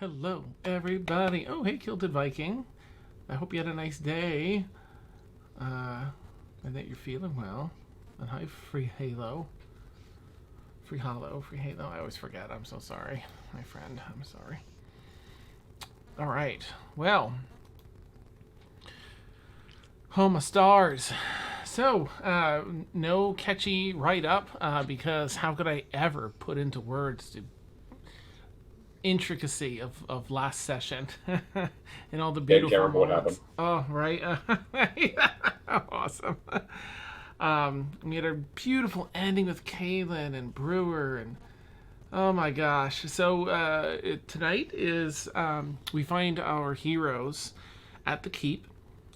Hello, everybody. Oh, hey, Kilted Viking. I hope you had a nice day. And that you're feeling well. And hi, Free Halo. Free Hollow, Free Halo. I always forget. I'm so sorry, my friend. I'm sorry. All right. Well, home of stars. So, no catchy write-up, because how could I ever put into words the intricacy of last session and all the beautiful moments. Oh, right. Awesome. We had a beautiful ending with Kaylin and Brewer, and oh my gosh. So tonight is we find our heroes at the keep,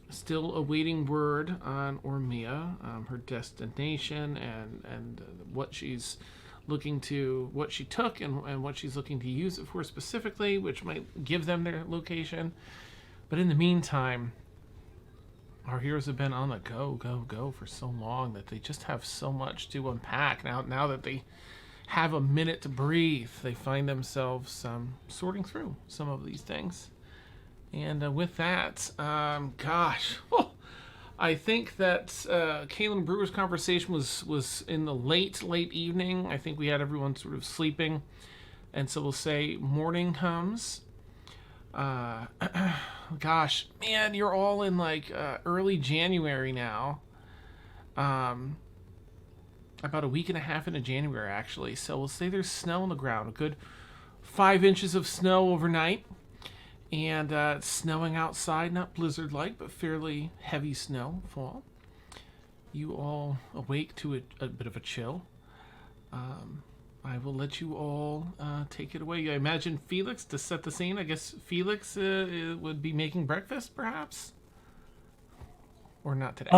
still awaiting word on Ormia, her destination, and what she's looking to, what she took and what she's looking to use it for specifically, which might give them their location. But in the meantime, our heroes have been on the go for so long that they just have so much to unpack. Now that they have a minute to breathe, they find themselves sorting through some of these things. And with that, I think that Kaylin Brewer's conversation was in the late evening. I think we had everyone sort of sleeping. And so we'll say morning comes. Gosh, man, you're all in like early January now. About a week and a half into January, actually. So we'll say there's snow on the ground. A good 5 inches of snow overnight. And it's snowing outside, not blizzard-like, but fairly heavy snowfall. You all awake to a bit of a chill. I will let you all take it away. I imagine Felix, to set the scene, I guess Felix would be making breakfast, perhaps? Or not today?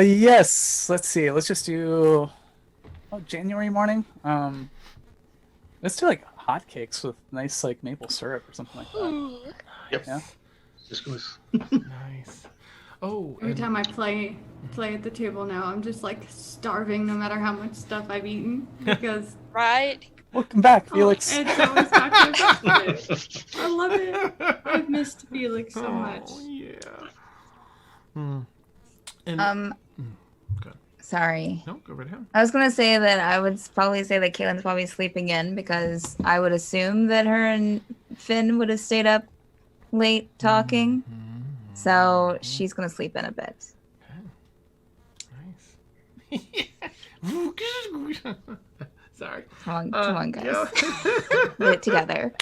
Yes. Let's see. Let's just do January morning. Let's do like hotcakes with nice like maple syrup or something like that. Yep. Yeah. Just goes. Nice. Oh, Every time I play at the table now, I'm just like starving no matter how much stuff I've eaten because Right? Welcome back, Felix. it's always chocolate. I love it. I've missed Felix so much. Oh, yeah. Good. Sorry. No, go right ahead. I was gonna say that I would probably say that Caitlin's probably sleeping in because I would assume that her and Finn would have stayed up late talking. So she's gonna sleep in a bit. Okay. Nice. Sorry. Come on, guys. Put it together.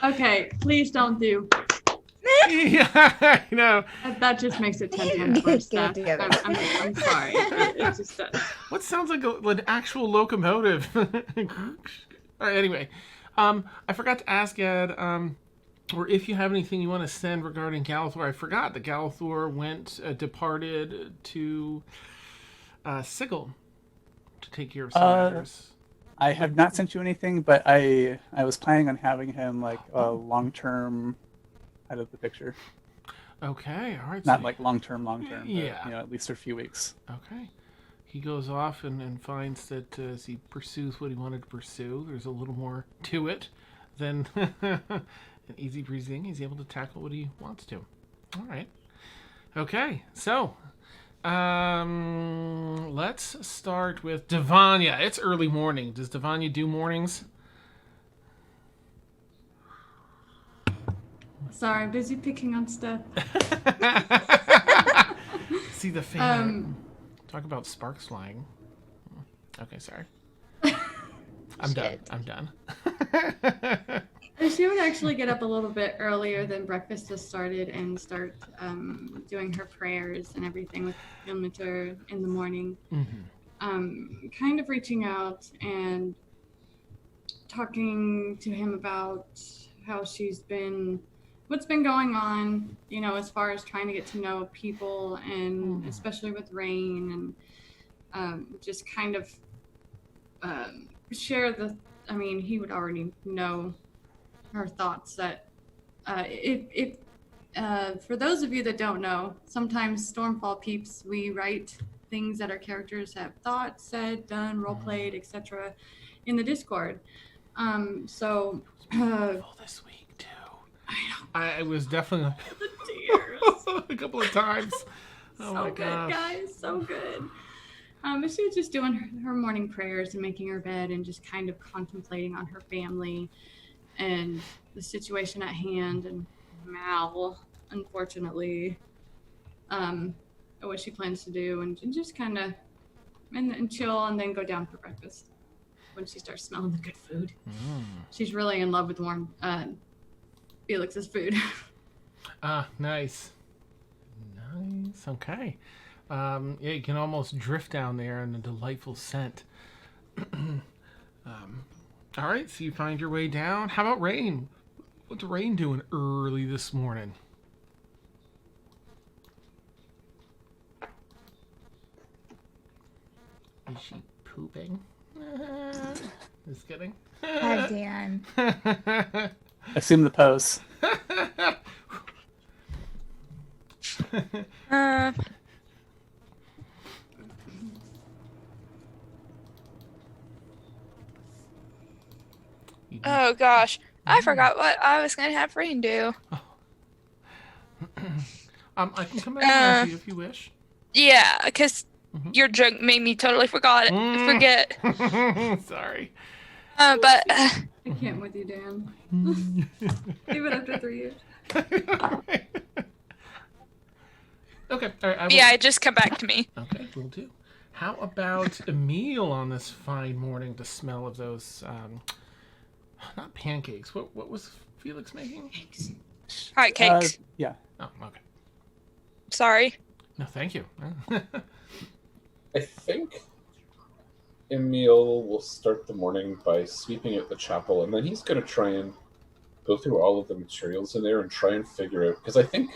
Okay, please don't do. Yeah, I know. That just makes it 10 times worse. Get it together. I'm sorry. It just does. What sounds like an actual locomotive? All right, anyway, I forgot to ask Ed, or if you have anything you want to send regarding Galathor. I forgot that Galathor departed to Sigil to take care of some matters. I have not sent you anything, but I was planning on having him like a long-term out of the picture. Okay, all right. Not so like long-term, Yeah. but, at least a few weeks. Okay. He goes off and finds that as he pursues what he wanted to pursue, there's a little more to it than an easy breezy thing. He's able to tackle what he wants to. All right. Okay, so let's start with Devanya. It's early morning. Does Devanya do mornings? Sorry, I'm busy picking on stuff. See the fan. Talk about sparks flying. Okay, sorry. I'm done. She would actually get up a little bit earlier than breakfast has started and start doing her prayers and everything with Ilmater in the morning. Mm-hmm. Kind of reaching out and talking to him about how what's been going on, as far as trying to get to know people and especially with Rain and just kind of share he would already know her thoughts that for those of you that don't know, sometimes Stormfall peeps, we write things that our characters have thought, said, done, role played, etc. in the Discord. So Full this week too. I was definitely the tears. a couple of times. Oh So my good, gosh. guys, so good. But she was just doing her morning prayers and making her bed and just kind of contemplating on her family and the situation at hand and Mal, unfortunately, and what she plans to do and just kind of and chill and then go down for breakfast when she starts smelling the good food. She's really in love with warm Felix's food. Nice. Nice. Okay. Yeah, you can almost drift down there in a delightful scent. All right, so you find your way down. How about Rain? What's Rain doing early this morning? Is she pooping? Just kidding. God damn. Assume the pose. Oh gosh, I forgot what I was gonna have Rain do. I can come back and you if you wish. Yeah, because your joke made me totally forget. Sorry. But I can't with you, Dan. Even after 3 years. Okay. All right. yeah, just come back to me. Okay, will do. How about a meal on this fine morning? The smell of those, not pancakes. What was Felix making? Hot cakes. Yeah. Oh, okay. Sorry. No, thank you. I think Emil will start the morning by sweeping out the chapel, and then he's going to try and go through all of the materials in there and try and figure out, because I think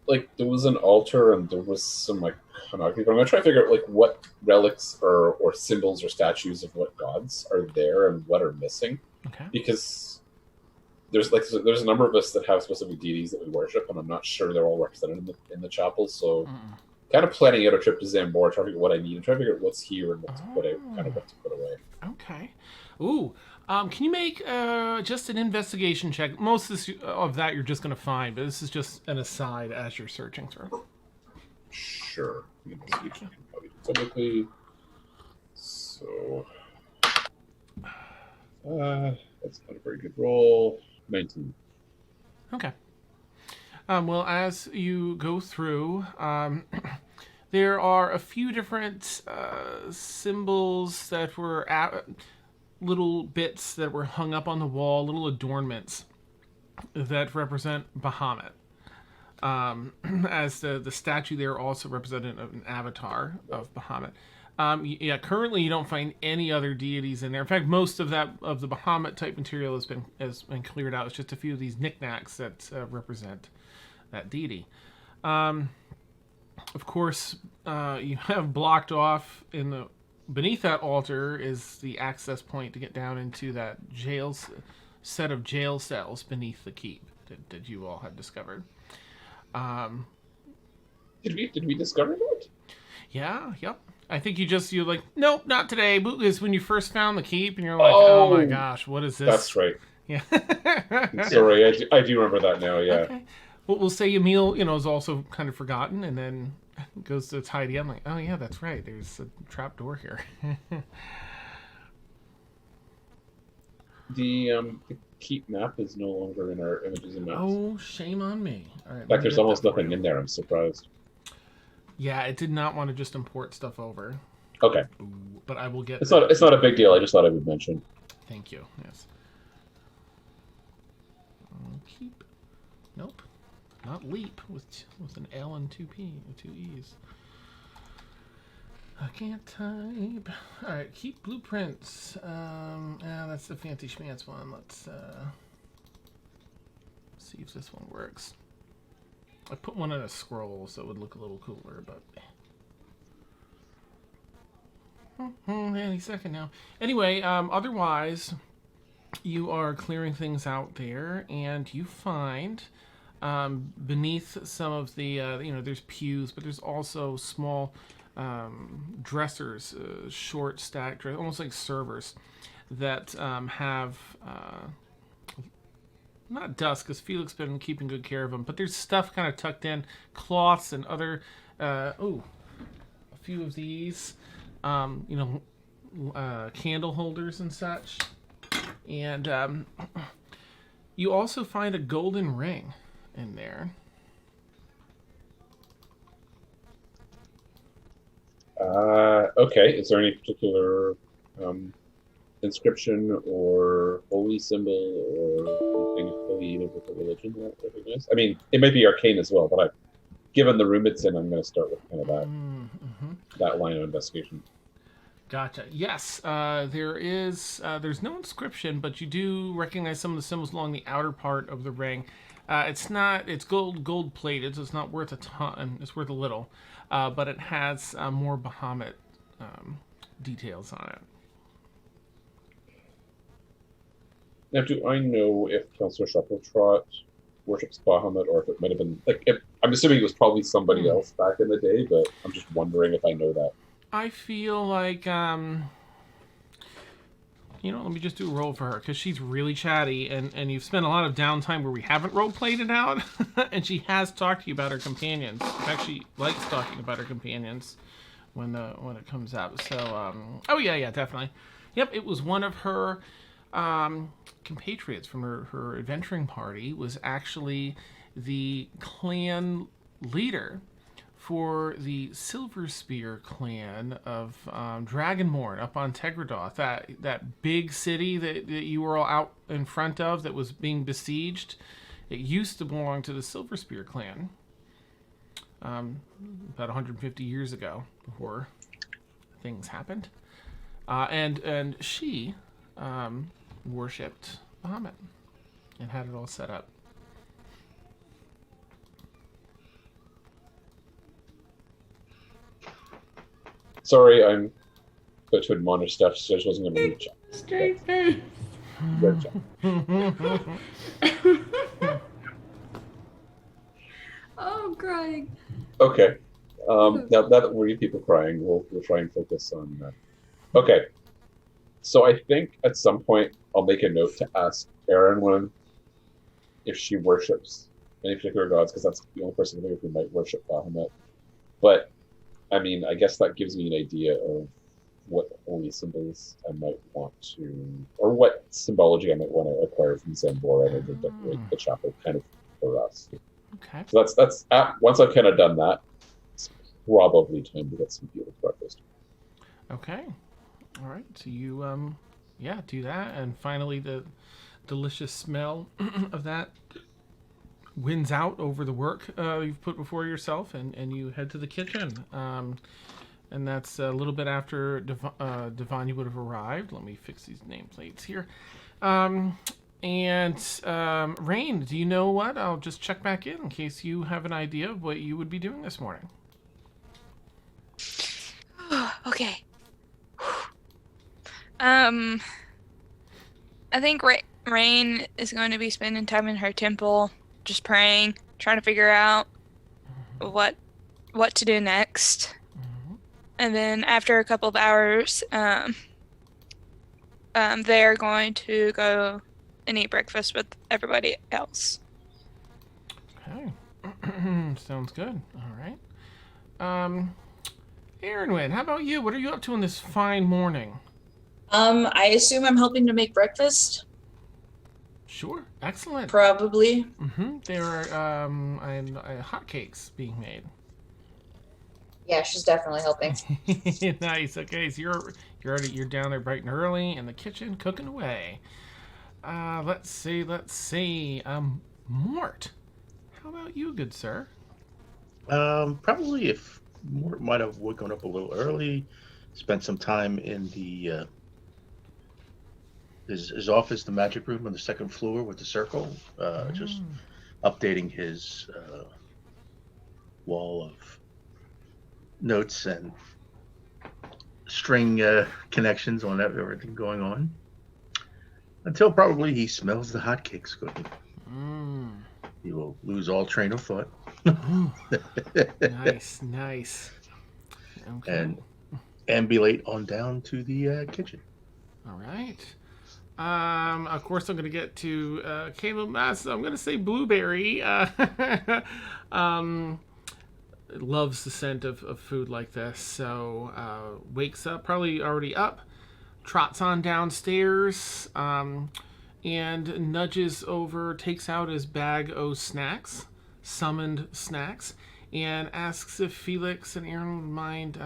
like there was an altar and there was some like iconography, but I'm going to try and figure out like what relics or symbols or statues of what gods are there and what are missing. Okay. Because there's a number of us that have specific deities that we worship, and I'm not sure they're all represented in the chapel. So, kind of planning out a trip to Xanbora, trying to figure out what I need, and trying to figure out what's here and what to put out, kind of what to put away. Okay. Ooh. Can you make just an investigation check? Most of that you're just going to find, but this is just an aside as you're searching through. Sure. Investigation can probably do publicly. So, that's not a very good roll. 19. Okay. Well, as you go through, there are a few different symbols that were little bits that were hung up on the wall, little adornments that represent Bahamut. As the statue there also represented an avatar of Bahamut. Yeah, currently you don't find any other deities in there. In fact, most of the Bahamut type material has been cleared out. It's just a few of these knickknacks that represent that deity. Of course, you have blocked off beneath that altar is the access point to get down into that set of jail cells beneath the keep that you all had discovered. Did we discover that? Yeah, yep. I think you're like, nope, not today. Is when you first found the keep, and you're like, oh my gosh, what is this? That's right. Yeah. Sorry, I do remember that now. Yeah. Okay. Well, we'll say Emil, is also kind of forgotten, and then goes to tidy up. Like, oh yeah, that's right. There's a trap door here. The keep map is no longer in our images and maps. Oh, shame on me. All right, in fact, there's almost nothing in there. I'm surprised. Yeah, it did not want to just import stuff over. Okay. But I will get. It's not a big deal. I just thought I would mention. Thank you. Yes. Keep. Nope. Not leap with an L and two E's. I can't type. All right, keep blueprints. That's the fancy schmancy one. Let's see if this one works. I put one in a scroll so it would look a little cooler, but any second now. Anyway, otherwise, you are clearing things out there, and you find beneath some of the there's pews, but there's also small dressers, short stacked, almost like servers, that have not dust, because Felix been keeping good care of them, but there's stuff kind of tucked in, cloths and other a few of these, candle holders and such. And you also find a golden ring in there. Okay. Is there any particular inscription or holy symbol or anything affiliated with the religion that I recognize? I mean, it might be arcane as well, but given the room it's in, I'm going to start with kind of that line of investigation. Gotcha. Yes, there's no inscription, but you do recognize some of the symbols along the outer part of the ring. It's gold plated, so it's not worth a ton. It's worth a little, but it has more Bahamut details on it. Now, do I know if Councilor Shuffletrot worships Bahamut, or if it might have been I'm assuming it was probably somebody else back in the day, but I'm just wondering if I know that. I feel like, let me just do a roll for her, because she's really chatty, and you've spent a lot of downtime where we haven't role-played it out, and she has talked to you about her companions. In fact, she likes talking about her companions when it comes up. So, yeah, definitely. Yep, it was one of her compatriots from her adventuring party, was actually the clan leader for the Silver Spear clan of Dragonborn up on Tegradoth, that big city that you were all out in front of that was being besieged. It used to belong to the Silver Spear clan about 150 years ago, before things happened. And she worshipped Bahamut and had it all set up. Sorry, I'm about to admonish stuff, so I just wasn't going to reach out. Straight face. Good job. Oh, Greg. Okay. Now that we're getting people crying, we'll try and focus on that. Okay. So I think at some point I'll make a note to ask Erin if she worships any particular gods, because that's the only person I think who might worship Bahamut. But I mean, I guess that gives me an idea of what holy symbols I might want to, or what symbology I might want to acquire from Xanbora to decorate the chapel kind of for us. Okay. So that's once I've kind of done that, it's probably time to get some Felix breakfast. Okay. All right. So you do that, and finally the delicious smell of that wins out over the work you've put before yourself, and you head to the kitchen. And that's a little bit after Devon, you would have arrived. Let me fix these nameplates here. Rain, do you know what? I'll just check back in case you have an idea of what you would be doing this morning. Okay. I think Rain is going to be spending time in her temple, just praying, trying to figure out what to do next. And then after a couple of hours, they're going to go and eat breakfast with everybody else. Okay. Sounds good. All right. Erinwin, how about you? What are you up to in this fine morning? I assume I'm helping to make breakfast. Sure. Excellent. Probably. There are hotcakes being made. Yeah, she's definitely helping. Nice. Okay, so you're down there bright and early in the kitchen cooking away. Let's see. Mort, how about you, good sir? Probably if Mort might have woken up a little early, spent some time in the his office, the magic room on the second floor with the circle, just updating his wall of notes and string connections on everything going on, until probably he smells the hotcakes cooking. He will lose all train of thought. Nice. Okay. And ambulate on down to the kitchen. All right. Of course, I'm going to get to Caleb Mass. I'm going to say Blueberry. Loves the scent of food like this. So wakes up, probably already up, trots on downstairs, and nudges over, takes out his bag of snacks, summoned snacks, and asks if Felix and Aaron would mind.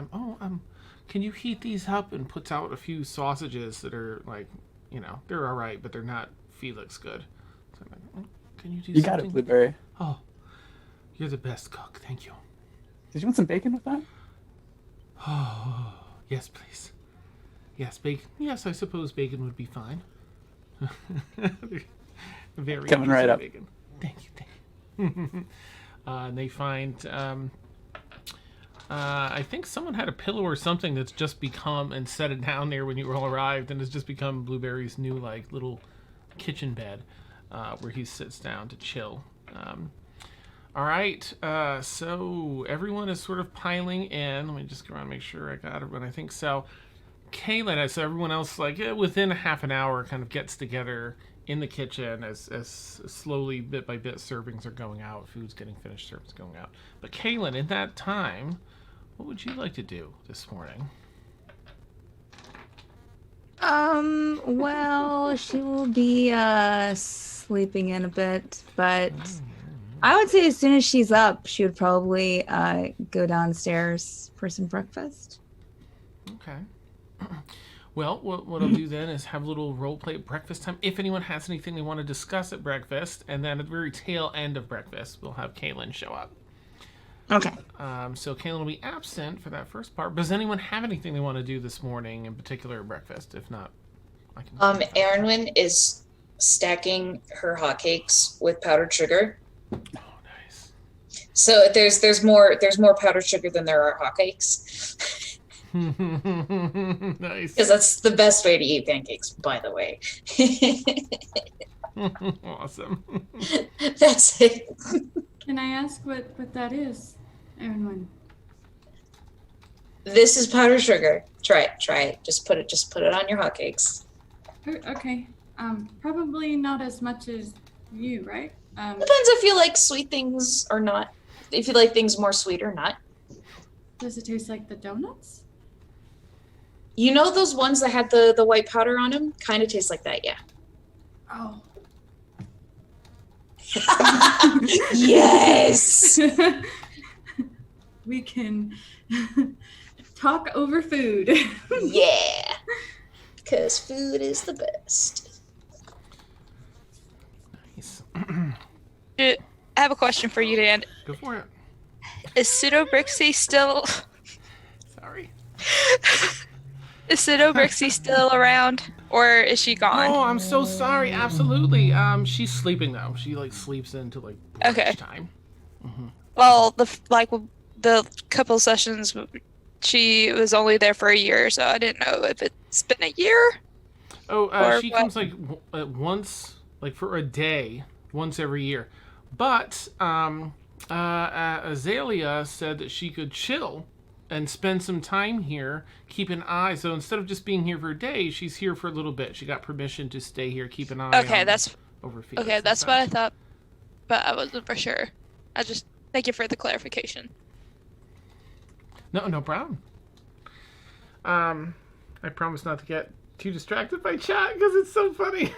Can you heat these up? And puts out a few sausages that are like, they're all right, but they're not Felix good. So I'm like, can you do You something? got it, Blueberry. Oh, you're the best cook. Thank you. Did you want some bacon with that? Oh, yes, please. Yes, bacon. Yes, I suppose bacon would be fine. Very Coming right up. bacon. Thank you. And they find, I think someone had a pillow or something that's just become, and set it down there when you all arrived, and has just become Blueberry's new, like, little kitchen bed, where he sits down to chill. All right, so everyone is sort of piling in. Let me just go around and make sure I got everyone. I think so. Kaylin, so everyone else, like, within a half an hour, kind of gets together in the kitchen as slowly, bit by bit, servings are going out. Food's getting finished, servings going out. But Kaylin, in that time, what would you like to do this morning? Well, she will be sleeping in a bit, but I would say as soon as she's up, she would probably go downstairs for some breakfast. Okay. Well, what I'll do then is have a little role play at breakfast time. If anyone has anything they want to discuss at breakfast, and then at the very tail end of breakfast, we'll have Kaylin show up. Okay. So Kaylin will be absent for that first part. Does anyone have anything they want to do this morning, in particular at breakfast? If not, I can. Erin is stacking her hotcakes with powdered sugar. Oh, nice. So there's more powdered sugar than there are hotcakes. Nice. Because that's the best way to eat pancakes, by the way. Awesome. That's it. Can I ask what that is, everyone? This is powdered sugar. Try it. Just put it on your hotcakes. Okay. Probably not as much as you, right? Depends if you like sweet things or not. If you like things more sweet or not. Does it taste like the donuts? You know those ones that had the white powder on them? Kind of taste like that, yeah. Oh. Yes! We can talk over food. Yeah. Because food is the best. Nice. I have a question for you, Dan. Go for it. Is Pseudo-Brixie still... Sorry. Is Pseudo-Brixie still around? Or is she gone? Oh, I'm so sorry. Absolutely. She's sleeping though. She like sleeps into like brunch Okay. time. Mm-hmm. Well, the couple sessions, she was only there for a year, so I didn't know if it's been a year. Oh, Or she what? comes like once, like for a day, once every year. But Azalea said that she could chill and spend some time here, keep an eye. So instead of just being here for a day, she's here for a little bit. She got permission to stay here, keep an eye. Okay, on that's over Felix okay. and That's what I such. thought, but I wasn't for sure. Thank you for the clarification. No problem. I promise not to get too distracted by chat because it's so funny.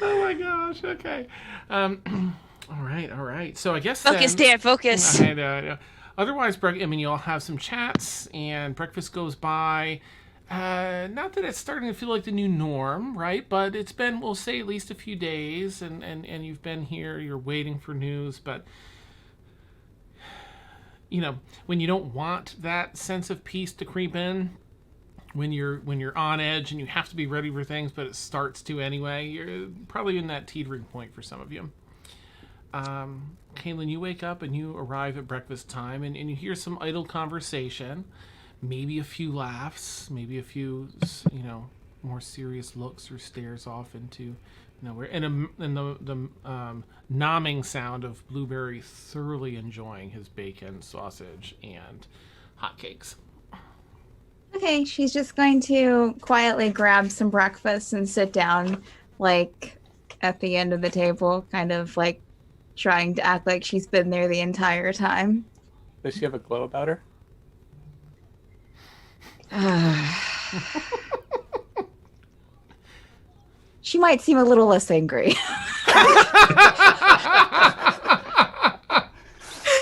Oh my gosh. Okay. All right. So I guess Focus, then, Dan. Focus. I know. Otherwise, you all have some chats and breakfast goes by. Not that it's starting to feel like the new norm, right? But it's been, we'll say, at least a few days, and you've been here. You're waiting for news, but when you don't want that sense of peace to creep in, when you're on edge and you have to be ready for things, but it starts to anyway, you're probably in that teetering point for some of you. Kaylin, you wake up and you arrive at breakfast time, and you hear some idle conversation, maybe a few laughs, maybe a few more serious looks or stares off into nowhere, and the nomming sound of Blueberry thoroughly enjoying his bacon, sausage, and hotcakes. Okay, she's just going to quietly grab some breakfast and sit down, like, at the end of the table, kind of, like, trying to act like she's been there the entire time. Does she have a glow about her? She might seem a little less angry.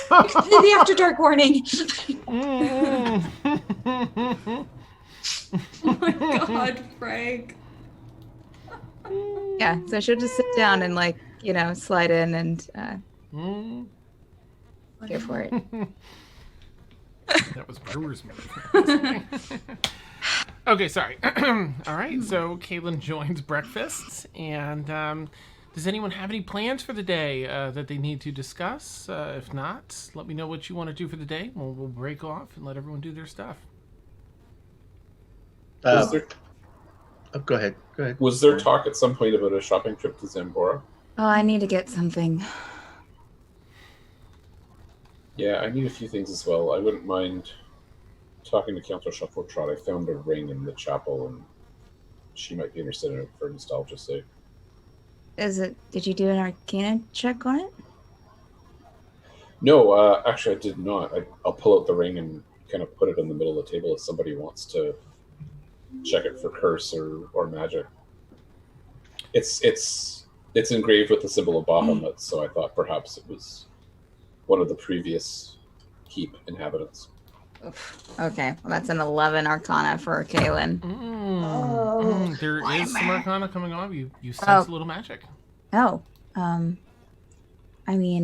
The After Dark warning. Oh my god, Frank. Yeah, so she'll just sit down and, like, you know, slide in and go for it. That was Brewer's move. Okay, sorry. All right, so Caitlin joins breakfast, and does anyone have any plans for the day that they need to discuss? If not, let me know what you want to do for the day. We'll break off and let everyone do their stuff. Was there, Go ahead. Go ahead. was there talk at some point about a shopping trip to Xanbora? Oh, I need to get something. Yeah, I need a few things as well. I wouldn't mind talking to Councilperson Shuffletrot. I found a ring in the chapel, and she might be interested in it for nostalgia's sake. Did you do an Arcana check on it? No, actually, I did not. I'll pull out the ring and kind of put it in the middle of the table if somebody wants to check it for curse or magic. It's engraved with the symbol of Bahamut, so I thought perhaps it was one of the previous keep inhabitants. Okay, well, that's an 11 Arcana for Kaylin. There is some Arcana coming on. You sense a little magic. Oh, I mean,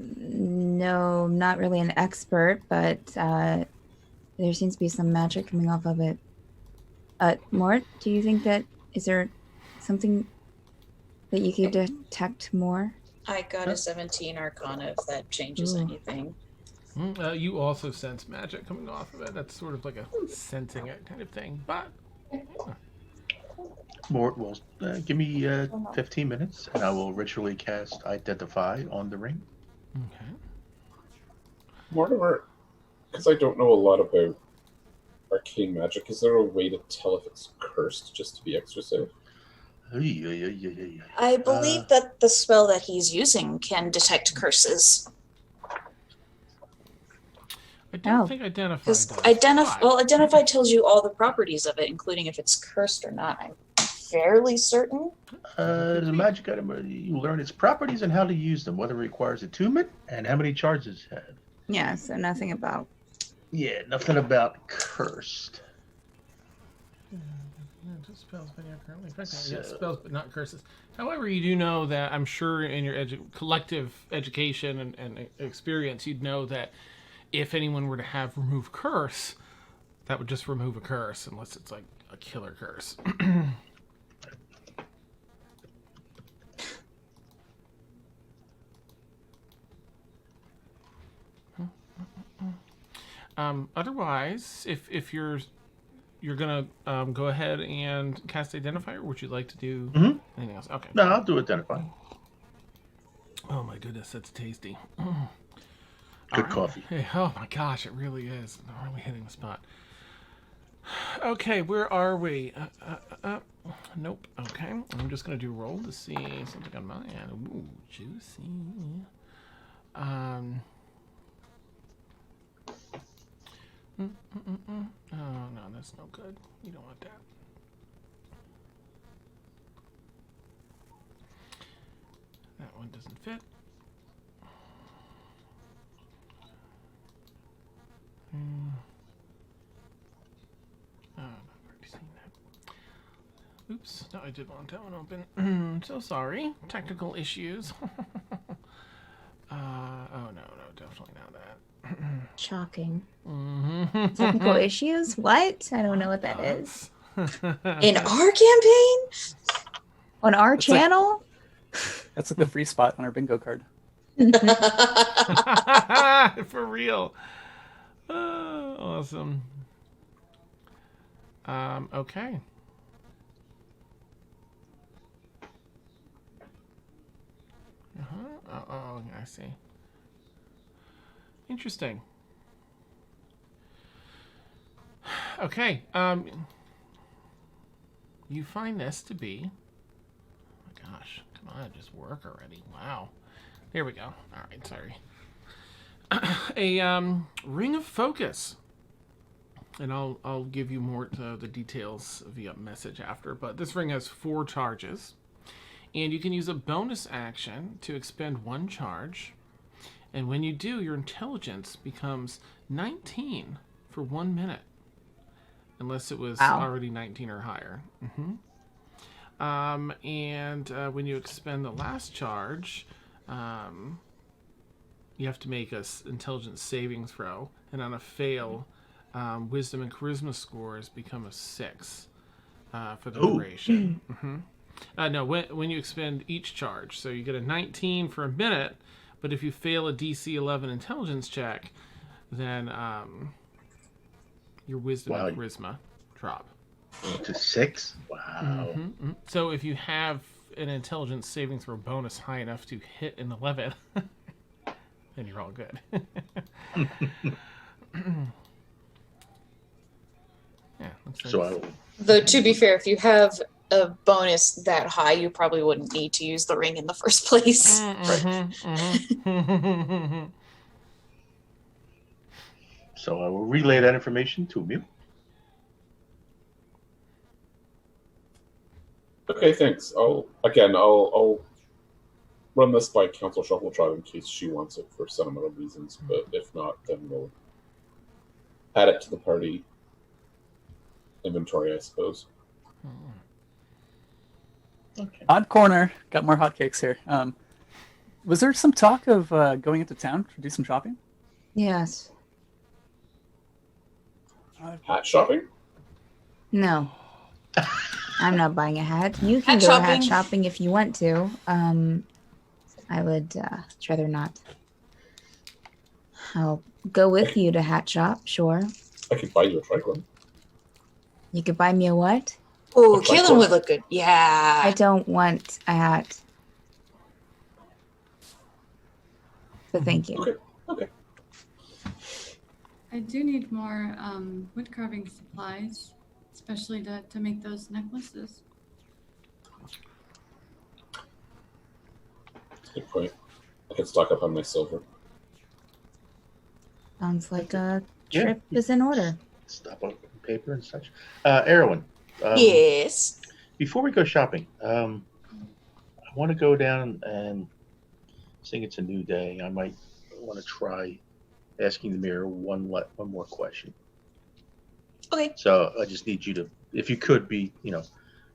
no, I'm not really an expert, but there seems to be some magic coming off of it. Mort, do you think is there something that you could detect more? I got a 17 Arcana if that changes anything. You also sense magic coming off of it. That's sort of like a sensing it kind of thing. But Mort will give me 15 minutes, and I will ritually cast Identify on the ring. okay. Mortimer, because I don't know a lot about arcane magic, is there a way to tell if it's cursed just to be extra safe? I believe that the spell that he's using can detect curses. I don't think Identify Because does. Identify tells you all the properties of it, including if it's cursed or not. I'm fairly certain. As a magic item, you learn its properties and how to use them, whether it requires attunement and how many charges it has. Yeah, so nothing about. Yeah, nothing about cursed. Just spells, but yeah, currently affecting. Yeah, spells, but not curses. However, you do know that I'm sure in your collective education and experience, you'd know that if anyone were to have remove curse, that would just remove a curse, unless it's like a killer curse. Otherwise, if you're gonna go ahead and cast Identify, or would you like to do anything else? Okay. No, I'll do Identify. Oh my goodness, that's tasty. Good coffee. Hey, oh my gosh, it really is. I'm really hitting the spot. Okay, where are we? Nope. Okay, I'm just gonna do a roll to see something on my end. Ooh, juicy. Oh no, that's no good. You don't want that. That one doesn't fit. Oh, I've already seen that. Oops, no, I did want that one open. So sorry. Technical issues. Oh no, definitely not that. Shocking. Mm-hmm. Technical issues? What? I don't know what that is. In our campaign? On our It's like- channel? That's like the free spot on our bingo card. For real. Awesome. Okay. Oh, I see. Interesting. Okay. You find this to be... Oh my gosh. Come on, just work already. Wow. There we go. All right, sorry. A ring of focus. And I'll give you more the details via message after. But this ring has 4 charges. And you can use a bonus action to expend 1 charge. And when you do, your intelligence becomes 19 for 1 minute. Unless it was already 19 or higher. And when you expend the last charge, you have to make an intelligence saving throw. And on a fail, wisdom and charisma scores become a 6 for the duration. No, when you expend each charge. So you get a 19 for a minute, but if you fail a DC 11 intelligence check, then your wisdom and charisma drop. To 6? Wow. So if you have an intelligence saving throw bonus high enough to hit an 11, then you're all good. Yeah. So Though, to be fair, if you have a bonus that high, you probably wouldn't need to use the ring in the first place. So I will relay that information to Mew. Okay, thanks. I'll run this by Council Shuffletrot in case she wants it for sentimental reasons, but if not, then we'll add it to the party inventory, I suppose. Okay. Odd corner. Got more hotcakes here. Was there some talk of going into town to do some shopping? Yes. Hat shopping? No. I'm not buying a hat. You can Hat go shopping. hat shopping if you want to. I would rather not. I'll go with you to hat shop, sure. I could buy you a triclin. You could buy me a what? Oh, A triclin. Kaylin would look good. Yeah. I don't want a hat. But thank you. Okay. I do need more wood carving supplies, especially to make those necklaces. That's a good point. I could stock up on my silver. Sounds like a trip is in order. Stop on paper and such. Erwin. Yes. Before we go shopping, I want to go down and seeing it's a new day. I might want to try asking the mirror one more question. Okay. So I just need you to, if you could be,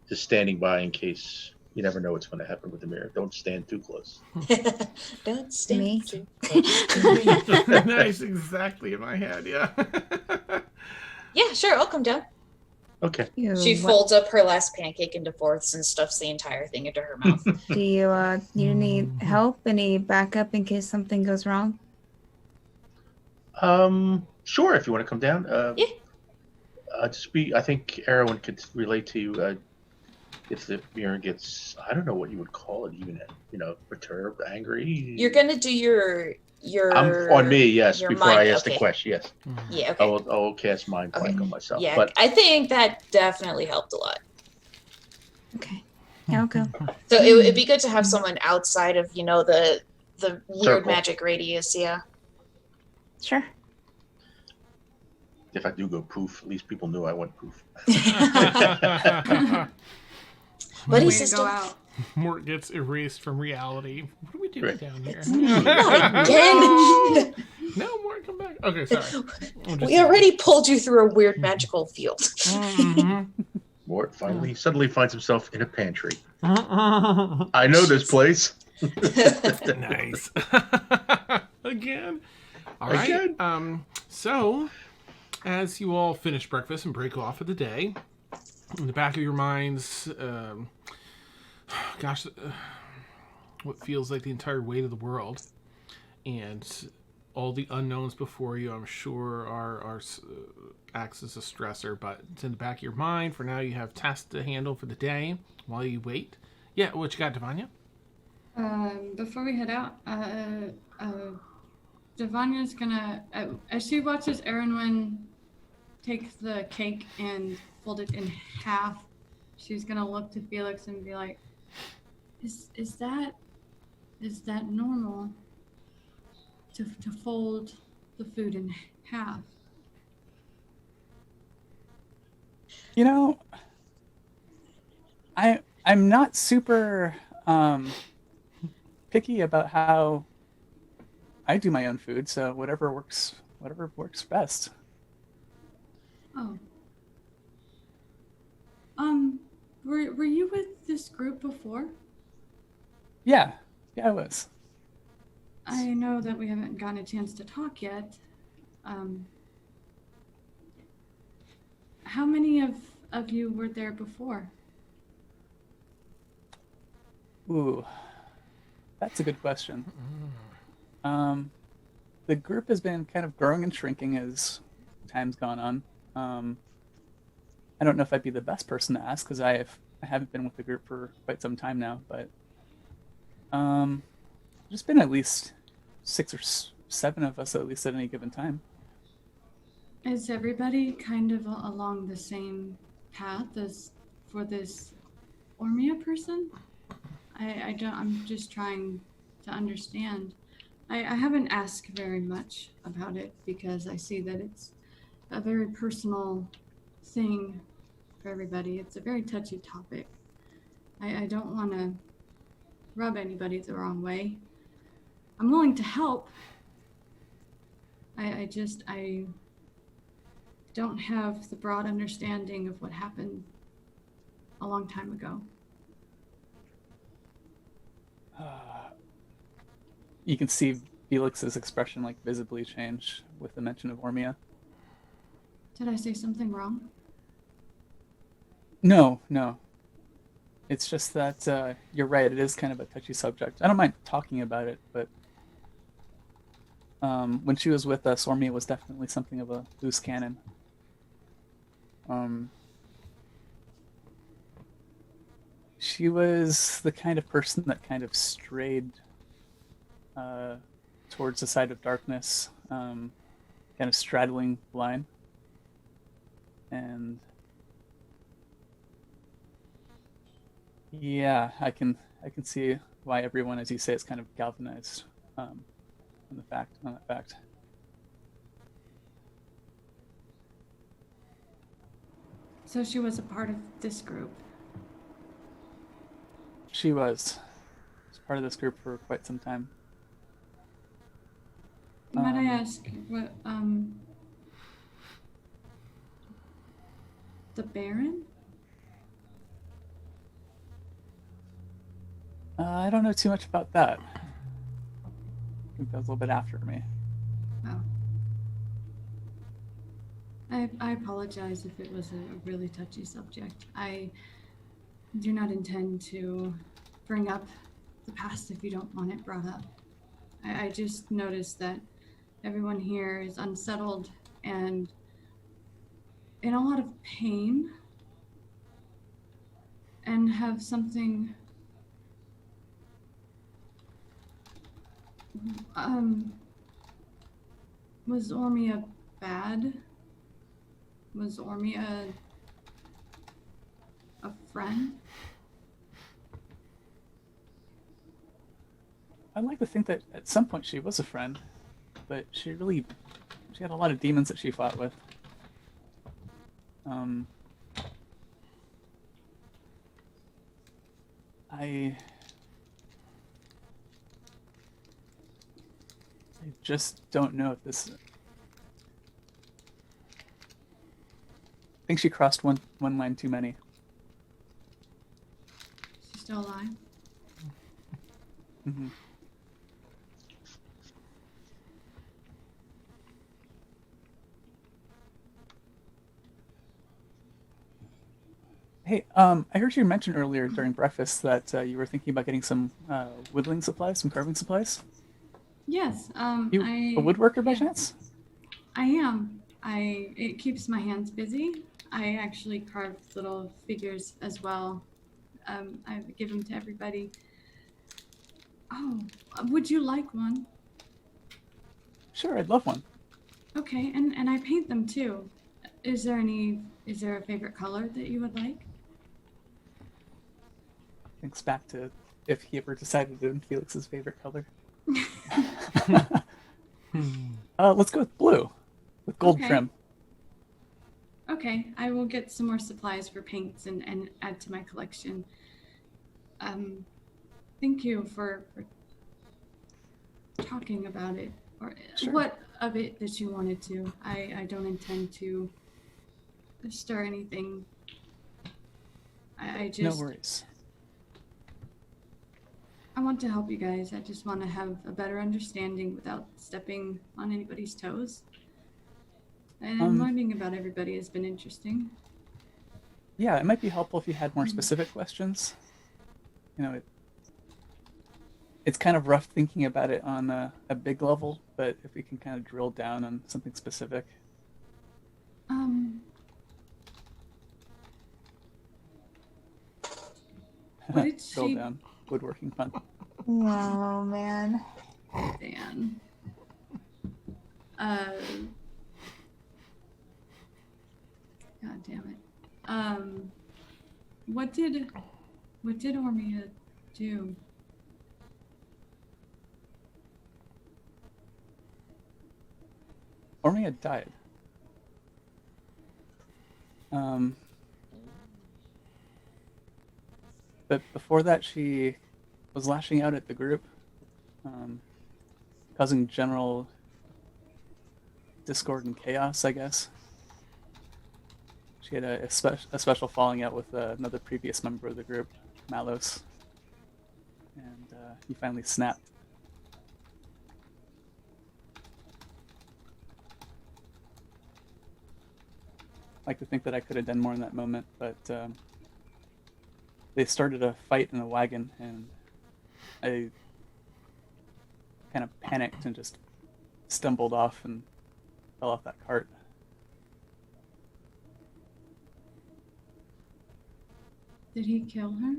just standing by in case you never know what's going to happen with the mirror. Don't stand too close. Don't stand Me? too Nice, exactly in my head, yeah. Yeah, sure. I'll come down. Okay. She folds up her last pancake into fourths and stuffs the entire thing into her mouth. Do you need help? Any backup in case something goes wrong? Sure. If you want to come down. Yeah. I think Erwin could relate to you if the mirror gets, I don't know what you would call it, even perturbed, angry. You're gonna do your on me, yes. your Before mind, I ask the okay. question, yes. Yeah. Okay. I will cast mind blank on myself. Yeah. But I think that definitely helped a lot. Okay. Yeah, I'll go. So it'd be good to have someone outside of the weird Circle. magic radius. Yeah. Sure. if I do go poof, at least people knew I went poof. Buddy Way to system. go out. Mort gets erased from reality. What are we doing Right. down here? Not again. No, Mort, come back. Okay, sorry. We already pulled you through a weird magical field. Mort suddenly finds himself in a pantry. I know this place. Nice. Again. All right. Again? So, as you all finish breakfast and break off for the day, in the back of your minds, what feels like the entire weight of the world and all the unknowns before you, I'm sure, are acts as a stressor, but it's in the back of your mind. For now, you have tasks to handle for the day while you wait. Yeah, what you got, Devanya? Before we head out, Devonya's gonna, as she watches Erwin take the cake and fold it in half. She's gonna look to Felix and be like, "Is that normal to fold the food in half?" You know, I'm not super picky about how I do my own food, so whatever works best. Oh. Were you with this group before? Yeah, I was. I know that we haven't gotten a chance to talk yet. How many of you were there before? Ooh, that's a good question. The group has been kind of growing and shrinking as time's gone on. I don't know if I'd be the best person to ask because I haven't been with the group for quite some time now, but there's been at least 6 or 7 of us at least at any given time. Is everybody kind of along the same path as for this Ormia person? I'm just trying to understand. I haven't asked very much about it because I see that it's a very personal thing for everybody. It's a very touchy topic. I don't want to rub anybody the wrong way. I'm willing to help. I don't have the broad understanding of what happened a long time ago. You can see Felix's expression like visibly change with the mention of Ormia. Did I say something wrong? No. It's just that you're right. It is kind of a touchy subject. I don't mind talking about it, but when she was with us, Ormia was definitely something of a loose cannon. She was the kind of person that kind of strayed towards the side of darkness, kind of straddling the line. And yeah, I can see why everyone, as you say, is kind of galvanized on that fact. So she was a part of this group. She was part of this group for quite some time. Might I ask what the Baron? I don't know too much about that. I think that was a little bit after me. Oh. I apologize if it was a really touchy subject. I do not intend to bring up the past if you don't want it brought up. I just noticed that everyone here is unsettled and in a lot of pain and have something was Ormia bad? Was Ormia a friend? I'd like to think that at some point she was a friend, but she had a lot of demons that she fought with. I just don't know if this. I think she crossed one line too many. She's still alive? Mm-hmm. Hey, I heard you mention earlier during breakfast that you were thinking about getting some whittling supplies, some carving supplies. Yes. You a woodworker by chance? I am. It keeps my hands busy. I actually carve little figures as well. I give them to everybody. Oh, would you like one? Sure, I'd love one. Okay, and I paint them too. Is there a favorite color that you would like? Thinks back to if he ever decided in Felix's favorite color. Let's go with blue, with gold Okay. trim. Okay, I will get some more supplies for paints and add to my collection. Thank you for talking about it. Or Sure. what of it that you wanted to. I don't intend to stir anything. I No just worries. I want to help you guys. I just want to have a better understanding without stepping on anybody's toes. And learning about everybody has been interesting. Yeah, it might be helpful if you had more specific questions. You know, it's kind of rough thinking about it on a big level, but if we can kind of drill down on something specific. What did Drill she... down. Woodworking fun. Oh man. Dan. God damn it. What did Ormia do? Ormia died. But before that, she was lashing out at the group, causing general discord and chaos, I guess. She had a special falling out with another previous member of the group, Malos, and he finally snapped. I like to think that I could have done more in that moment, but they started a fight in a wagon, and I kind of panicked and just stumbled off and fell off that cart. Did he kill her?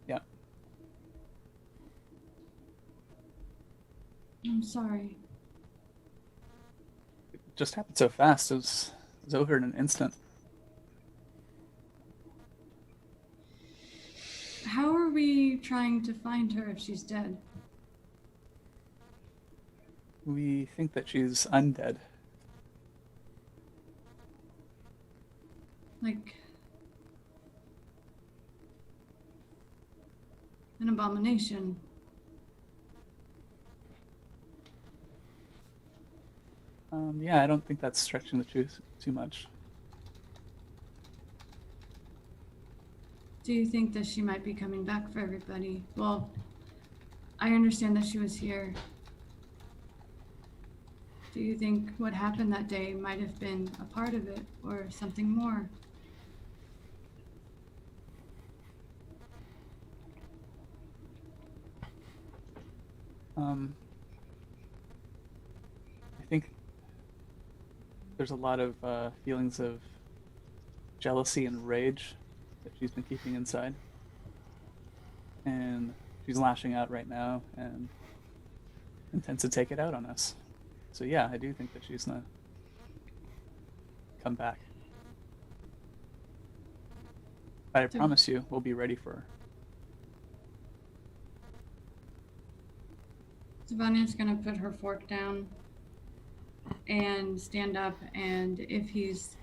Yeah. I'm sorry. It just happened so fast. It was over in an instant. How are we trying to find her if she's dead? We think that she's undead. Like an abomination. Yeah, I don't think that's stretching the truth too much. Do you think that she might be coming back for everybody? Well, I understand that she was here. Do you think what happened that day might have been a part of it or something more? I think there's a lot of feelings of jealousy and rage that she's been keeping inside. And she's lashing out right now and intends to take it out on us. So yeah, I do think that she's gonna come back. But I promise you, we'll be ready for her. Savannah's gonna put her fork down and stand up, and if he's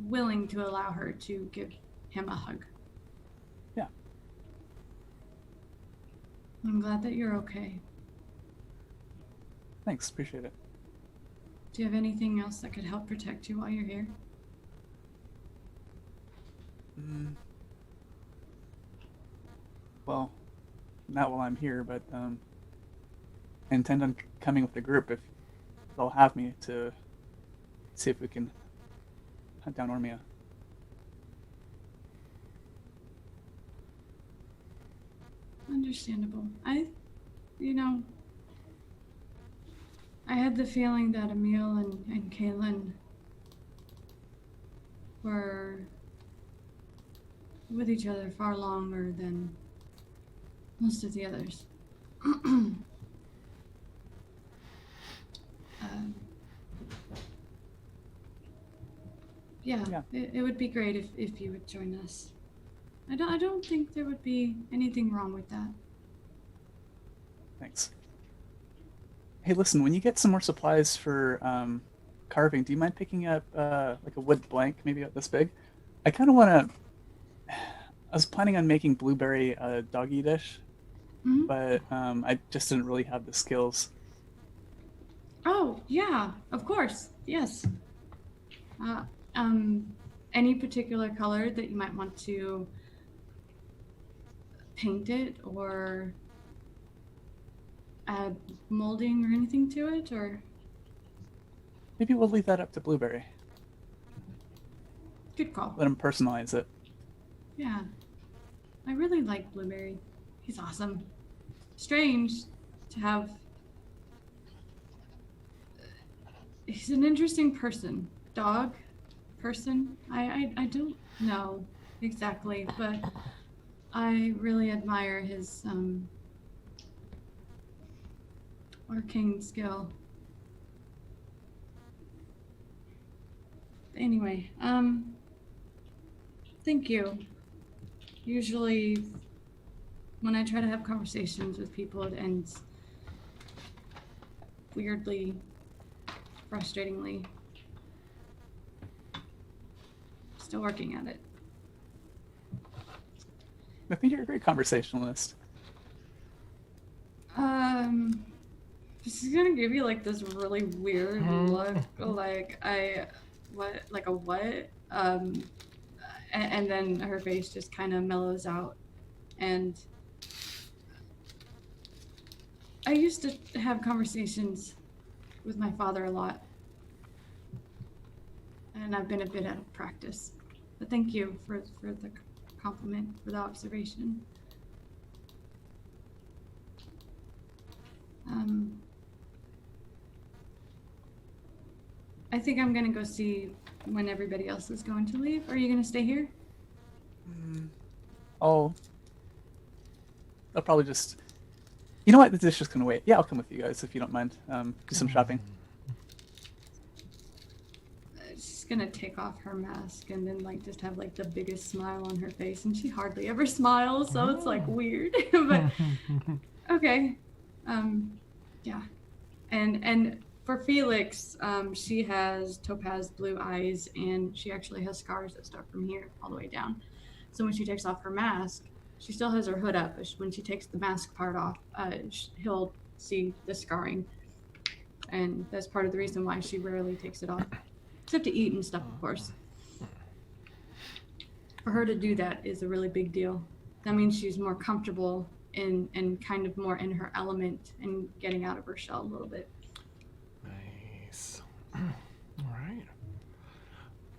willing to allow her to give him a hug. Yeah. I'm glad that you're okay. Thanks, appreciate it. Do you have anything else that could help protect you while you're here? Well, not while I'm here, but I intend on coming with the group if they'll have me to see if we can hunt down Ormia. Understandable. I had the feeling that Emil and Kaylin were with each other far longer than most of the others. Yeah. It would be great if you would join us. I don't think there would be anything wrong with that. Thanks. Hey, listen, when you get some more supplies for carving, do you mind picking up like a wood blank, maybe about this big? I kind of want to. I was planning on making blueberry doggy dish, Mhm. but I just didn't really have the skills. Oh, yeah, of course. Yes. Any particular color that you might want to paint it or add molding or anything to it, or Maybe we'll leave that up to Blueberry. good call. Let him personalize it. Yeah. I really like Blueberry. He's awesome. Strange to have. He's an interesting person. Dog? Person? I don't know exactly, but I really admire his arcane skill. Anyway, thank you. Usually when I try to have conversations with people, it ends weirdly, frustratingly. Still working at it. I think you're a great conversationalist. This is gonna give you like this really weird look, like what? And then her face just kind of mellows out, and I used to have conversations with my father a lot, and I've been a bit out of practice. But thank you for the compliment, for the observation. I think I'm gonna go see when everybody else is going to leave. Are you gonna stay here? I'll probably just. You know what? The dish is gonna wait. Yeah, I'll come with you guys if you don't mind. Do some shopping. She's gonna take off her mask and then like just have like the biggest smile on her face, and she hardly ever smiles, so it's like weird. But okay, yeah, and for Felix, she has topaz blue eyes, and she actually has scars that start from here all the way down. So when she takes off her mask, she still has her hood up, but when she takes the mask part off, he'll see the scarring, and that's part of the reason why she rarely takes it off. Except to eat and stuff, of course. For her to do that is a really big deal. That means she's more comfortable and kind of more in her element and getting out of her shell a little bit. Nice. All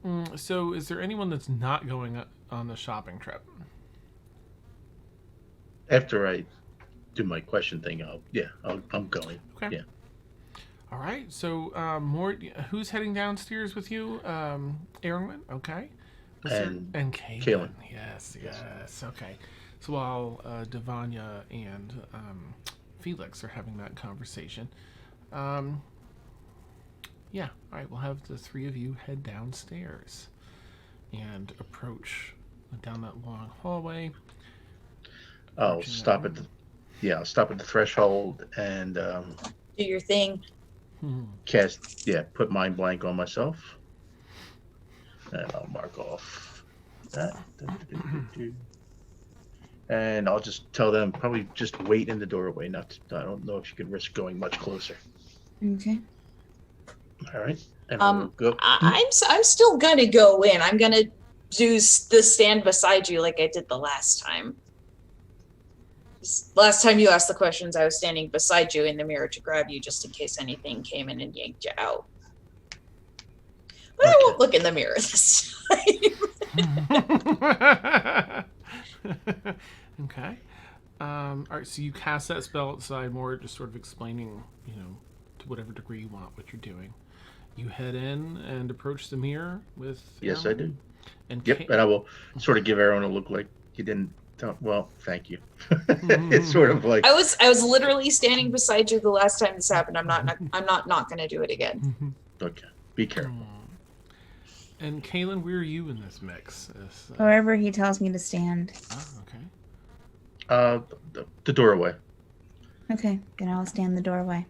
right. So is there anyone that's not going on the shopping trip? After I do my question thing, I'm going. Okay. Yeah. All right. So, Mort, who's heading downstairs with you? Erwin. Okay. And Kaylin. Yes. Okay. So while Devanya and Felix are having that conversation, yeah. All right. We'll have the three of you head downstairs and approach down that long hallway. I'll stop at the threshold and Do your thing. put mind blank on myself, and I'll mark off that. And I'll just tell them probably just wait in the doorway. I don't know if you can risk going much closer. Okay. All right. And I'll go. I'm still gonna go in. I'm gonna do the stand beside you like I did the last time. Last time you asked the questions, I was standing beside you in the mirror to grab you just in case anything came in and yanked you out. But I won't look in the mirror this time. Okay. All right. So you cast that spell outside, more just sort of explaining, to whatever degree you want what you're doing. You head in and approach the mirror with. Yes, I do. And and I will sort of give everyone a look like you didn't. Well, thank you. It's sort of like I was literally standing beside you the last time this happened. I'm not going to do it again. Okay. Be careful. And Kaylin, where are you in this mix? Wherever he tells me to stand. Oh, okay. The doorway. Okay, then I'll stand in the doorway.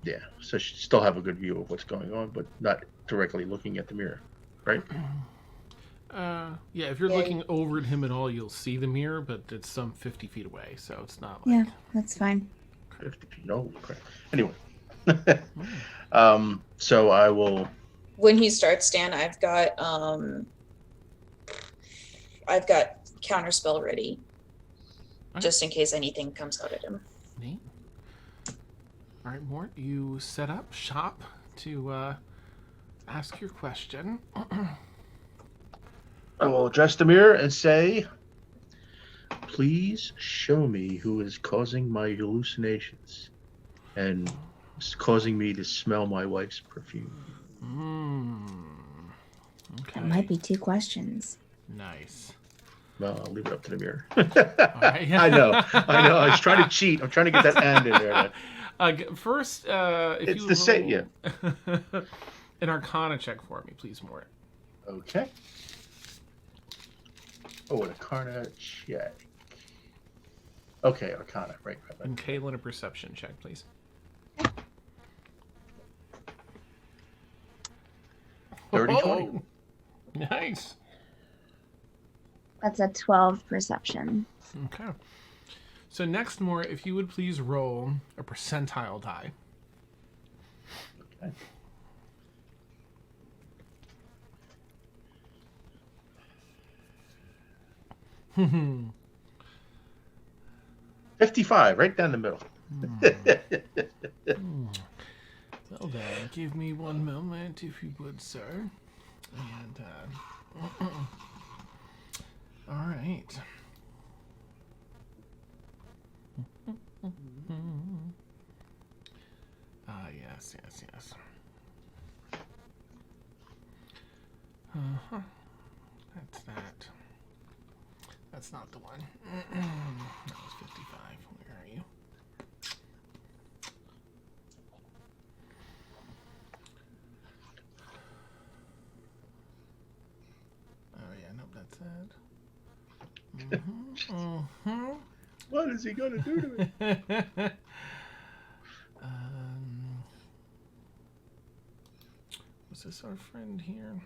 Yeah, so she still have a good view of what's going on, but not directly looking at the mirror, right? Yeah, if you're Yeah, looking over at him at all, you'll see the mirror, but it's some 50 feet away, so it's not Yeah, like... that's fine. 50 feet. No, okay. Anyway. So I will. When he starts, Stan, I've got counterspell ready, just in case anything comes out at him. Neat. All right, Mort, you set up shop to ask your question. I will address the mirror and say, please show me who is causing my hallucinations and is causing me to smell my wife's perfume. Okay. That might be 2 questions. Nice. Well, I'll leave it up to the mirror. right. I know. I was trying to cheat. I'm trying to get that and in there. First, if It's you the set, yeah. an Arcana check for me, please, Mort. Okay. Oh, an Arcana check. Okay, Arcana. Right. And Kaylin, a perception check, please. Dirty 20. Oh, nice. That's a 12 perception. Okay. So next, Mort, if you would please roll a percentile die. Okay. Hmm. 55, right down the middle. Well then, give me one moment, if you would, sir. And, all right. Yes. That's that. That's not the one. That was 55. Where are you? Oh yeah, nope, that's it. What is he going to do to me? Was this our friend here?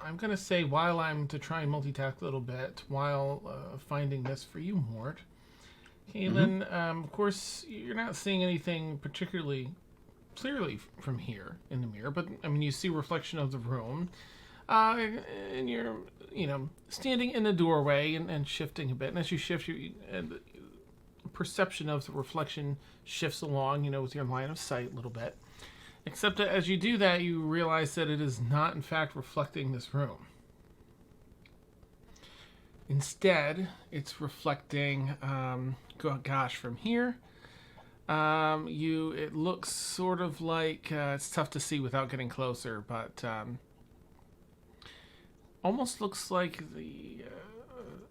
I'm going to say, while I'm to try and multitask a little bit, while finding this for you, Mort. Kaylin, of course, you're not seeing anything particularly clearly from here in the mirror, but, I mean, you see a reflection of the room. And you're, standing in the doorway and shifting a bit. And as you shift, the perception of the reflection shifts along, with your line of sight a little bit. Except that as you do that, you realize that it is not, in fact, reflecting this room. Instead, it's reflecting, from here. It looks sort of like, it's tough to see without getting closer, but almost looks like the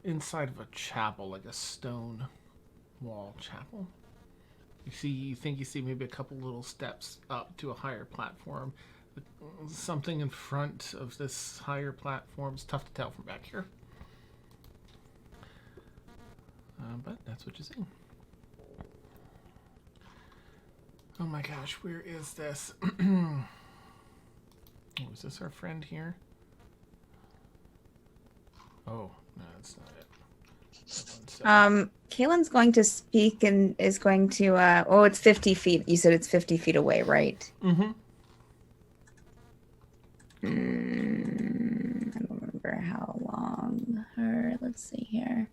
inside of a chapel, like a stone wall chapel. You think you see maybe a couple little steps up to a higher platform. Something in front of this higher platform. It's tough to tell from back here. But that's what you see. Oh my gosh, where is this? Oh, is this our friend here? Oh, no, that's not it. Kaylin's going to speak and is going to, it's 50 feet. You said it's 50 feet away, right? Mm-hmm. I don't remember how long let's see here.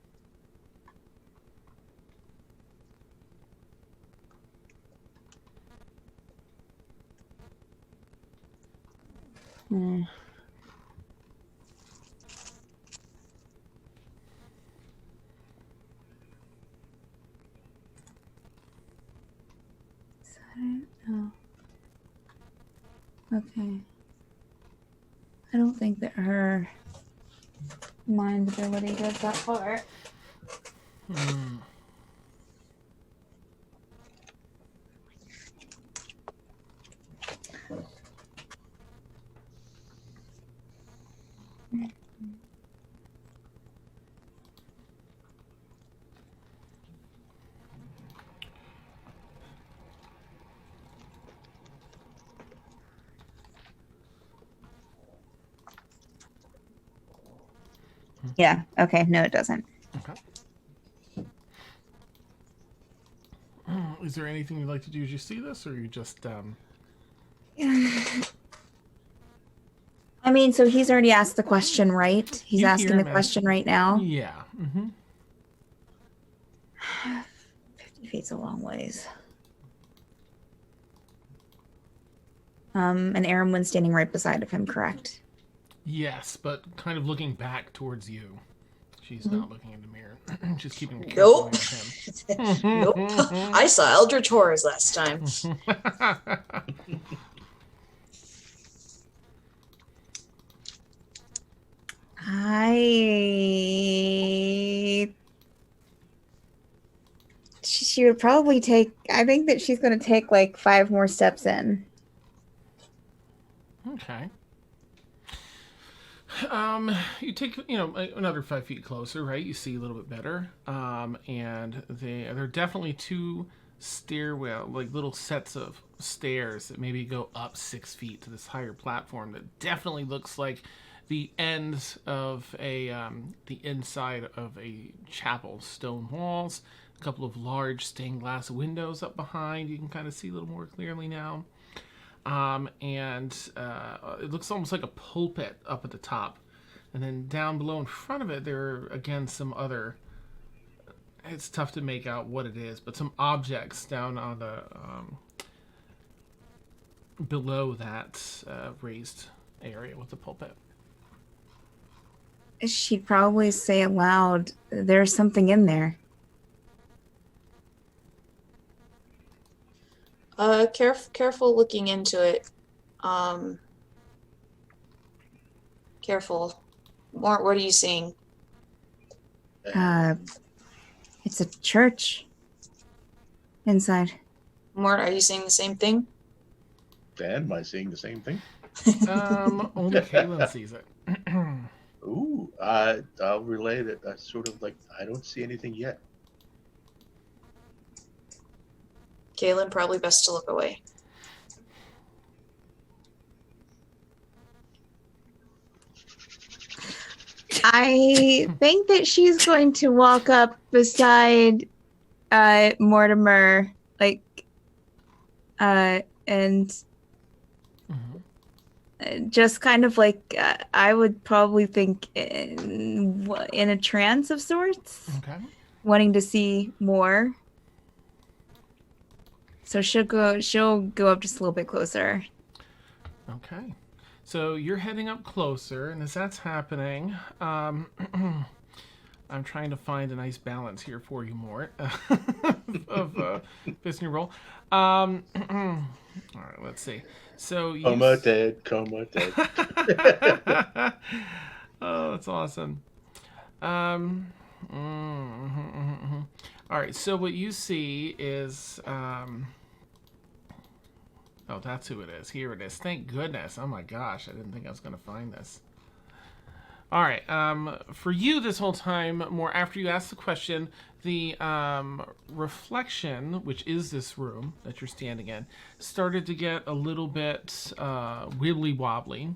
Oh. Okay. I don't think that her mind ability goes that far. Yeah. Okay. No, it doesn't. Okay. Is there anything you'd like to do as you see this, or you just I mean, so he's already asked the question, right? He's You hear asking the him ask- question right now. Yeah. Mm-hmm. 50 feet's a long ways. And Aramwin's standing right beside of him, correct? Yes, but kind of looking back towards you. She's not looking in the mirror. She's keeping a Nope. careful eye on him. Nope. I saw Eldritch Horrors last time. She would probably take. I think that she's going to take like 5 more steps in. Okay. You take, another 5 feet closer, right? You see a little bit better. And they're definitely 2 stairwell, like little sets of stairs that maybe go up 6 feet to this higher platform that definitely looks like the end of the inside of a chapel. Stone walls, a couple of large stained glass windows up behind. You can kind of see a little more clearly now. And it looks almost like a pulpit up at the top. And then down below in front of it, there are, again, some other... It's tough to make out what it is, but some objects down on the... below that raised area with the pulpit. She'd probably say aloud, "There's something in there." Careful looking into it. Careful. Mort, what are you seeing? It's a church inside. Mort, are you seeing the same thing? Dan, am I seeing the same thing? Only Caitlin sees it. Ooh, I'll relay that. I sort of like, I don't see anything yet. Kaylin, probably best to look away. I think that she's going to walk up beside Mortimer, and just kind of like I would probably think in a trance of sorts, Okay. wanting to see more. So she'll go up just a little bit closer. Okay. So you're heading up closer, and as that's happening, I'm trying to find a nice balance here for you, Mort, of this new roll. All right, let's see. So you... Coma dead, coma dead. Oh, that's awesome. All right, so what you see is... Oh, that's who it is. Here it is. Thank goodness. Oh my gosh, I didn't think I was going to find this. All right. For you this whole time, more after you asked the question, the reflection, which is this room that you're standing in, started to get a little bit wibbly wobbly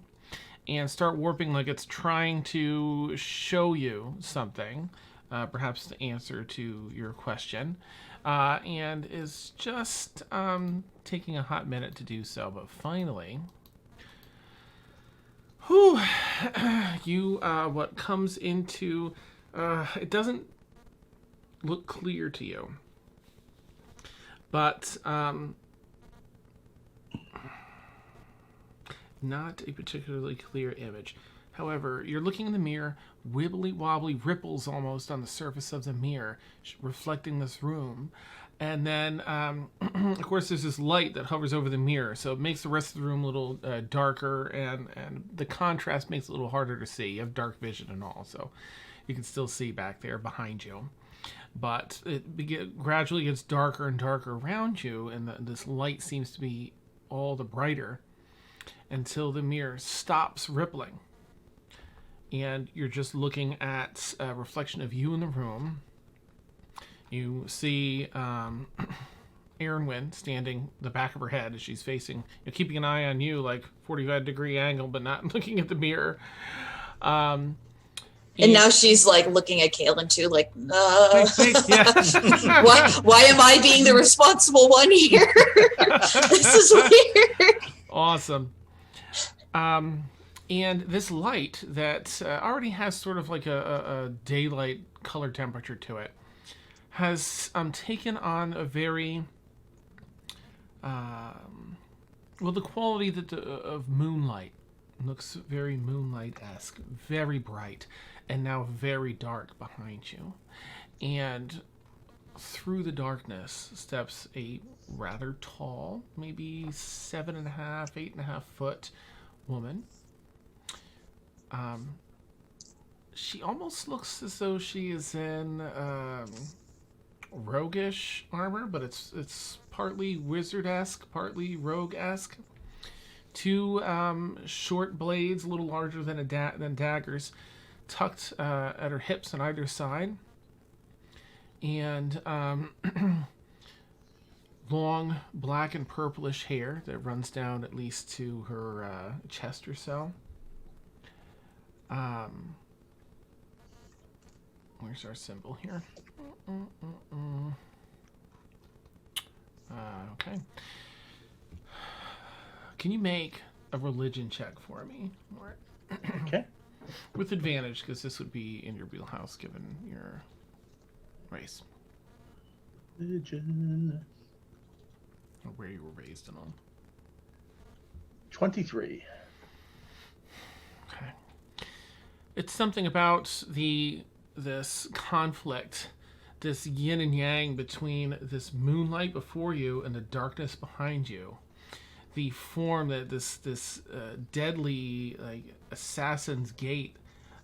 and start warping like it's trying to show you something, perhaps the answer to your question, and is just taking a hot minute to do so. But finally... Whew, you, what comes into, it doesn't look clear to you, but, not a particularly clear image. However, you're looking in the mirror, wibbly wobbly ripples almost on the surface of the mirror, reflecting this room. And then, of course, there's this light that hovers over the mirror, so it makes the rest of the room a little darker, and the contrast makes it a little harder to see. You have dark vision and all, so you can still see back there behind you. But it gradually gets darker and darker around you, and this light seems to be all the brighter until the mirror stops rippling. and you're just looking at a reflection of you in the room. You see Erenwyn standing the back of her head as she's facing, keeping an eye on you, like 45-degree angle, but not looking at the mirror. And now she's like looking at Kaelin too, like, yeah. why am I being the responsible one here? This is weird. Awesome. And this light that already has sort of like a daylight color temperature to it has taken on a very, the quality of moonlight. It looks very moonlight-esque, very bright, and now very dark behind you. And through the darkness steps a rather tall, maybe 7.5, 8.5 foot woman. She almost looks as though she is in roguish armor, but it's partly wizard-esque, partly rogue-esque. 2 short blades, a little larger than daggers, tucked at her hips on either side, and long black and purplish hair that runs down at least to her chest or so. Where's our symbol here? Okay. Can you make a religion check for me, Mort? Okay. With advantage, because this would be in your wheelhouse given your race. Religion. Or where you were raised and all. 23. Okay. It's something about this conflict, this yin and yang between this moonlight before you and the darkness behind you. The form that this deadly assassin's gait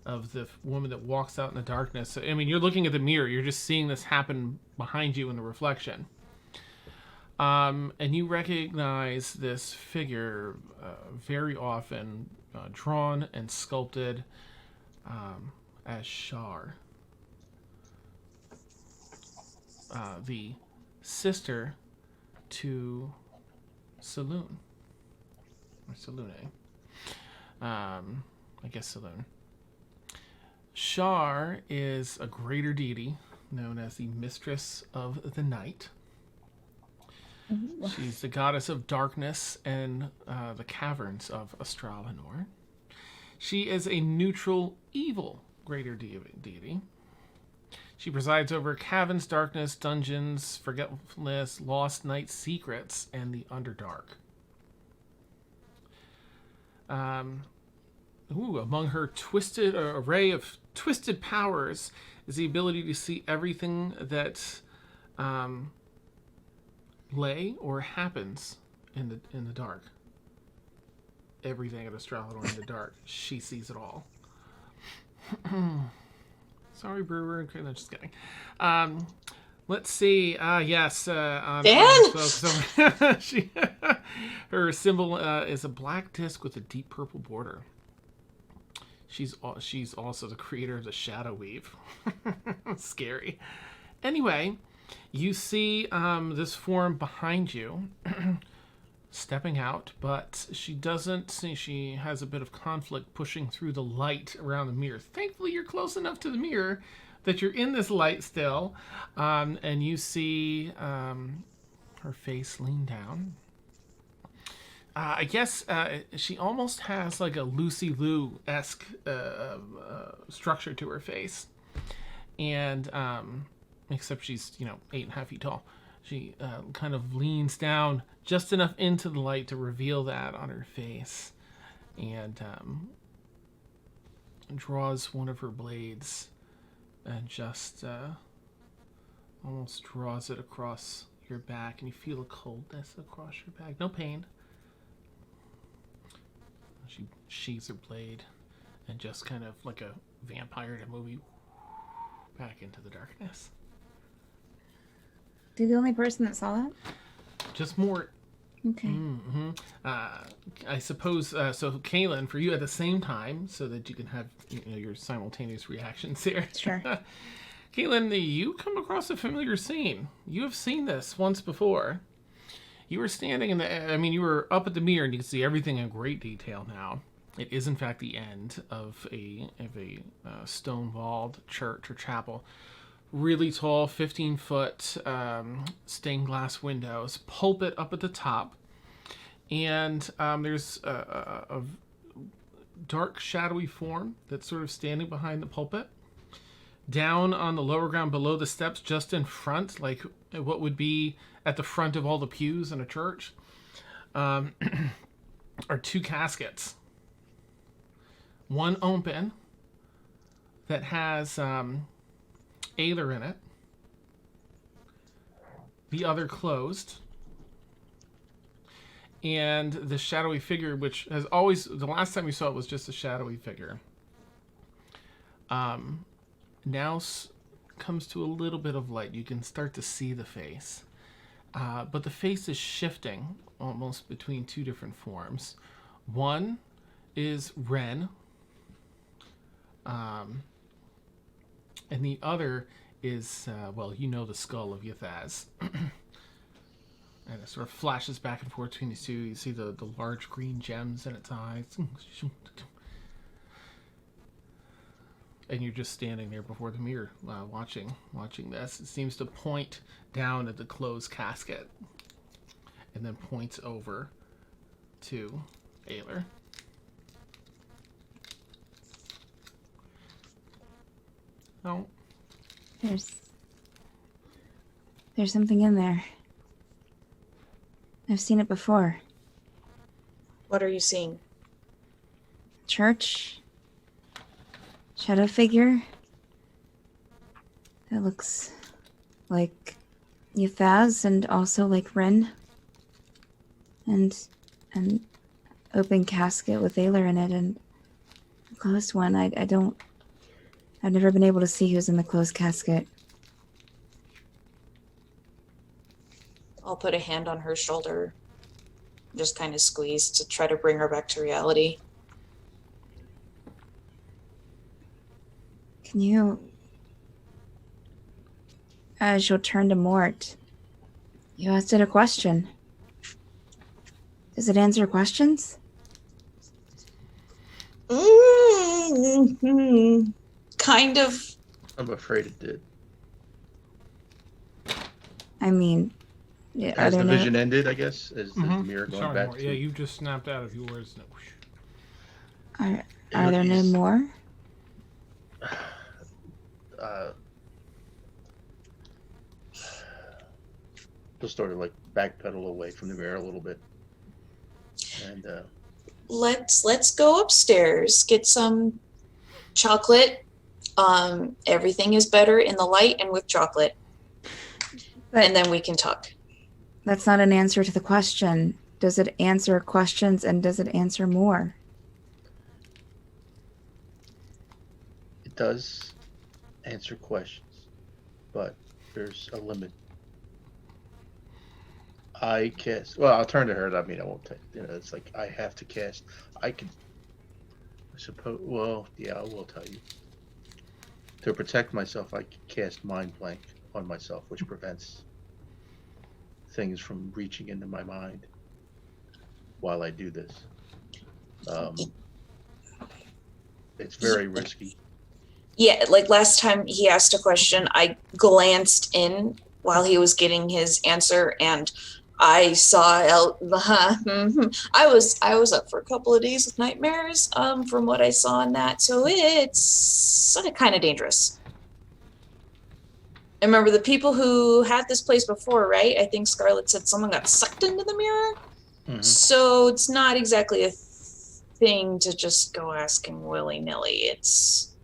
of the woman that walks out in the darkness. So, I mean, you're looking at the mirror. You're just seeing this happen behind you in the reflection. And you recognize this figure very often drawn and sculpted as Shar, the sister to Saloon, or Salune. I guess Saloon. Shar is a greater deity known as the Mistress of the Night. She's the goddess of darkness and the caverns of Astralanor. She is a neutral, evil greater deity. She presides over caverns, darkness, dungeons, forgetfulness, lost night secrets, and the Underdark. Among her array of twisted powers is the ability to see everything that lay or happens in the dark. Everything at Astralanor in the dark. She sees it all. Sorry, Brewer. Okay, no, just kidding. Let's see. Yes. Dan? Her symbol is a black disc with a deep purple border. She's also the creator of the Shadow Weave. Scary. Anyway, you see this form behind you stepping out, but she doesn't see. She has a bit of conflict pushing through the light around the mirror. Thankfully, you're close enough to the mirror that you're in this light still, and you see her face lean down. I guess she almost has like a Lucy Liu-esque structure to her face, and except she's 8.5 feet tall. She kind of leans down just enough into the light to reveal that on her face, and draws one of her blades and just almost draws it across your back, and you feel a coldness across your back. No pain. She sheathes her blade and just kind of like a vampire in a movie back into the darkness. You're the only person that saw that? Just Mort. Okay. Mm-hmm. I suppose so. Kaylin, for you at the same time, so that you can have your simultaneous reactions here. Sure. Kaylin, you come across a familiar scene. You have seen this once before. You were standing in the. I mean, you were up at the mirror, and you can see everything in great detail now. It is, in fact, the end of a stone-walled church or chapel. Really tall, 15-foot stained glass windows, pulpit up at the top, and there's a dark, shadowy form that's sort of standing behind the pulpit. Down on the lower ground below the steps, just in front, like what would be at the front of all the pews in a church, are 2 caskets. One open that has Ayler in it. The other closed. And the shadowy figure, which has always, the last time you saw it was just a shadowy figure, now comes to a little bit of light. You can start to see the face. But the face is shifting almost between 2 different forms. One is Ren. And the other is, the skull of Ythaz. And it sort of flashes back and forth between these 2. You see the large green gems in its eyes. And you're just standing there before the mirror, watching this. It seems to point down at the closed casket. And then points over to Ayler. No. There's something in there. I've seen it before. What are you seeing? Church. Shadow figure. That looks like Ythaz and also like Ren. And an open casket with Ayler in it and a closed one. I've never been able to see who's in the closed casket. I'll put a hand on her shoulder, just kind of squeeze to try to bring her back to reality. Can you, as you'll turn to Mort, you asked it a question. Does it answer questions? Mm-hmm. Kind of. I'm afraid it did. I mean, yeah, As the vision ended, I guess, as the mirror going Sorry, back Mort. to... Yeah, you just snapped out of yours. Are there no more? Just sort of like backpedal away from the mirror a little bit. And Let's go upstairs, get some chocolate. Everything is better in the light and with chocolate. And then we can talk. That's not an answer to the question. Does it answer questions and does it answer more? it does answer questions, but there's a limit. I cast. Well, I'll turn to her. I mean, I won't take. It's like I have to cast. I suppose. Well, yeah, I will tell you. To protect myself, I can cast Mind Blank on myself, which prevents things from reaching into my mind while I do this. It's very risky. Yeah, like last time he asked a question, I glanced in while he was getting his answer, and I saw I was up for a couple of days with nightmares from what I saw in that, so it's kind of dangerous. I remember the people who had this place before, right? I think Scarlett said someone got sucked into the mirror. Mm-hmm. So it's not exactly a thing to just go asking willy-nilly. It's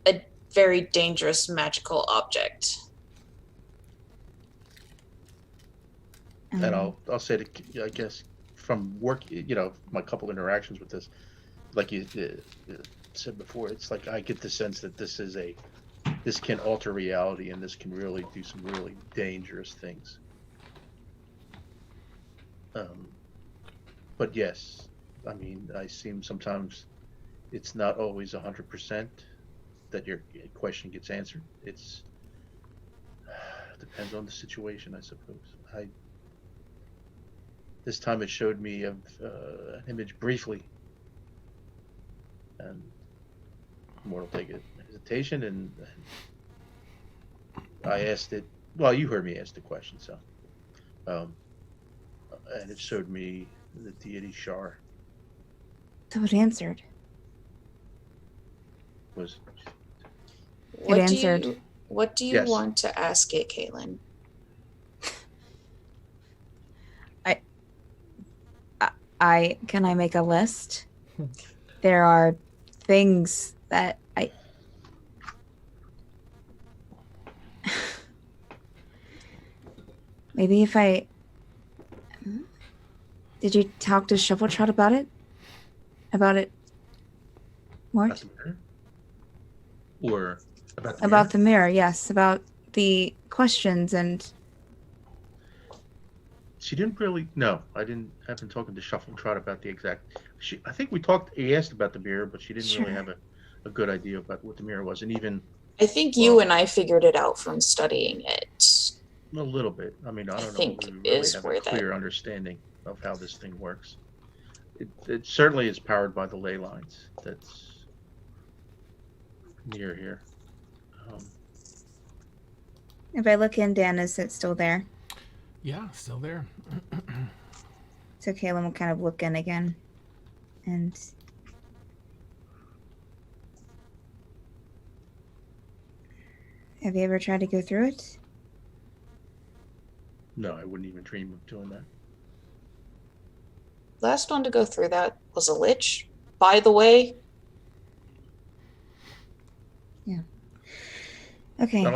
a very dangerous magical object. And I'll say that, I guess, from work, my couple interactions with this, like you said before, it's like I get the sense that this can alter reality, and this can really do some really dangerous things. But yes, I mean, I seem sometimes it's not always 100% that your question gets answered. It's depends on the situation, I suppose. This time it showed me an image briefly, and Mort will take it hesitation, and I asked it. Well, you heard me ask the question, so and it showed me the deity Shar So it answered. was. What answered. What do you Yes. want to ask it, Caitlin? Can I make a list? There are things that maybe if I did you talk to Shuffletrot about it? Mort? About the mirror? Or about the About mirror? the mirror, yes. About the questions and She didn't really. No, I didn't. I've been talking to Shuffletrot about the exact. I think we talked. He asked about the mirror, but she didn't really Sure. have a good idea about what the mirror was, and even I think you and I figured it out from studying it. a little bit. I mean, I don't know. think If we really is have where a that- clear understanding of how this thing works. It certainly is powered by the ley lines that's near here. if I look in, Dan, is it still there? Yeah, still there. So Kaylin will kind of look in again. And have you ever tried to go through it? No, I wouldn't even dream of doing that. Last one to go through that was a lich, by the way. Okay. No,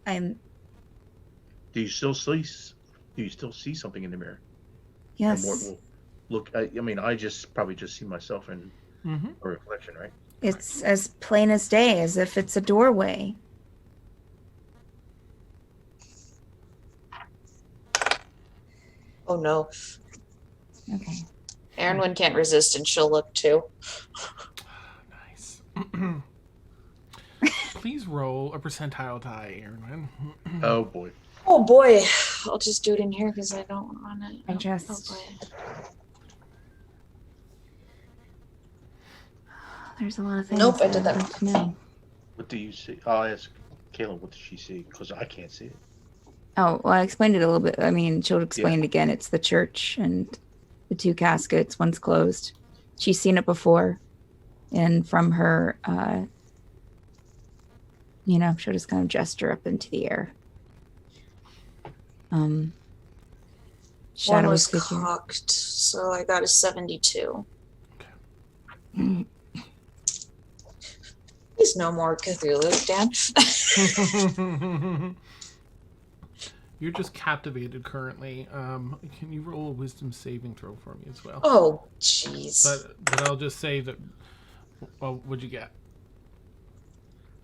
I'm do you still see something in the mirror? yes. And Mort will look. I mean, I probably just see myself in Mm-hmm. a reflection, right? It's as plain as day, as if it's a doorway. Oh no. Okay. Aaron can't resist and she'll look too. Nice. Please roll a percentile die, Aaron. Oh boy. Oh boy. I'll just do it in here because I don't want to. I just- Oh boy. There's a lot of things. Nope, I did that I'd like to know. What do you see? I'll ask Kaylin. What does she see? Because I can't see it. Oh, well, I explained it a little bit. I mean, she'll explain it again. It's the church and the two caskets. One's closed. She's seen it before. And from her, she'll just kind of gesture up into the air. One Shadowy was figure. cocked, so I got a 72. Please no more Cthulhu, Dan. You're just captivated currently. Can you roll a wisdom saving throw for me as well? Oh, jeez. But I'll just say that. Well, what'd you get?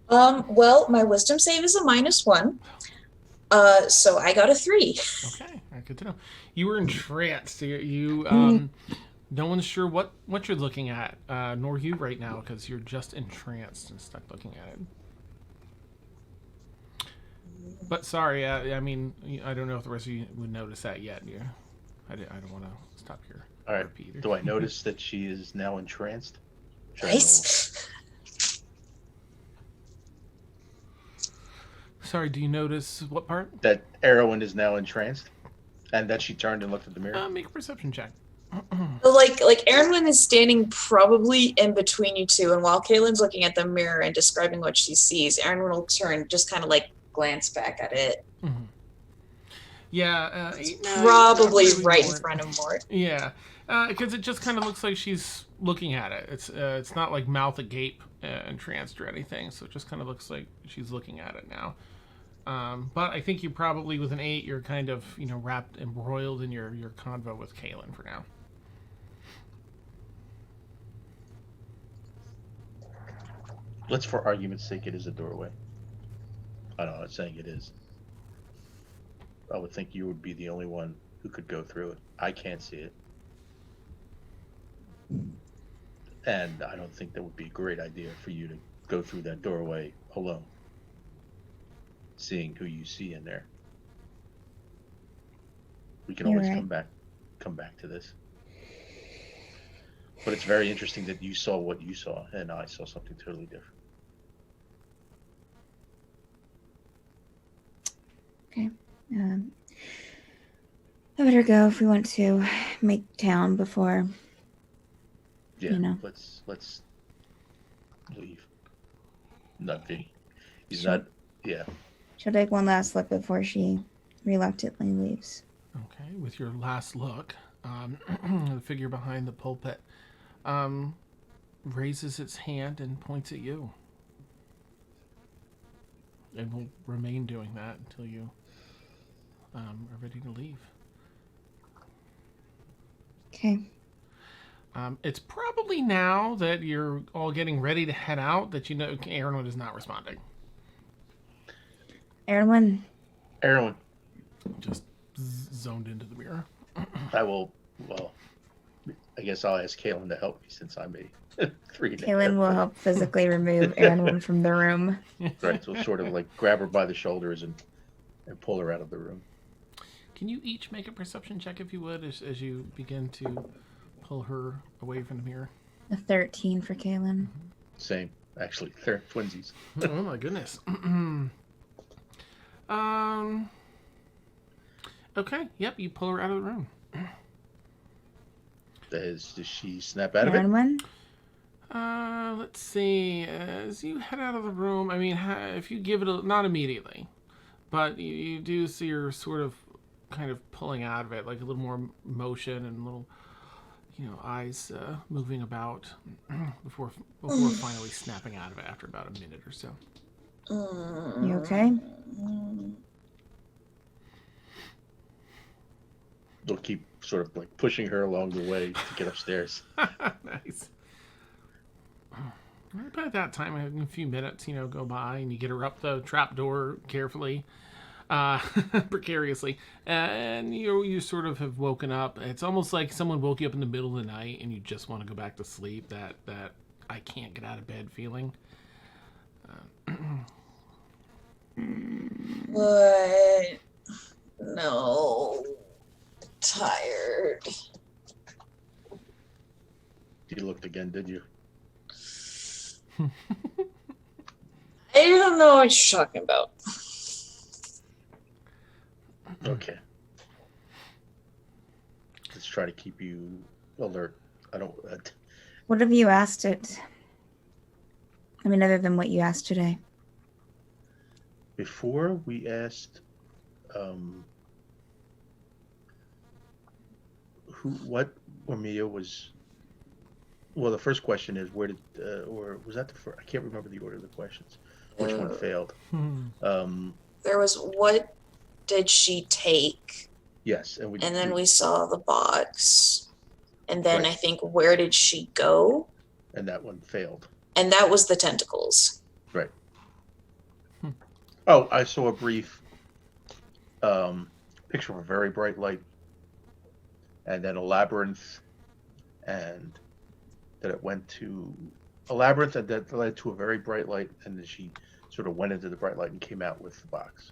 Well, my wisdom save is a -1. So I got a 3. Okay, good to know. You were entranced. No one's sure what you're looking at, nor you right now, because you're just entranced and stuck looking at it. But sorry, I mean, I don't know if the rest of you would notice that yet. I don't want to stop your All right. repeat. Do I notice that she is now entranced? Should I Nice. Sorry, do you notice what part? roll that Erwin is now entranced, and that she turned and looked at the mirror? Make a perception check. Like Aaron is standing probably in between you two, and while Kaylin's looking at the mirror and describing what she sees, Aaron will turn, just kind of like glance back at it. Mm-hmm. Yeah, Probably probably right in Mort. front of Mort. Yeah, because it just kind of looks like she's looking at it. It's not like mouth agape entranced or anything, so it just kind of looks like she's looking at it now. But I think you probably, with an 8, you're kind of wrapped, embroiled in your convo with Kaylin for now. Let's, for argument's sake, it is a doorway. I know, I'm not saying it is. I would think you would be the only one who could go through it. I can't see it. And I don't think that would be a great idea for you to go through that doorway alone, seeing who you see in there. We can You're always right. come back to this. But it's very interesting that you saw what you saw, and I saw something totally different. Okay. I better go if we want to make town before. Yeah, You know. let's leave. Nothing. He's Sure. not. Yeah. She'll take one last look before she reluctantly leaves. Okay, with your last look, the figure behind the pulpit raises its hand and points at you. And will remain doing that until you are ready to leave. Okay. It's probably now that you're all getting ready to head out that you know Aaron is not responding. Erwin, Erwin, Just zoned into the mirror. I will. Well, I guess I'll ask Kaylin to help me since I'm a 3 now. Kaylin will help physically remove Erwin from the room. Right, so sort of like grab her by the shoulders and pull her out of the room. Can you each make a perception check, if you would, as you begin to pull her away from the mirror? A 13 for Kaylin. Same, actually, they're twinsies. Oh my goodness. Okay, yep, you pull her out of the room. Does she snap out of it? Erwin? Let's see. As you head out of the room, I mean, if you give it not immediately, but you do see her sort of kind of pulling out of it, like a little more motion and little, eyes moving about before finally snapping out of it after about a minute or so. You okay? They'll keep sort of like pushing her along the way to get upstairs. Nice. About at that time, a few minutes, go by, and you get her up the trapdoor carefully, precariously, and you sort of have woken up. It's almost like someone woke you up in the middle of the night, and you just want to go back to sleep. That I can't get out of bed feeling. But no, tired. You looked again, did you? I don't know what you're talking about. Okay. Let's try to keep you alert. I don't. What have you asked it? I mean, other than what you asked today. Before we asked, what Mia was. Well, the first question is where did, or was that the first? I can't remember the order of the questions. Which one failed? There was what did she take? Yes, And then we saw the box. And then Right. I think where did she go? and that one failed. And that was the tentacles. Right. Oh, I saw a brief picture of a very bright light, and then a labyrinth, and that it went to a labyrinth, and that led to a very bright light, and then she sort of went into the bright light and came out with the box.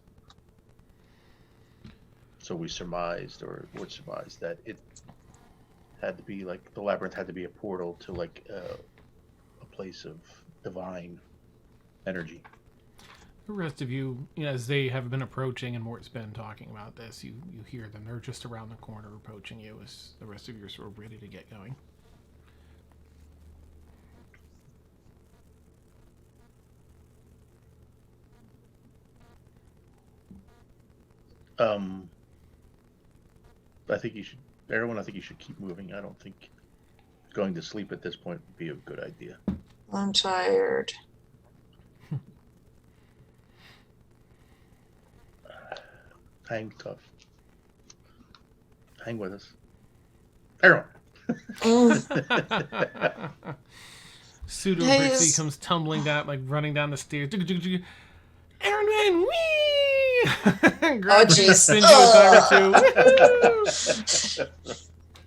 So we surmised, or would surmise, that it had to be like the labyrinth had to be a portal to like a place of divine energy. The rest of you, as they have been approaching and Mort's been talking about this, you hear them. They're just around the corner approaching you as the rest of you are sort of ready to get going. I think you should, everyone, I think you should keep moving. I don't think going to sleep at this point would be a good idea. I'm tired. Hang tough. Hang with us. Everyone. Pseudo Hey, Brixie is- comes tumbling down, like running down the stairs. Aaron, wee! Oh, jeez. Spin you a time or two.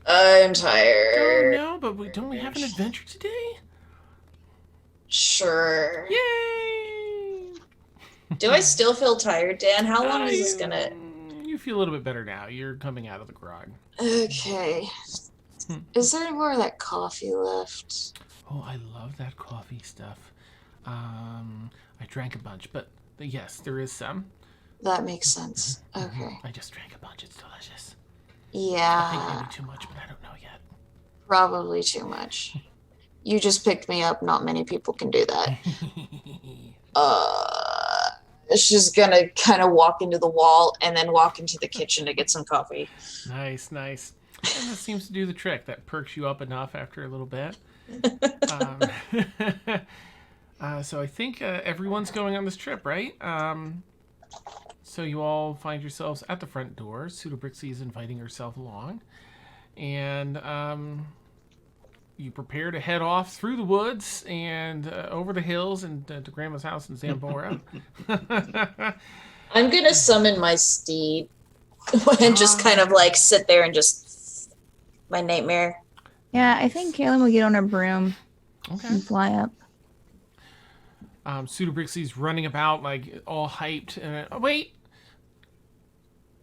I'm Oh tired. no, but don't we have an adventure today? Sure. Yay! Do I still feel tired, Dan? How long is this gonna... You feel a little bit better now. You're coming out of the grog. Okay. Is there any more of that coffee left? Oh, I love that coffee stuff. I drank a bunch, but yes, there is some. That makes sense. Okay. I just drank a bunch. It's delicious. I Yeah, think maybe too much, but I don't know yet. probably too much. You just picked me up. Not many people can do that. She's gonna kind of walk into the wall and then walk into the kitchen to get some coffee. Nice. And that seems to do the trick. That perks you up enough after a little bit. So I think everyone's going on this trip, right? So you all find yourselves at the front door. Pseudobrixie is inviting herself along. And you prepare to head off through the woods and over the hills and to Grandma's house in Xanbora. I'm gonna summon my steed and just kind of like sit there and just my nightmare. Yeah, I think Kaylin will get on her broom and fly up. Pseudobrixie's running about like all hyped. And wait!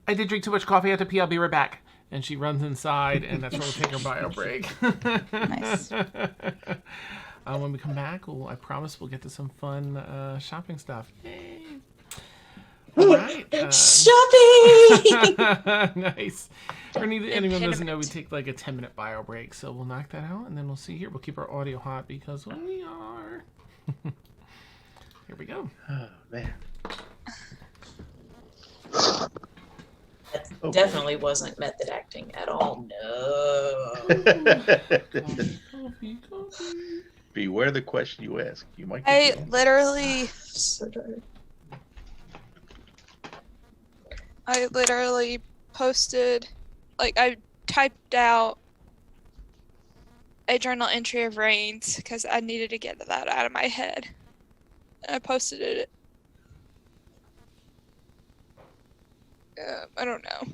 I did drink too much coffee. I have to pee. I'll be right back. And she runs inside, and that's where we'll take our bio break. Nice. When we come back, I promise we'll get to some fun shopping stuff. Yay! All right. Shopping! Nice. For anyone who doesn't know, we take like a 10-minute bio break, so we'll knock that out, and then we'll see here. We'll keep our audio hot because we are. Here we go. Oh, man. That definitely wasn't method acting at all. No. Coffee. Beware the question you ask. You might get I the answer. literally posted, like, I typed out a journal entry of Rain's because I needed to get that out of my head. And I posted it. I don't know.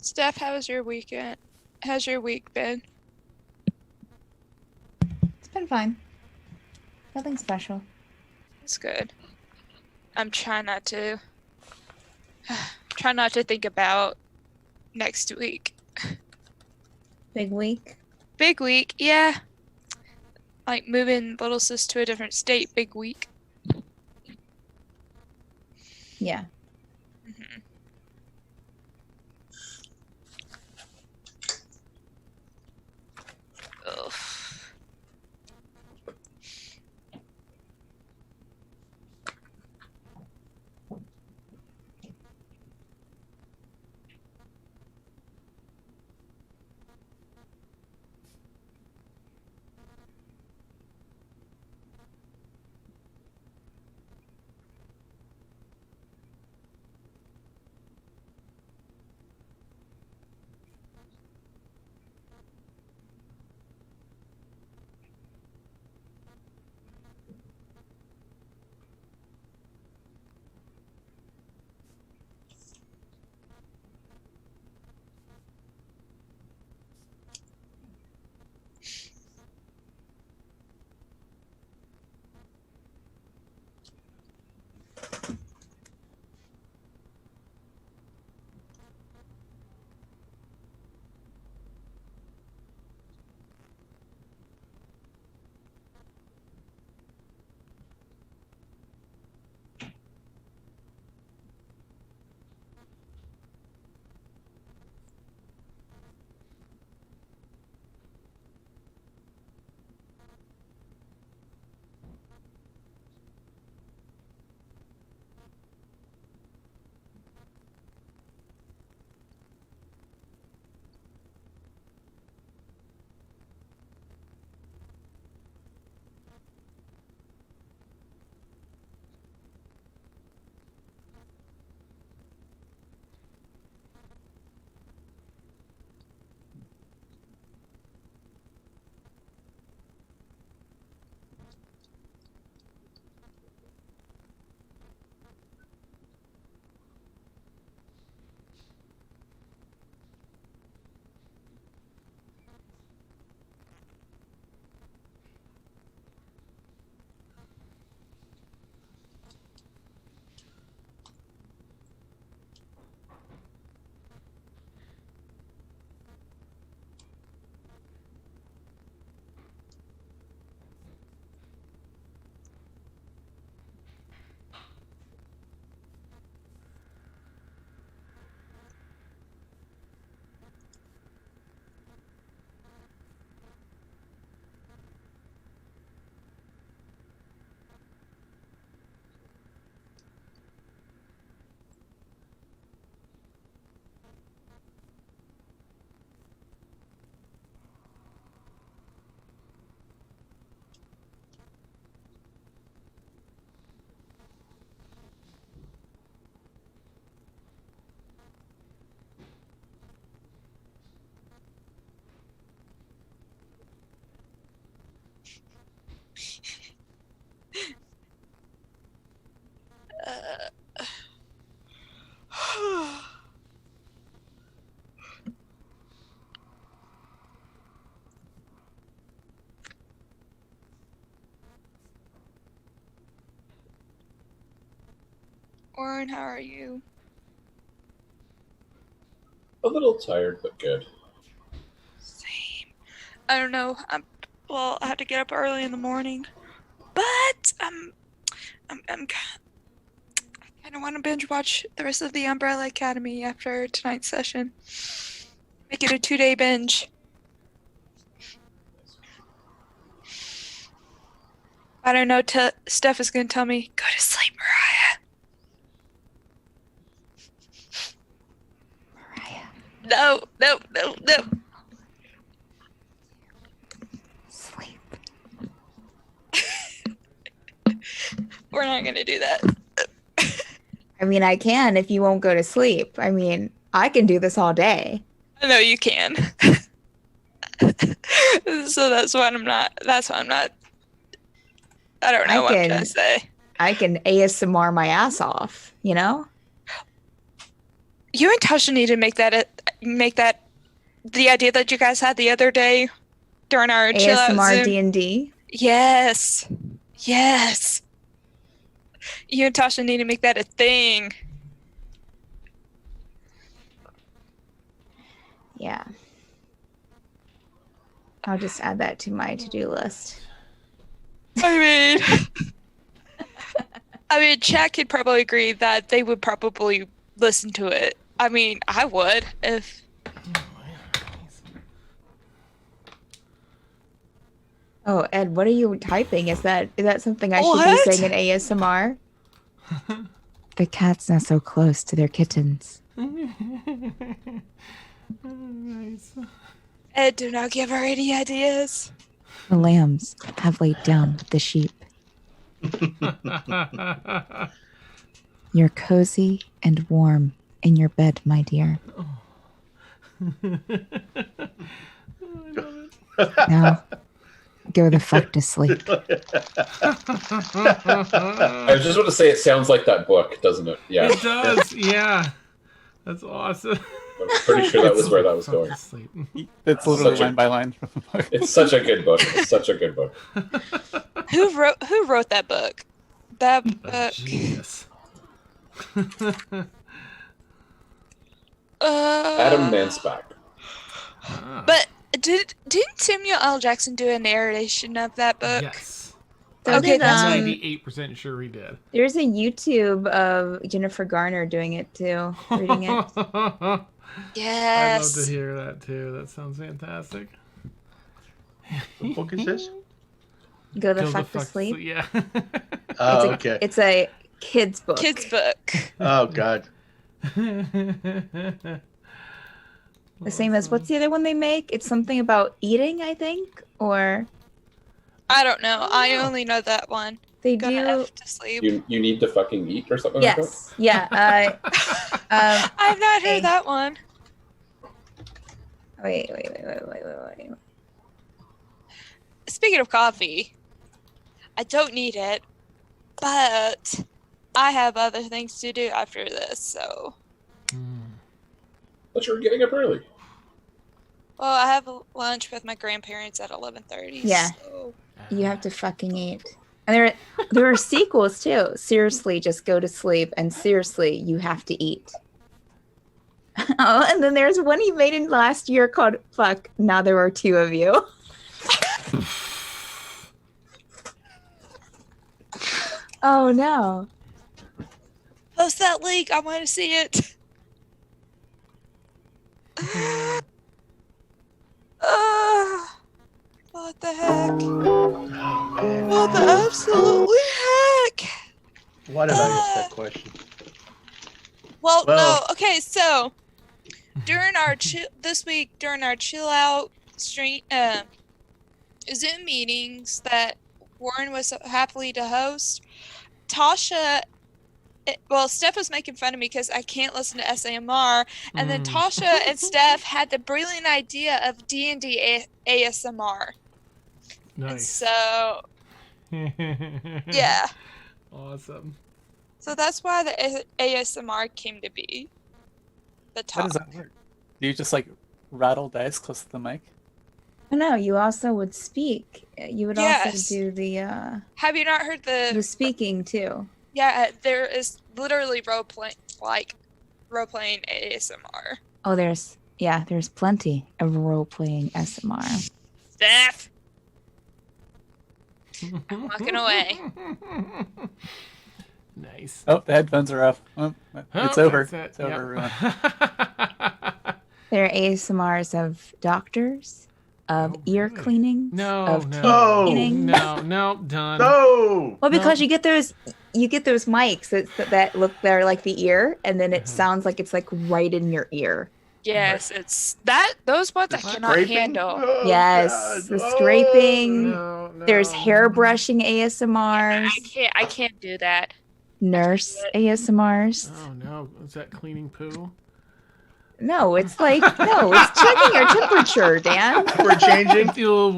Steph, how was your weekend? How's your week been? It's been fine. Nothing special. It's good. I'm trying not to think about next week. Big week. Big week, yeah. Like moving little sis to a different state, big week. Yeah. Mhm. Ugh. Warren, how are you? A little tired, but good. Same. I don't know. Well, I have to get up early in the morning, but I'm I kind of want to binge watch the rest of the Umbrella Academy after tonight's session. Make it a 2-day binge. I don't know. Steph is going to tell me, go to sleep, Mariah. No. Sleep. We're not going to do that. I mean, I can if you won't go to sleep. I mean, I can do this all day. I know you can. So that's why I'm not. I don't know what I'm trying to say. I can ASMR my ass off, you know? You and Tasha need to make that the idea that you guys had the other day during our chill out ASMR Zoom. D&D. Yes. You and Tasha need to make that a thing. Yeah. I'll just add that to my to-do list. I mean, Chad could probably agree that they would probably listen to it. I mean, I would if. Oh, Ed, what are you typing? Is that something I should What? be saying in ASMR? The cat's not so close to their kittens. Nice. Ed, do not give her any ideas. The lambs have laid down with the sheep. You're cozy and warm in your bed, my dear. Now, go the fuck to sleep. I just want to say it sounds like that book, doesn't it? Yeah. It does, yeah. That's awesome. I'm pretty sure that was where that was Fuck going. to sleep. It's literally Such a- line by line from the book. It's such a good book. It's such a good book. Who wrote that book? That A book. genius. Adam Mansbach. Ah, But didn't Samuel L. Jackson do a narration of that book? yes. So Okay, did, that's I'm 98% sure he did. there's a YouTube of Jennifer Garner doing it too, reading it. I'd love Yes. to hear that too. That sounds fantastic. What book is this? Go the Go fuck to sleep. Yeah. Oh, okay. It's a kid's book. Kids book. Oh, God. The same as what's the other one they make? It's something about eating, I think, or I don't know. I only know that one. they Go to do. F to sleep. You need to fucking eat or something like that? Yes, yeah. I've not heard that one. Wait. Speaking of coffee, I don't need it, but I have other things to do after this, so. But you were getting up early. Well, I have lunch with my grandparents at 11:30. Yeah. So. You have to fucking eat. And there are sequels too. Seriously, just go to sleep, and seriously, you have to eat. Oh, and then there's one he made in last year called "Fuck." Now there are two of you. Oh no! Post that link. I want to see it. What the heck? Oh, man. What the absolutely heck? Why did I ask that question? Well, Well- no. Okay, so during our this week during our chill out stream Zoom meetings that Warren was so happily to host, Tasha. Well, Steph was making fun of me because I can't listen to SAMR, and then Tasha and Steph had the brilliant idea of D&D ASMR. And Nice. so, yeah. Awesome. So that's why the ASMR came to be. The How does top. that work? Do you just like rattle dice close to the mic? Oh, no, you also would speak. You would Yes. also do the Have you not heard the speaking too. Yeah, there is literally role playing ASMR. Oh, there's plenty of role-playing SMR. Steph! I'm walking away. Nice. Oh, the headphones are off. Oh, it's over. That's it. It's over, everyone. There are ASMRs of doctors, of Oh, ear really? cleaning, No, of no, Oh! cleaning. no, done. No! Well, because No. you get those mics that look they're like the ear, and then it sounds like it's like right in your ear. Yes, it's that. Those ones I cannot Scraping? handle. Oh, Yes, God. the Oh. scraping. No. There's hair brushing ASMRs, I can't do that. nurse ASMRs. Oh no, is that cleaning poo? No, it's checking your temperature, Dan. We're changing.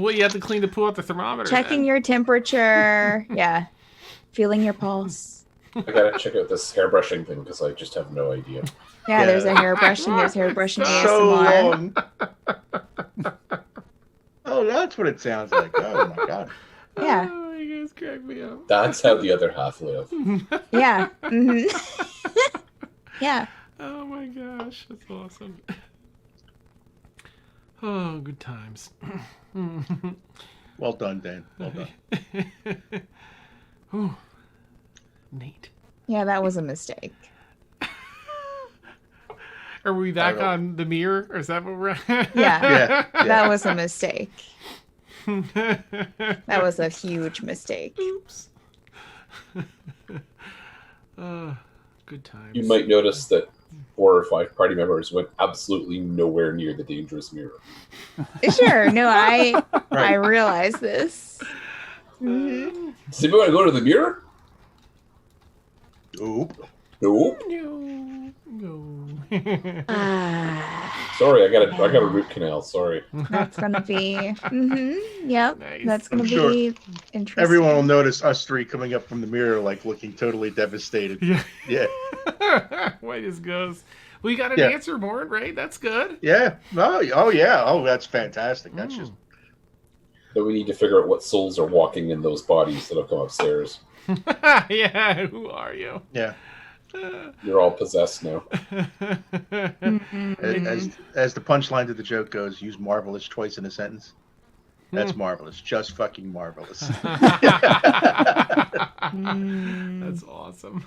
What you have to clean to pull out the thermometer. Checking then. your temperature. Yeah. Feeling your pulse. I gotta check out this hairbrushing thing because I just have no idea. Yeah, Yeah. there's hair brushing So ASMR. long. Oh, that's what it sounds like. Oh my God. Yeah. Oh, you guys crack me up. That's how the other half live. Yeah. hmm Yeah. Oh my gosh, that's awesome. Oh, good times. Well done, Dan. Well done. Ooh, neat. Yeah, that was a mistake. Are we back I don't know. on the mirror, or is that what we're at? Yeah. Yeah. That was a mistake. That was a huge mistake. Oops. Good times. You might notice that 4 or 5 party members went absolutely nowhere near the dangerous mirror. Sure. No, I Right. realize this. Does anybody want to go to the mirror? Oop. Nope. No. Sorry, I got a root canal. Sorry. That's gonna be. Yep. Nice. That's gonna I'm sure be interesting. Everyone will notice us three coming up from the mirror, like looking totally devastated. Yeah. Yeah. Way this goes. Well, you got an Yeah. answer, Mort, right? That's good. Yeah. Oh, yeah. Oh, that's fantastic. That's just. Then we need to figure out what souls are walking in those bodies that have come upstairs. Yeah, who are you? Yeah. You're all possessed now. As the punchline to the joke goes, use marvelous twice in a sentence. That's marvelous. Just fucking marvelous. That's awesome.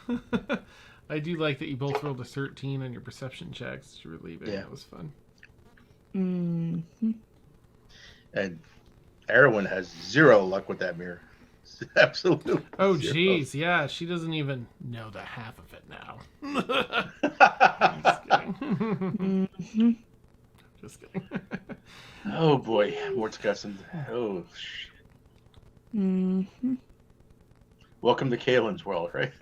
I do like that you both rolled a 13 on your perception checks to relieve it. Yeah. That was fun. And Erwin has 0 luck with that mirror. Absolutely. Oh, 0. jeez. Yeah, she doesn't even know the half of it now. Just kidding. Oh boy, Mort's got some. Oh, shit. Welcome to Kalen's world, right?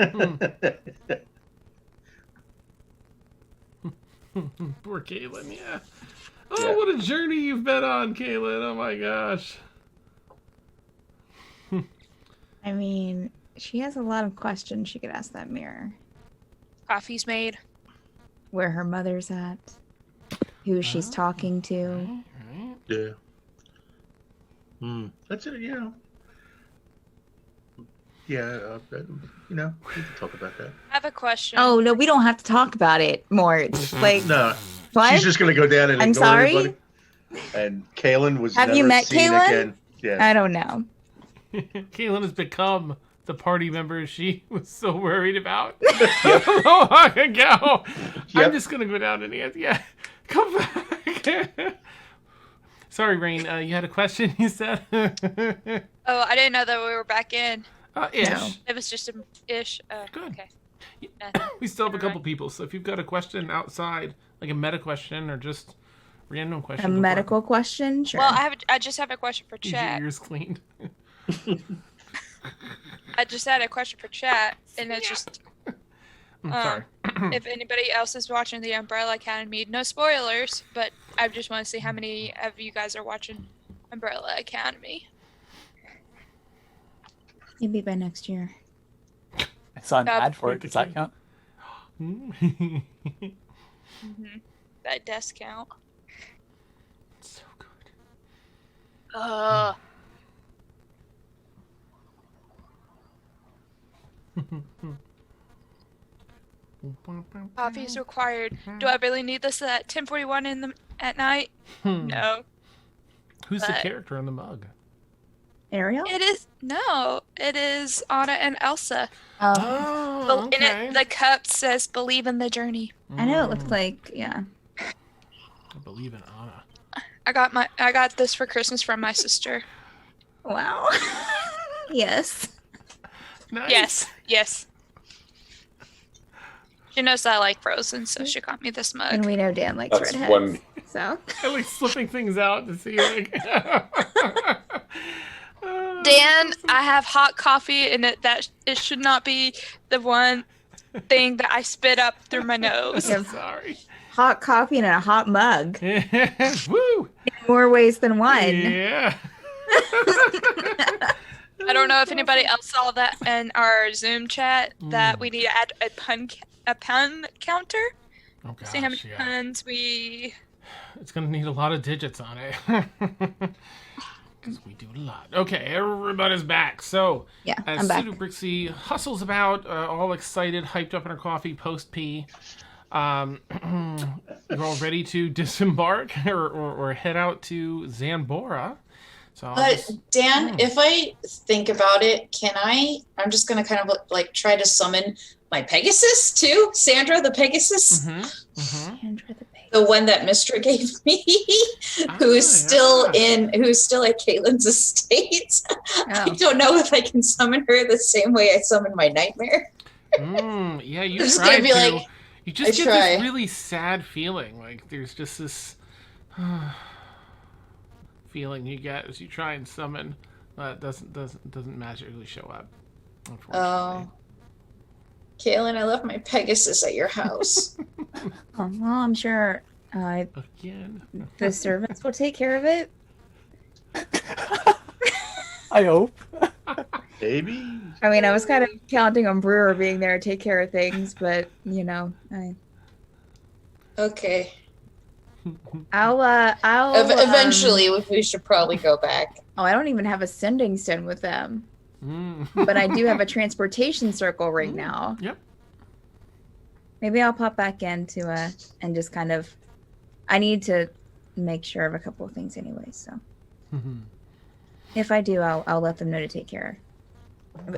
Poor Caitlin, yeah. Oh, Yeah. what a journey you've been on, Caitlin. Oh my gosh. I mean, she has a lot of questions she could ask that mirror. Coffee's made. Where her mother's at, who she's talking to. Right. Yeah. That's it, you know. Yeah, we can talk about that. I have a question. Oh no, we don't have to talk about it more. Like No, what? she's just gonna go down and I'm ignore sorry? everybody. And Kalen was Have never you met seen Kalen? again. Yeah. I don't know. Caitlin has become the party member she was so worried about so long ago. I'm Yep. just gonna go down and answer. Yeah, come back. Sorry, Rain. You had a question. You said. Oh, I didn't know that we were back in. Ish. No. It was just a ish. Good. Okay. We still have a couple people, so if you've got a question outside, like a meta question or just random question, A go for it. medical question? Sure. Well, I just have a question for Need your chat. ears cleaned. I just had a question for chat, and it's just Sorry. if anybody else is watching the Umbrella Academy, no spoilers, but I just want to see how many of you guys are watching Umbrella Academy. Maybe by next year. I saw an Uh, ad for it. Does that count? That does count. So good. Coffee is required. Do I really need this at 10:41 at night? No. Who's the But- character on the mug? Ariel? It is Anna and Elsa. Oh, Oh, In okay. it, the cup says "Believe in the journey." I know it looked like, yeah. I believe in Anna. I got this for Christmas from my sister. Wow. Yes. Nice. Yes. She knows that I like Frozen, so she got me this mug. And we know Dan likes That's redheads. one. So. I like slipping things out to see like. Dan, I have hot coffee in it it should not be the one thing that I spit up through my nose. Yeah. Sorry. Hot coffee in a hot mug. Woo! In more ways than one. Yeah. I don't know if anybody else saw that in our Zoom chat that we need to add a pun counter. Oh gosh, See how many yeah. puns we. It's gonna need a lot of digits on it. Because we do a lot. Okay, everybody's back. So, Yeah, as I'm back. Pseudo Brixie hustles about, all excited, hyped up in her coffee, post-pee, you're all ready to disembark or head out to Xanbora. So Dan, if I think about it, I'm just going to kind of like try to summon my Pegasus too. Sandra the Pegasus, Andrew the Pig. the one that Mistra gave me, who's still at Caitlin's estate. I Oh. don't know if I can summon her the same way I summoned my nightmare. Yeah, you I'm just try gonna be to. like, You just I get try. this really sad feeling. Like there's just this feeling you get as you try and summon, but doesn't magically show up. Unfortunately. Oh, Caitlin, I left my Pegasus at your house. Oh, well, I'm sure Again. the servants will take care of it. I hope. Maybe. I mean, I was kind of counting on Brewer being there to take care of things, but Okay. I'll Eventually, we should probably go back. I don't even have a sending stone with them, Mm. but I do have a transportation circle right now. Yep. Maybe I'll pop back into and just kind of. I need to make sure of a couple of things anyway, so if I do, I'll let them know to take care.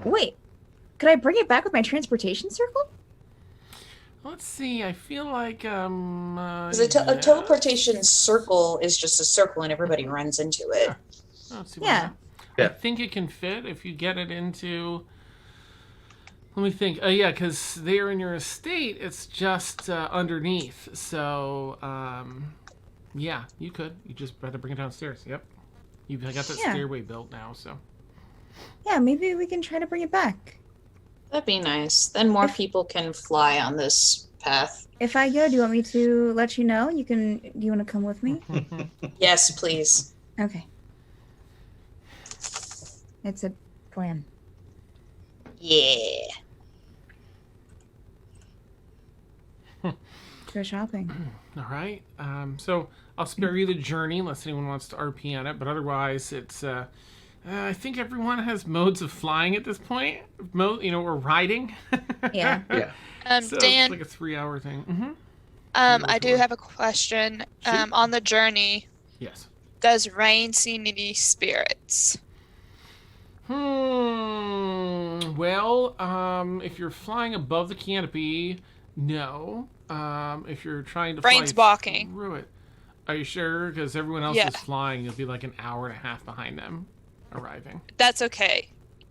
Wait, could I bring it back with my transportation circle? Let's see. I feel like Because a teleportation circle is just a circle and everybody runs into it. Let's see what Yeah. I Yeah. think it can fit if you get it into. Let me think. Yeah, because they're in your estate. It's just underneath. So, yeah, you could. You just had to bring it downstairs. Yep. You've got that Yeah. stairway built now. So. Yeah, maybe we can try to bring it back. That'd be nice. Then more people can fly on this path. If I go, do you want me to let you know? Do you want to come with me? Yes, please. Okay. It's a plan. Yeah. Go shopping. All right. So I'll spare you the journey unless anyone wants to RP on it. But otherwise, it's. I think everyone has modes of flying at this point. Or riding. Yeah. Yeah. So Dan, it's like a 3-hour thing. Mm-hmm. I do have a question. Shoot. On the journey, Yes. does Rain see any spirits? Well, if you're flying above the canopy, no. If you're trying to Rain's fly walking. through it, are you sure? Because everyone else Yeah. is flying. You'll be like an hour and a half behind them arriving. That's okay.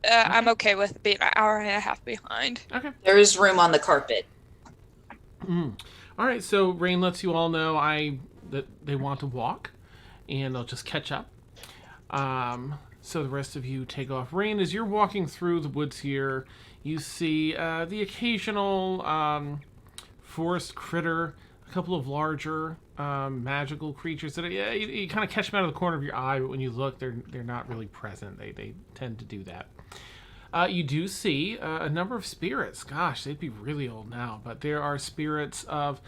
I'm okay with being an hour and a half behind. Okay. There is room on the carpet. All right. So Rain lets you all know that they want to walk, and they'll just catch up. So the rest of you take off. Rain, as you're walking through the woods here, you see the occasional forest critter, a couple of larger magical creatures that you kind of catch them out of the corner of your eye, but when you look, they're not really present. They tend to do that. You do see a number of spirits. Gosh, they'd be really old now, but there are spirits of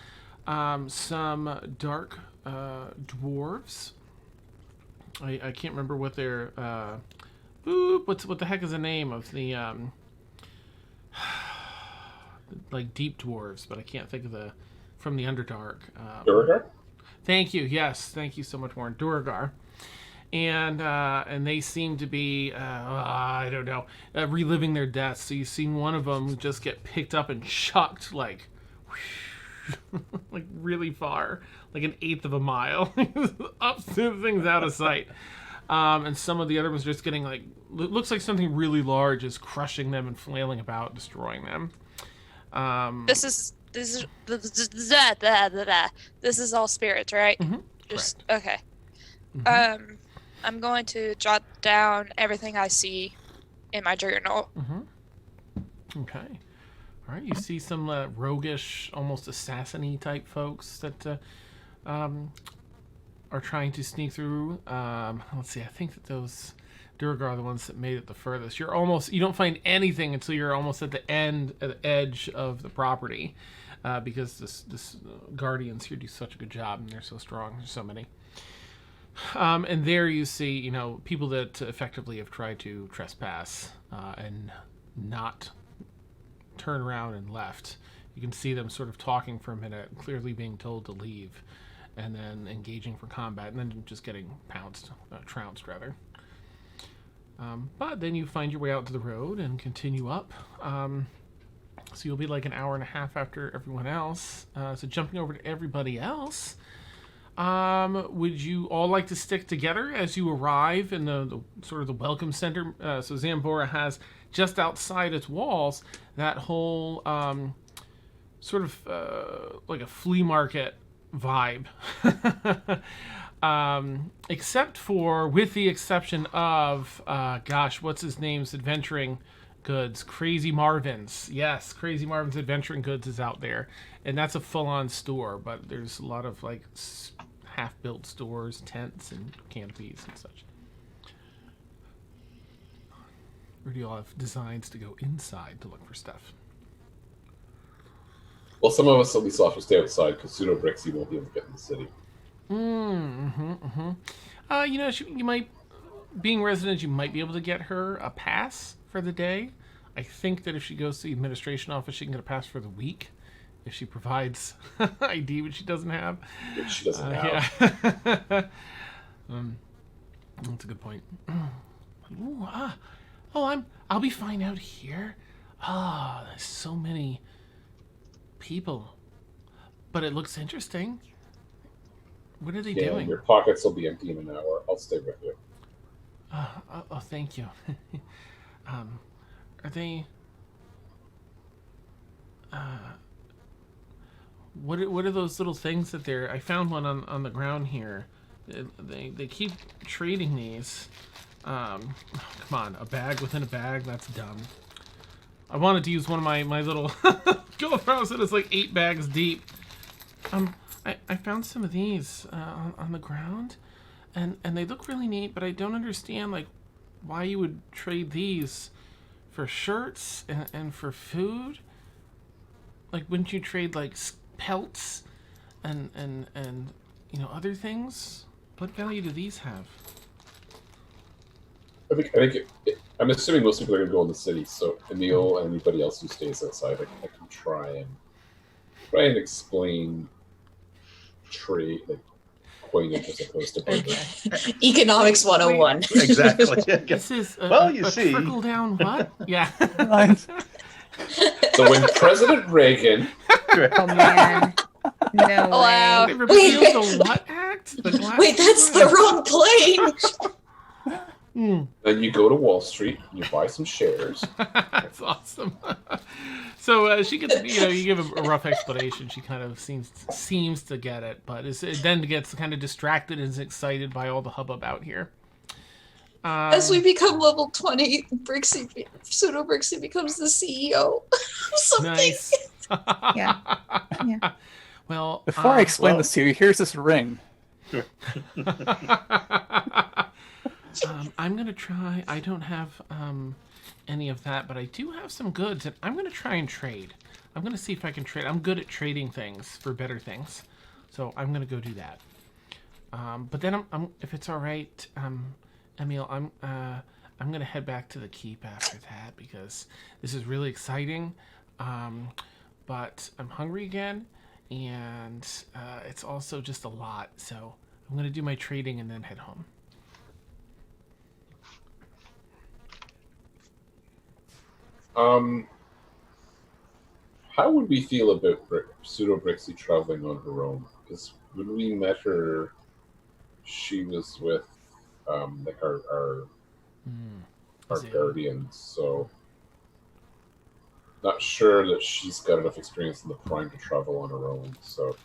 some dark dwarves. I can't remember what their what the heck is the name of the like deep dwarves, but I can't think of from the Underdark. Durgar? Thank you. Yes, thank you so much, Warren. Durgar. And they seem to be I don't know, reliving their deaths. So you've seen one of them just get picked up and chucked like like really far, like an eighth of a mile, up things out of sight. And some of the other ones just getting like, looks like something really large is crushing them and flailing about, destroying them. This is all spirits, right? Mm-hmm. Just Correct. okay. Mm-hmm. I'm going to jot down everything I see in my journal. Mm-hmm. Okay. All right. You see some roguish, almost assassin-y type folks that are trying to sneak through. Let's see. I think that those Durgar are the ones that made it the furthest. You don't find anything until you're almost at the edge of the property, because this guardians here do such a good job, and they're so strong. There's so many. And there you see, people that effectively have tried to trespass and not turn around and left. You can see them sort of talking for a minute, clearly being told to leave, and then engaging for combat, and then just getting trounced rather. But then you find your way out to the road and continue up. So you'll be like an hour and a half after everyone else. So jumping over to everybody else. Would you all like to stick together as you arrive in the sort of the welcome center? So Xanbora has just outside its walls that whole sort of like a flea market vibe. With the exception of what's his name's adventuring goods, Crazy Marvin's. Yes, Crazy Marvin's Adventuring Goods is out there, and that's a full-on store, but there's a lot of like half-built stores, tents, and canopies and such. Or do you all have designs to go inside to look for stuff? Well, some of us at least will have to stay outside because Pseudo Brixie won't be able to get in the city. You might, being resident, you might be able to get her a pass for the day. I think that if she goes to the administration office, she can get a pass for the week if she provides ID, which she doesn't have. Which she doesn't have. Yeah. That's a good point. I'll be fine out here. There's so many people, but it looks interesting. What are they doing? Your pockets will be empty in an hour. I'll stay with you. Thank you. Are they? What are those little things that they're? I found one on the ground here. They keep trading these. Come on, a bag within a bag. That's dumb. I wanted to use one of my little GoPros that is like 8 bags deep. I found some of these on the ground, and they look really neat, but I don't understand like why you would trade these for shirts and for food. Like, wouldn't you trade like pelts and other things? What value do these have? I think I'm assuming most people are going to go in the city, so Emil and anybody else who stays outside, I can try and explain trade, like coinage as opposed to barter. Economics 101. Exactly. This is you a see. trickle down what? Yeah. So when President Reagan, Oh man. No Wow. way. They repealed the what act? The glass Wait, that's the wrong plane. then you go to Wall Street, you buy some shares. That's awesome. So she gets, you give a rough explanation. She kind of seems to get it, but it then gets kind of distracted and is excited by all the hubbub out here. As we become level 20, Pseudo Brixie becomes the CEO of something. Nice. Yeah. Well, Before I explain this to you, here's this ring. I'm gonna try. I don't have any of that, but I do have some goods, and I'm gonna try and trade. I'm gonna see if I can trade. I'm good at trading things for better things, so I'm gonna go do that. But then I'm if it's all right, Emil, I'm gonna head back to the keep after that because this is really exciting. but I'm hungry again, and it's also just a lot. So I'm gonna do my trading and then head home. How would we feel about Pseudo Brixie traveling on her own? Because when we met her, she was with like our Is it- guardians, so not sure that she's got enough experience in the prime to travel on her own. So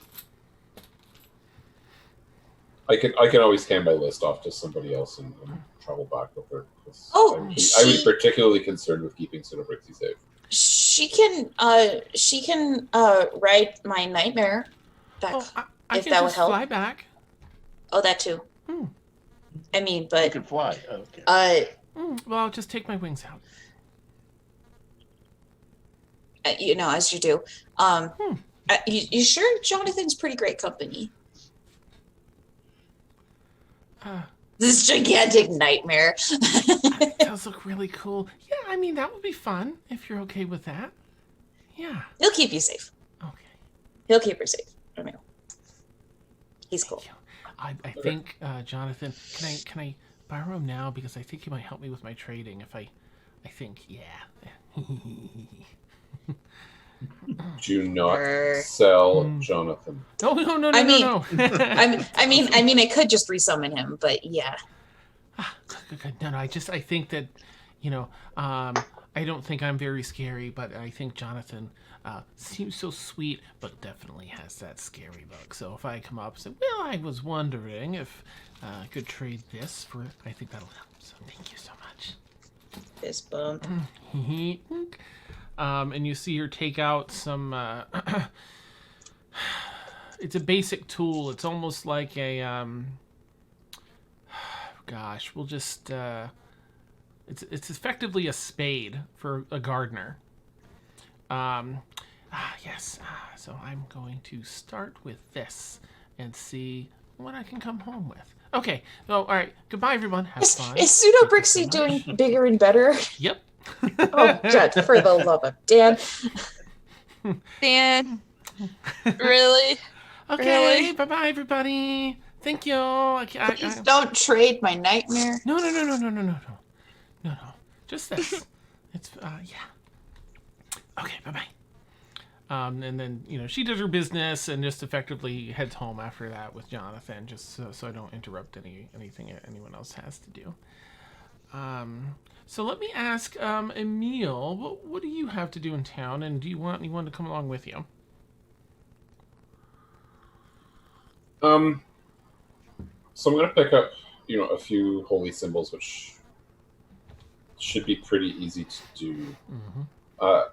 I can always hand my list off to somebody else and travel back with her. Oh, I would she- be particularly concerned with keeping Pseudo Brixie safe. She can ride my nightmare back. Oh, I if can that just would help. fly back. Oh, that too. Hmm. I mean, You but can fly. Okay. Well, I'll just take my wings out. you know, as you do. You sure Jonathan's pretty great company? This gigantic nightmare. It does look really cool. Yeah, I mean, that would be fun if you're okay with that. Yeah. He'll keep you safe. Okay. He'll keep her safe. I mean, he's cool. Thank you. I think, Jonathan, can I borrow him now? Because I think he might help me with my trading if I think, yeah. Do not Err. sell Jonathan. No. I mean- No. I mean, I could just resummon him, but yeah. Good. No, I think that, I don't think I'm very scary, but I think Jonathan seems so sweet, but definitely has that scary look. So if I come up and say, well, I was wondering if I could trade this for, I think that'll help. So thank you so much. Fist bump. And you see her take out some, it's a basic tool. It's almost like a, gosh, we'll just, it's effectively a spade for a gardener. Yes. So I'm going to start with this and see what I can come home with. Okay. So, all right. Goodbye, everyone. Have fun. Is Pseudo Thank you Brixie so doing much. bigger and better? Yep. Oh, God, for the love of Dan. Dan, really? Okay. Really? Bye-bye, everybody. Thank you. Please don't trade my nightmare. No. Just this. It's yeah. Okay, bye-bye. And then, she does her business and just effectively heads home after that with Jonathan, just so I don't interrupt anything anyone else has to do. So let me ask, Emil, what do you have to do in town, and do you want anyone to come along with you? So I'm going to pick up, a few holy symbols, which should be pretty easy to do. Mm-hmm.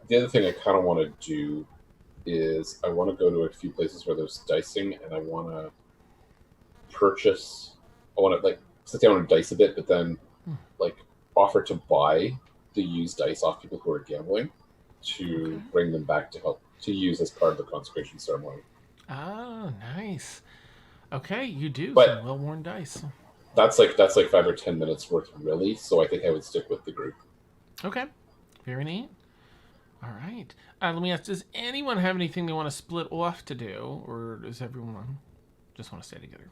The other thing I kind of want to do is I want to go to a few places where there's dicing, and I want to sit down and dice a bit, but then offer to buy the used dice off people who are gambling to bring them back to help to use as part of the consecration ceremony. Oh, nice. Okay, you do But- some well-worn dice. That's like 5 or 10 minutes worth, really. So I think I would stick with the group. Okay, very neat. All right. Let me ask, does anyone have anything they want to split off to do, or does everyone just want to stay together?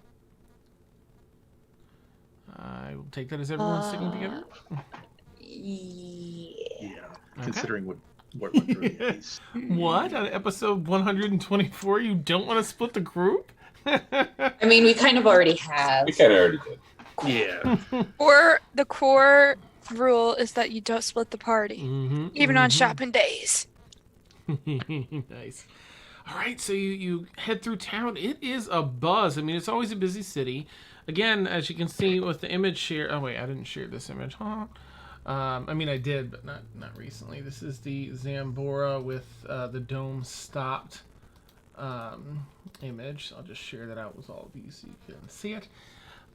I will take that as everyone sticking together. Yeah. Considering what went through these. What? On episode 124, you don't want to split the group? I mean, we kind of already have. We kind of already did. Yeah. Or the core rule is that you don't split the party, Mm-hmm, even on shopping days. Nice. All right, so you head through town. It is a buzz. I mean, it's always a busy city. Again, as you can see with the image share. Oh wait, I didn't share this image. Huh? I mean, I did, but not recently. This is the Xanbora with the dome stopped image. I'll just share that out with all of you so you can see it.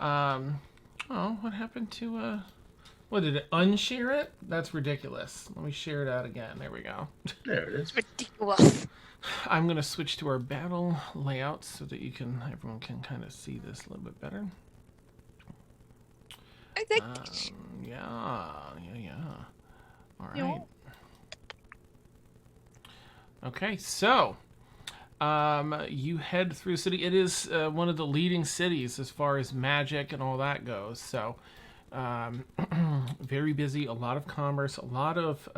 Oh, what happened to what, did it unshare it? That's ridiculous. Let me share it out again. There we go. There it is. Ridiculous. I'm gonna switch to our battle layout so that everyone can kind of see this a little bit better. I think Yeah. All right. No. Okay, so you head through the city. It is one of the leading cities as far as magic and all that goes. So very busy, a lot of commerce, a lot of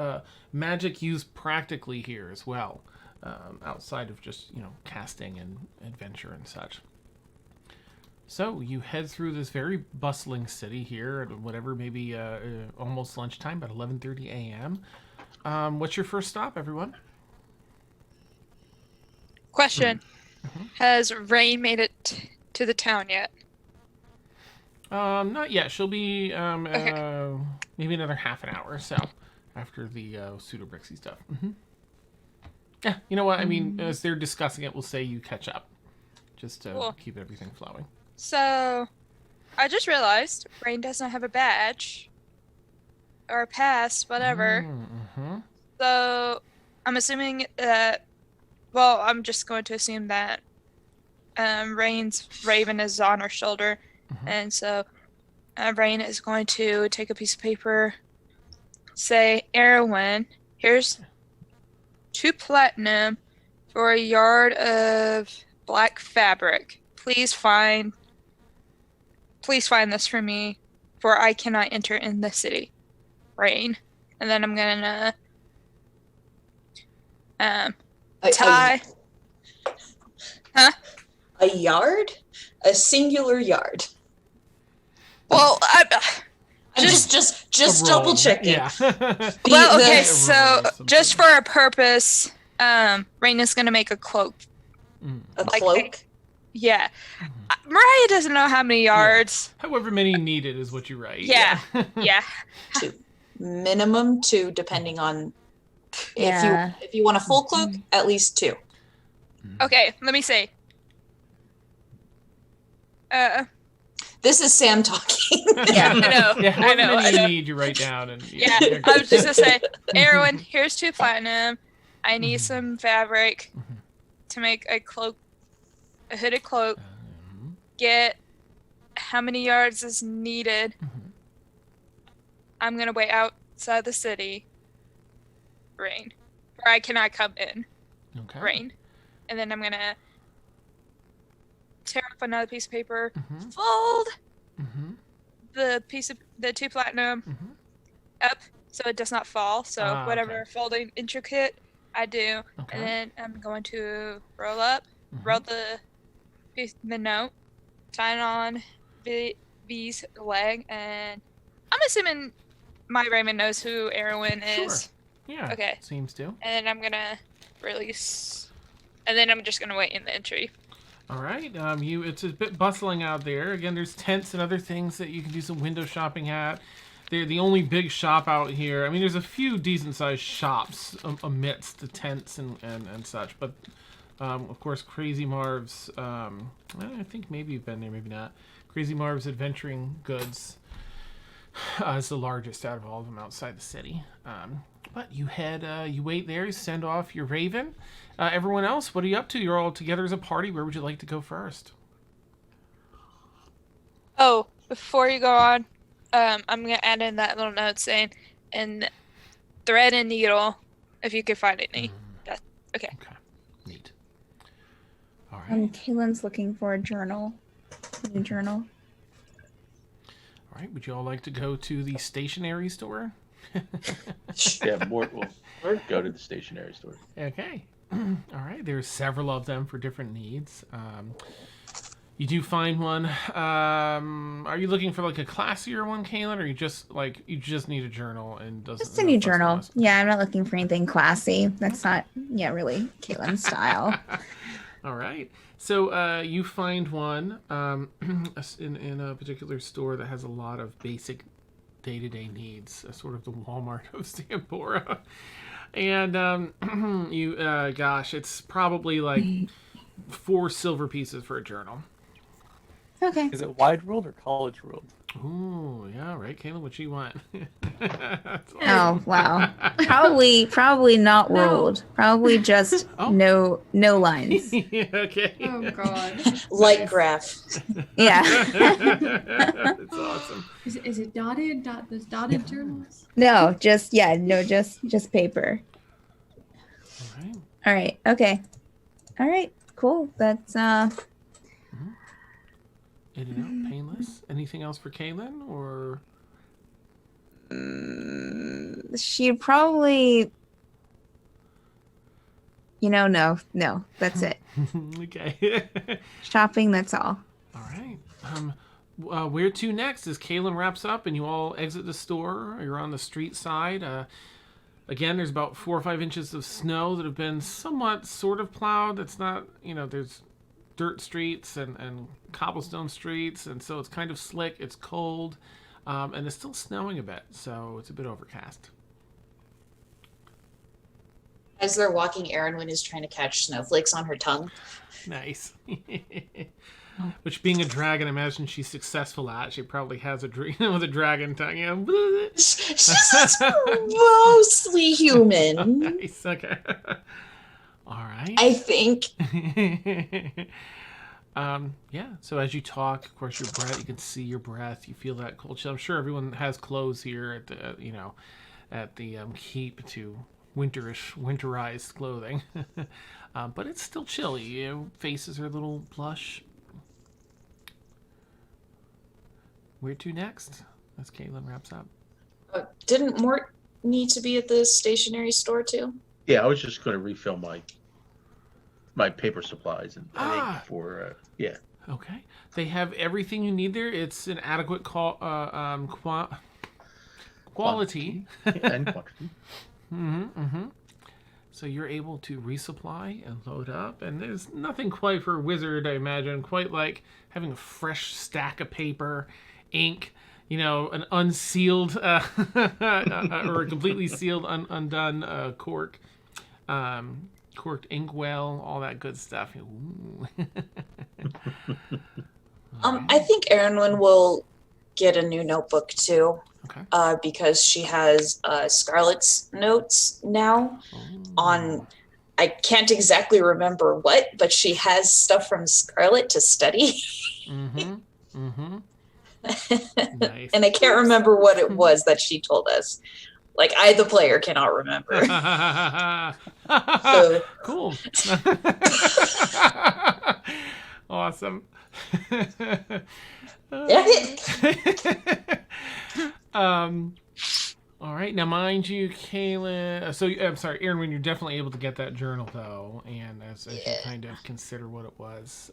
magic used practically here as well, outside of just, casting and adventure and such. So you head through this very bustling city here at whatever, maybe almost lunchtime, about 11:30 a.m. What's your first stop, everyone? Question: Has Rain made it to the town yet? Not yet. She'll be Okay. maybe another half an hour or so after the pseudo-brixie stuff. Yeah, you know what? I mean, as they're discussing it, we'll say you catch up, just to Cool. keep everything flowing. So, I just realized Rain doesn't have a badge or a pass, whatever. Mm-hmm. So, I'm assuming that. Well, I'm just going to assume that Rain's raven is on her shoulder, and so Rain is going to take a piece of paper, say, Erwin, here's 2 platinum for a yard of black fabric. Please find this for me, for I cannot enter in the city. Rain. And then I'm gonna tie. Huh? A yard? A singular yard. Well, I'm just A roll. double checking. Yeah. well, okay, the- so something. just for a purpose, Rain is gonna make a cloak. A Like- cloak? Yeah. Mariah doesn't know how many yards. However many needed is what you write. Yeah. Yeah. 2. Minimum 2, depending on Yeah. if you want a full cloak, at least 2. Okay, let me see. This is Sam talking. Yeah. I know. Yeah, however I many know. you need, you write down. And Yeah, you're I was good. just gonna say, Erwin, here's 2 platinum. I need some fabric to make a cloak, a hooded cloak. Get how many yards is needed. I'm gonna wait outside the city. Rain. Or I cannot come in. Okay. Rain. And then I'm gonna tear up another piece of paper, Mhm. fold Mhm. the 2 platinum up so it does not fall. So Ah, whatever okay. folding intricate I do, Okay. and then I'm going to roll up, roll the note, tie it on V's leg, and I'm assuming my Raymond knows who Erwin is. Yeah. Okay. Seems to. And then I'm gonna release, and then I'm just gonna wait in the entry. All right. It's a bit bustling out there. Again, there's tents and other things that you can do some window shopping at. They're the only big shop out here. I mean, there's a few decent-sized shops amidst the tents and such. But, of course, Crazy Marv's, I think maybe you've been there, maybe not. Crazy Marv's Adventuring Goods is the largest out of all of them outside the city. But you wait there, you send off your raven. Everyone else, what are you up to? You're all together as a party. Where would you like to go first? Oh, before you go on, I'm gonna add in that little note saying, and thread and needle, if you could find any. That's okay. Okay, neat. All right. Kaylin's looking for a journal. New journal. All right. Would you all like to go to the stationery store? Yeah, Mort will go to the stationery store. Okay. All right. There's several of them for different needs. You do find one. Are you looking for like a classier one, Kaylin, or you just need a journal and doesn't? Just a new journal. Yeah, I'm not looking for anything classy. That's not, really Kaylin's style. All right. So you find one in a particular store that has a lot of basic day-to-day needs, sort of the Walmart of Xanbora. And it's probably like 4 silver pieces for a journal. Okay. Is it wide ruled or college ruled? Ooh, yeah, right, Kaylin, what you want? That's Oh, awesome. wow. Probably not ruled. Probably just Oh. no lines. Okay. Oh God. Light graph. Yeah. That's awesome. Is it dotted? Those dotted journals? No, just paper. All right. All right. Okay. All right. Cool. That's Painless. Anything else for Kaylin, or? she'd probably. No. That's it. Okay. Shopping. That's all. All right. Where to next? As Kaylin wraps up and you all exit the store, you're on the street side. Again, there's about 4 or 5 inches of snow that have been somewhat sort of plowed. It's not, there's dirt streets and cobblestone streets, and so it's kind of slick. It's cold, and it's still snowing a bit, so it's a bit overcast. As they're walking, Erin is trying to catch snowflakes on her tongue. Nice. Which, being a dragon, I imagine she's successful at. She probably has a with a dragon tongue. She's mostly human. Nice. Okay. All right. I think. Yeah. So as you talk, of course, your breath. You can see your breath. You feel that cold chill. I'm sure everyone has clothes here at the at the keep to winterized clothing. But it's still chilly. Faces are a little blush. Where to next? As Kaylin wraps up. Didn't Mort need to be at the stationery store too? Yeah, I was just going to refill my paper supplies and ink for yeah. Okay. They have everything you need there. It's an adequate quality. And quantity. So you're able to resupply and load up, and there's nothing quite for a wizard, I imagine, quite like having a fresh stack of paper, ink, an unsealed or a completely sealed, undone cork, corked inkwell, all that good stuff. I think Erin will get a new notebook too. Okay. Because she has Scarlett's notes now on, I can't exactly remember what, but she has stuff from Scarlett to study. Nice. And I can't remember what it was that she told us. Like, I, the player, cannot remember. So. Cool. Awesome. All right. Now, mind you, Kaylin. So, I'm sorry, Erin. When you're definitely able to get that journal, though, and as you kind of consider what it was.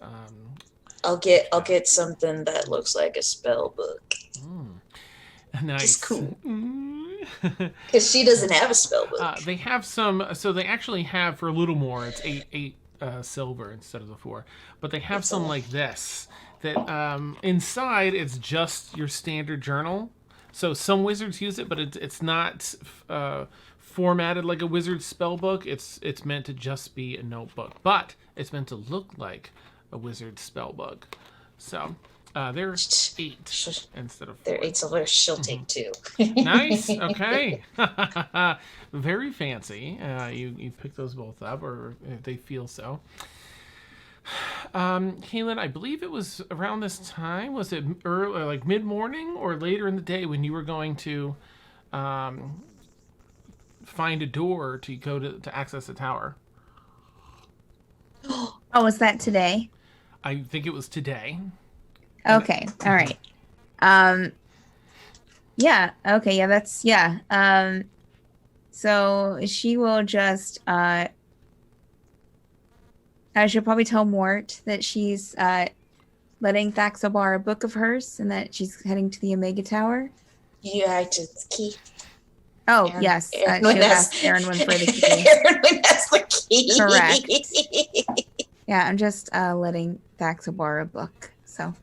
I'll get something that looks like a spell book. Nice. It's cool. Because she doesn't have a spell book. They have some. So they actually have, for a little more. It's eight silver instead of the 4. But they have some like this. That inside it's just your standard journal. So some wizards use it, but it's not formatted like a wizard's spell book. It's meant to just be a notebook, but it's meant to look like a wizard's spell book. So they're 8 instead of 4. They're 8 silver. She'll take 2. Nice. Okay. Very fancy. You picked those both up, or if they feel so. Kaylin, I believe it was around this time. Was it early, like mid-morning, or later in the day when you were going to find a door to go to access the tower? Oh, was that today? I think it was today. Okay. All right. Yeah. Okay. Yeah. That's so she will just she'll probably tell Mort that she's letting Thaxa borrow a book of hers and that she's heading to the Omega Tower. You have to key. Oh, Erin, yes. Erin She'll ask Erin for the key. Erin has the key. Correct. Yeah, I'm just letting Thaxa borrow a book. So.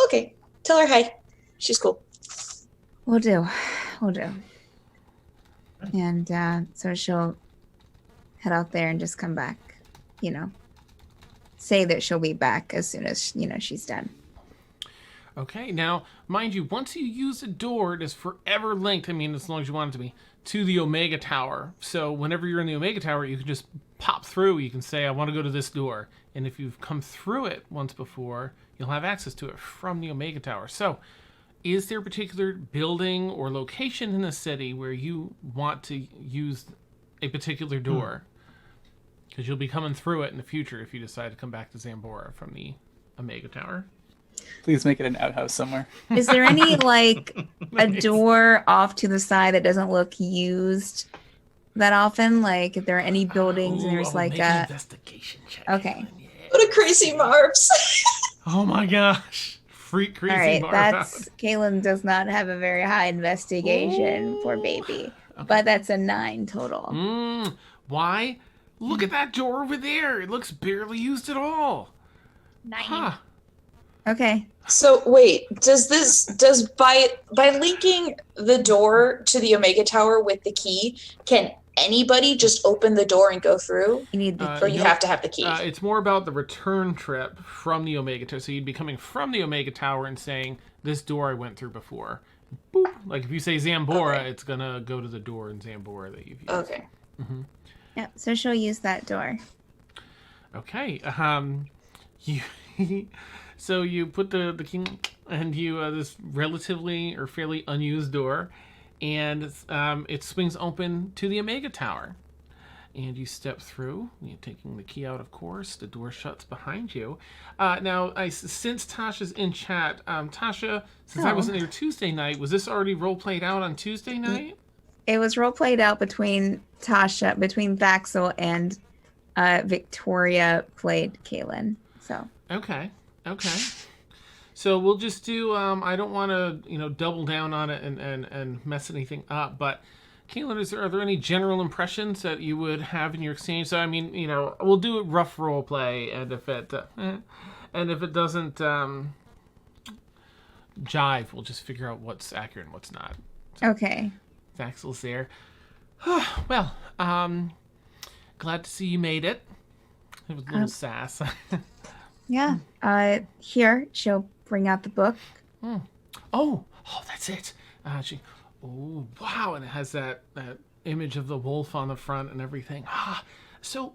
Okay. Tell her hi. She's cool. We'll do. And so she'll head out there and just come back, say that she'll be back as soon as, she's done. Okay, now, mind you, once you use a door, it is forever linked, as long as you want it to be, to the Omega Tower. So whenever you're in the Omega Tower, you can just pop through. You can say, I want to go to this door. And if you've come through it once before, you'll have access to it from the Omega Tower. So is there a particular building or location in the city where you want to use a particular door? Because you'll be coming through it in the future if you decide to come back to Xanbora from the Omega Tower. Please make it an outhouse somewhere. Is there any like a Nice. door off to the side that doesn't look used that often? Like, if there are any buildings and there's Ooh, like make an a investigation check. Okay. Yeah. What a crazy Marbs. Oh my gosh. Freak crazy all right, bar that's Kaylin does not have a very high investigation for Ooh. baby, Okay. but that's a 9 total. Why? Look at that door over there. It looks barely used at all. 9. Huh. Okay. So wait, does by linking the door to the Omega Tower with the key, can anybody just open the door and go through? You need the Or you no, have to have the key? It's more about the return trip from the Omega Tower. So you'd be coming from the Omega Tower and saying, this door I went through before. Boop. Like if you say Xanbora, Okay. it's going to go to the door in Xanbora that you've used. Okay. Yeah, so she'll use that door. Okay. You so you put the key and you this relatively or fairly unused door, and it swings open to the Omega Tower. And you step through. You're taking the key out, of course. The door shuts behind you. Now, since Tasha's in chat, Tasha, since I wasn't there Tuesday night, was this already role played out on Tuesday night? It was role played out between Thaxel and Victoria played Kaylin. So Okay. So we'll just do. I don't want to, double down on it and mess anything up. But, Kaylin, are there any general impressions that you would have in your exchange? So I mean, we'll do a rough role play, and if it doesn't jive, we'll just figure out what's accurate and what's not. okay. Thaxel's there. Well, glad to see you made it. It was a little sass. Yeah. Here she'll bring out the book. Oh, that's it. Oh, wow, and it has that image of the wolf on the front and everything. So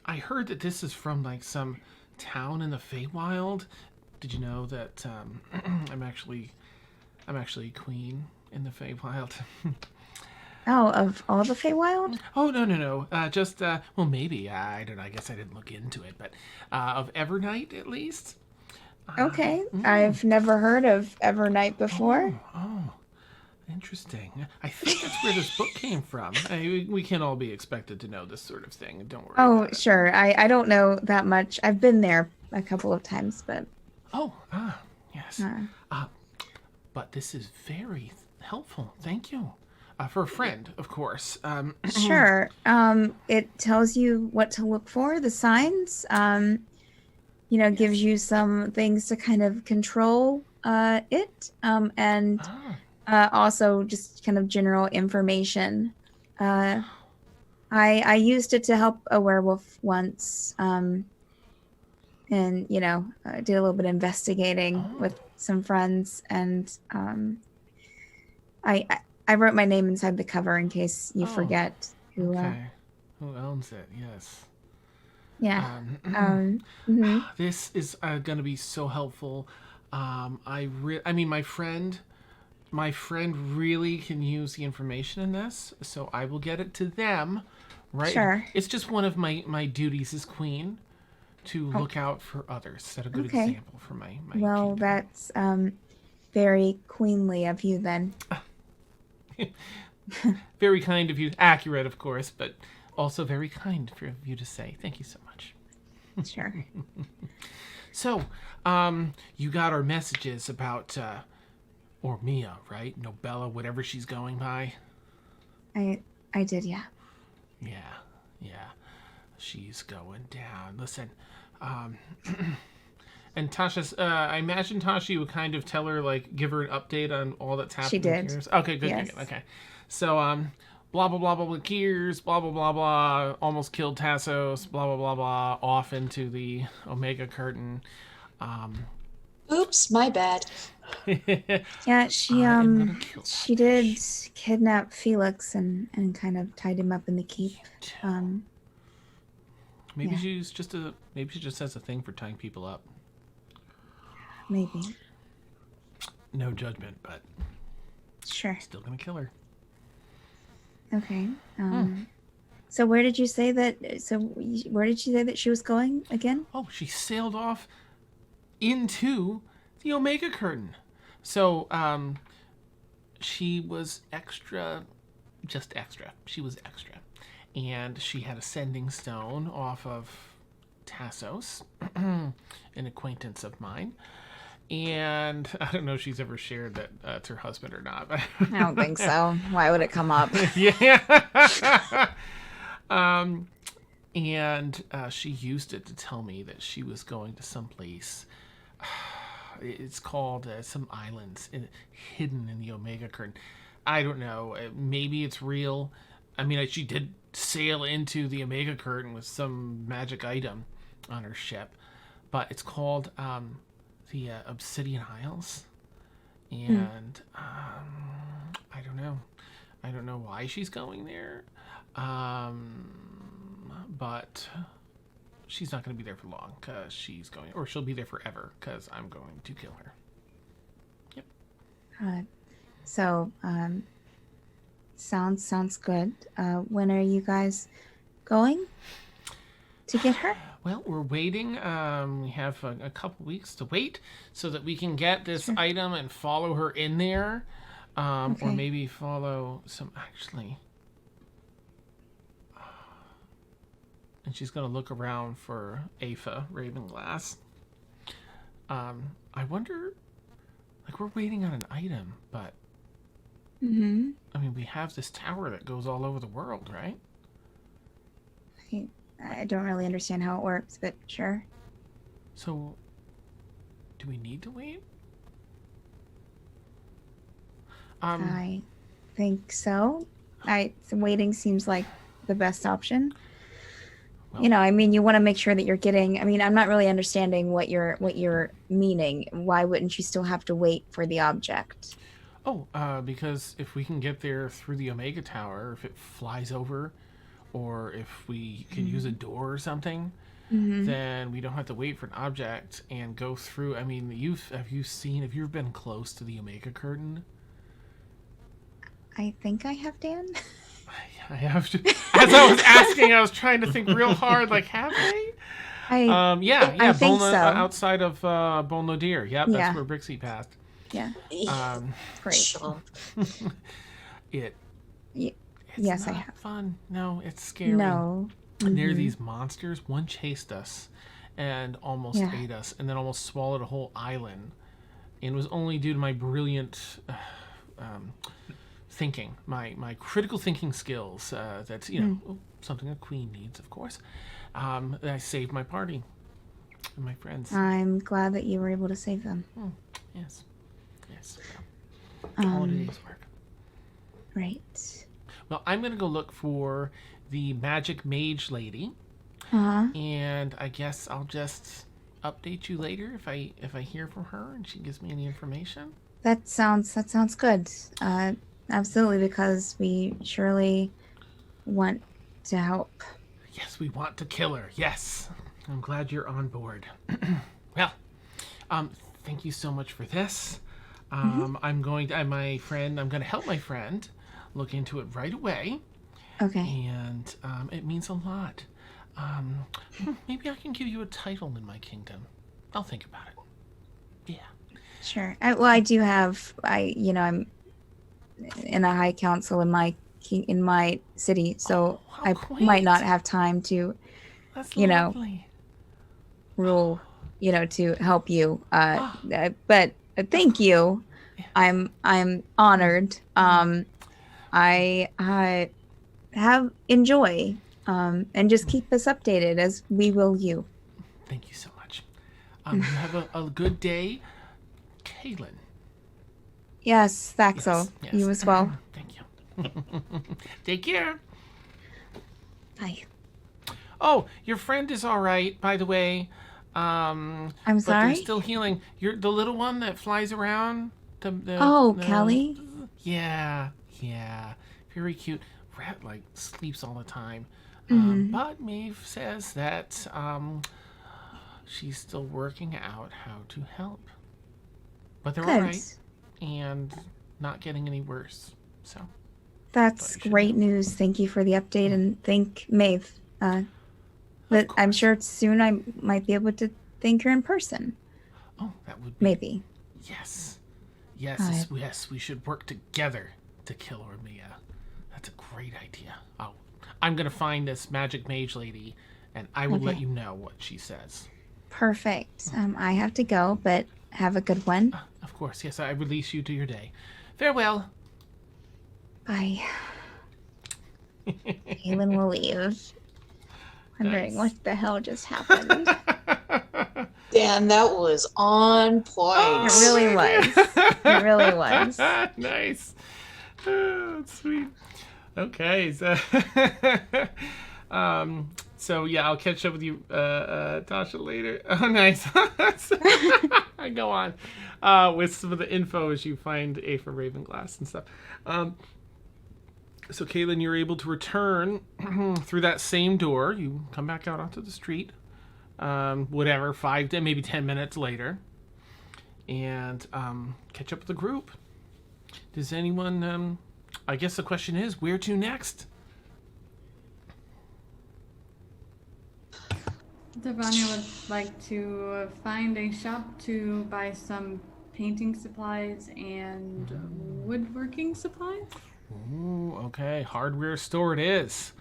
I heard that this is from like some town in the Feywild. Did you know that I'm actually queen in the Feywild? Oh, of all the Feywild? Oh, no. Just, well, maybe. I don't know. I guess I didn't look into it, but of Evernight, at least. Okay. I've never heard of Evernight before. Oh, interesting. I think that's where this book came from. We can all be expected to know this sort of thing. Don't worry about it. Sure. I don't know that much. I've been there a couple of times, but... Oh, yes. But this is very helpful. Thank you. For a friend, of course. Sure. It tells you what to look for, the signs. Gives you some things to kind of control it. And also just kind of general information. I used it to help a werewolf once. And, did a little bit of investigating with some friends. And I wrote my name inside the cover in case you forget who. Okay. Who owns it? Yes. Yeah. This is going to be so helpful. My friend really can use the information in this, so I will get it to them. Right. Sure. It's just one of my duties as queen to look out for others. Set a good example for my. Well, kingdom. that's very queenly of you then. Very kind of you. Accurate, of course, but also very kind for you to say. Thank you so much. Sure. So, you got our messages about, or Mia, right? Nobella, whatever she's going by. I did, yeah. Yeah. She's going down. Listen, and Tasha's, I imagine Tasha, you would kind of tell her, like, give her an update on all that's happening. She did. Here. Okay, good, Yes. good. Okay. So, blah, blah, blah, blah, blah, Gears, blah, blah, blah, blah, almost killed Tassos, blah, blah, blah, blah, off into the Omega Curtain. Oops, my bad. Yeah, gonna kill she did kidnap Felix and kind of tied him up in the keep. Maybe yeah. she just has a thing for tying people up. Maybe. No judgment, but Sure. still gonna kill her. Okay. So where did you say that? Where did she say that she was going again? Oh, she sailed off into the Omega Curtain. So, she was extra, just extra. She was extra. And she had a sending stone off of Tassos, an acquaintance of mine. And I don't know if she's ever shared that it's her husband or not. But I don't think so. Why would it come up? yeah. And she used it to tell me that she was going to someplace. It's called some islands hidden in the Omega Curtain. I don't know. Maybe it's real. I mean, she did sail into the Omega Curtain with some magic item on her ship, but it's called the Obsidian Isles, and I don't know. I don't know why she's going there, but she's not going to be there for long because she's going, or she'll be there forever because I'm going to kill her. Yep. So, sounds good. When are you guys going to get her? Well, we're waiting. We have a couple weeks to wait so that we can get this item and follow her in there. Or maybe follow some, actually. And she's going to look around for Aoife Ravenglass. I wonder, like, we're waiting on an item, but I mean, we have this tower that goes all over the world, right? I don't really understand how it works, but sure. So, do we need to wait? I think so. Waiting seems like the best option. Well, I mean, you want to make sure that you're getting. I mean, I'm not really understanding what you're meaning. Why wouldn't you still have to wait for the object? Oh, because if we can get there through the Omega Tower, if it flies over, or if we can use a door or something, then we don't have to wait for an object and go through. I mean, have you ever been close to the Omega Curtain? I think I have, Dan. I have to. As I was asking, I was trying to think real hard. Like, have they? Yeah. I think Bolno, so. Outside of Bolnodir. Yep, that's where Brixie passed. Yeah. Great. Sean. It's Yes, not I have. fun. No, it's scary. No. And there are these monsters. One chased us and almost Yeah. ate us, and then almost swallowed a whole island. And it was only due to my brilliant thinking, my critical thinking skills. That's something a queen needs, of course. That I saved my party and my friends. I'm glad that you were able to save them. Yes. All a day's work. Right. Well, I'm gonna go look for the magic mage lady, and I guess I'll just update you later if I hear from her and she gives me any information. That sounds good. Absolutely, because we surely want to help. Yes, we want to kill her. Yes, I'm glad you're on board. Well, thank you so much for this. I'm going to help my friend look into it right away. Okay. And it means a lot. Maybe I can give you a title in my kingdom. I'll think about it. Yeah. Sure. I do have. I'm in a high council in my city, so I might not have time to, That's lovely. rule, to help you. But thank you. I'm honored. I enjoy, and just keep us updated as we will you. Thank you so much. You have a good day, Kaylin. Yes, Thaxel. Yes. You as well. Thank you. Take care. Bye. Oh, your friend is all right, by the way. I'm but sorry? they're still healing. You're the little one that flies around. Kelly? Yeah. Very cute. Rat sleeps all the time. But Maeve says that she's still working out how to help. But they're all right and not getting any worse. So That's But you should great know. news. Thank you for the update, and thank Maeve. But I'm sure soon I might be able to thank her in person. Oh, that would be Maybe. Yes. Yes, yes, we should work together to kill Ormia. That's a great idea. Oh, I'm going to find this magic mage lady, and I will let Okay. you know what she says. Perfect. I have to go, but have a good one. Of course, yes, I release you to your day. Farewell. Bye. Kaylin will leave. Wondering Nice. what the hell just happened. Dan, that was on point. It really was. It really was. Nice. Oh, that's sweet. Okay, so so yeah, I'll catch up with you, Tasha, later. Oh, nice. I go on with some of the info as you find A for Ravenglass and stuff. So Caitlin, you're able to return through that same door. You come back out onto the street. Whatever, 5 to maybe 10 minutes later, and catch up with the group. Does anyone? I guess the question is, where to next? Devanya would like to find a shop to buy some painting supplies and woodworking supplies. Ooh, okay, hardware store it is.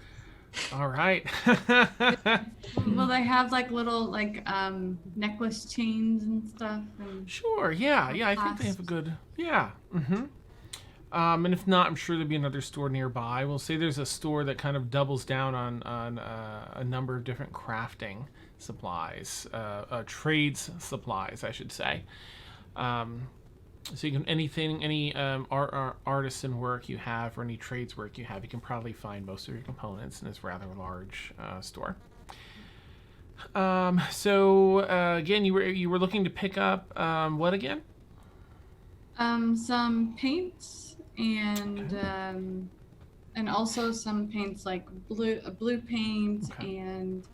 All right. Will they have like little necklace chains and stuff? And Sure. Yeah. I think they have a good. Yeah. And if not, I'm sure there'll be another store nearby. We'll say there's a store that kind of doubles down on a number of different crafting supplies, trades supplies, I should say. So you can any artisan work you have or any trades work you have, you can probably find most of your components in this rather large store. So again, you were looking to pick up what again? Some paints and and also some paints like blue paint and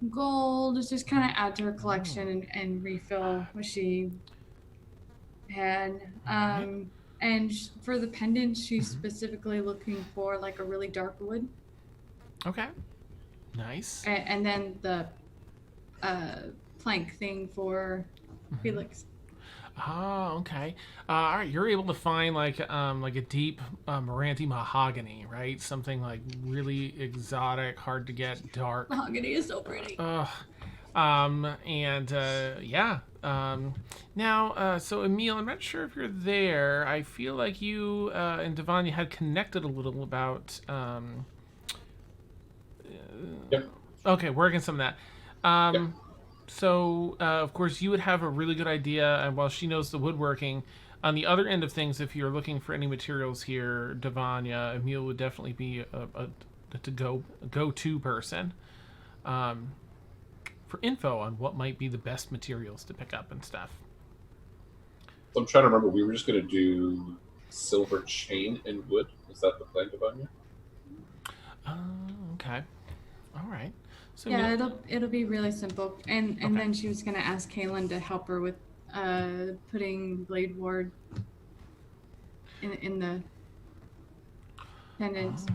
gold. Just kind of add to her collection and refill what she had. And for the pendant, she's specifically looking for like a really dark wood. Okay. Nice. And then the plank thing for Felix. Oh, okay. All right, you're able to find like a deep Moranti mahogany, right? Something like really exotic, hard to get, dark. Mahogany is so pretty. Yeah. Now, so Emil, I'm not sure if you're there. I feel like you and Devanya had connected a little about. Yep. Okay, working some of that. Yep. So, of course, you would have a really good idea, and while she knows the woodworking, on the other end of things, if you're looking for any materials here, Devanya, Emil would definitely be a go-to person for info on what might be the best materials to pick up and stuff. So I'm trying to remember. We were just going to do silver chain and wood. Is that the plan, Devanya? Okay. All right. So Yeah, it'll be really simple. And then she was gonna ask Kaylin to help her with putting Blade Ward in the pendants.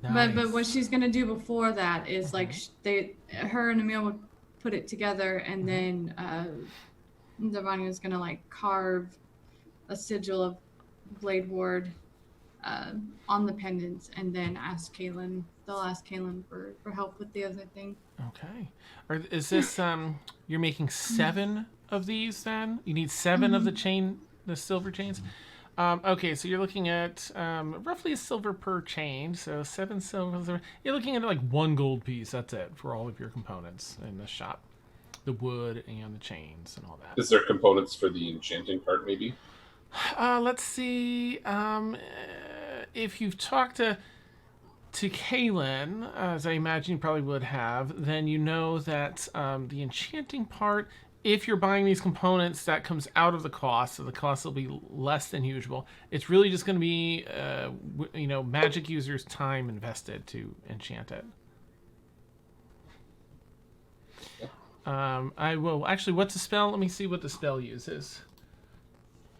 Nice. But what she's gonna do before that is like her and Emil would put it together, and then Devanya was gonna like carve a sigil of Blade Ward on the pendants, and then ask Kaylin. They'll ask Kaylin for help with the other thing. Okay. Is this you're making 7 of these then? You need 7 of the silver chains? Okay, so you're looking at roughly a silver per chain, so 7 silver. You're looking at like 1 gold piece. That's it for all of your components in this shop, the wood and the chains and all that. Is there components for the enchanting part, maybe? Let's see. If you've talked to Kaylin, as I imagine you probably would have, then you know that the enchanting part, if you're buying these components, that comes out of the cost, so the cost will be less than usual. It's really just going to be, magic users' time invested to enchant it. I will actually. What's the spell? Let me see what the spell uses.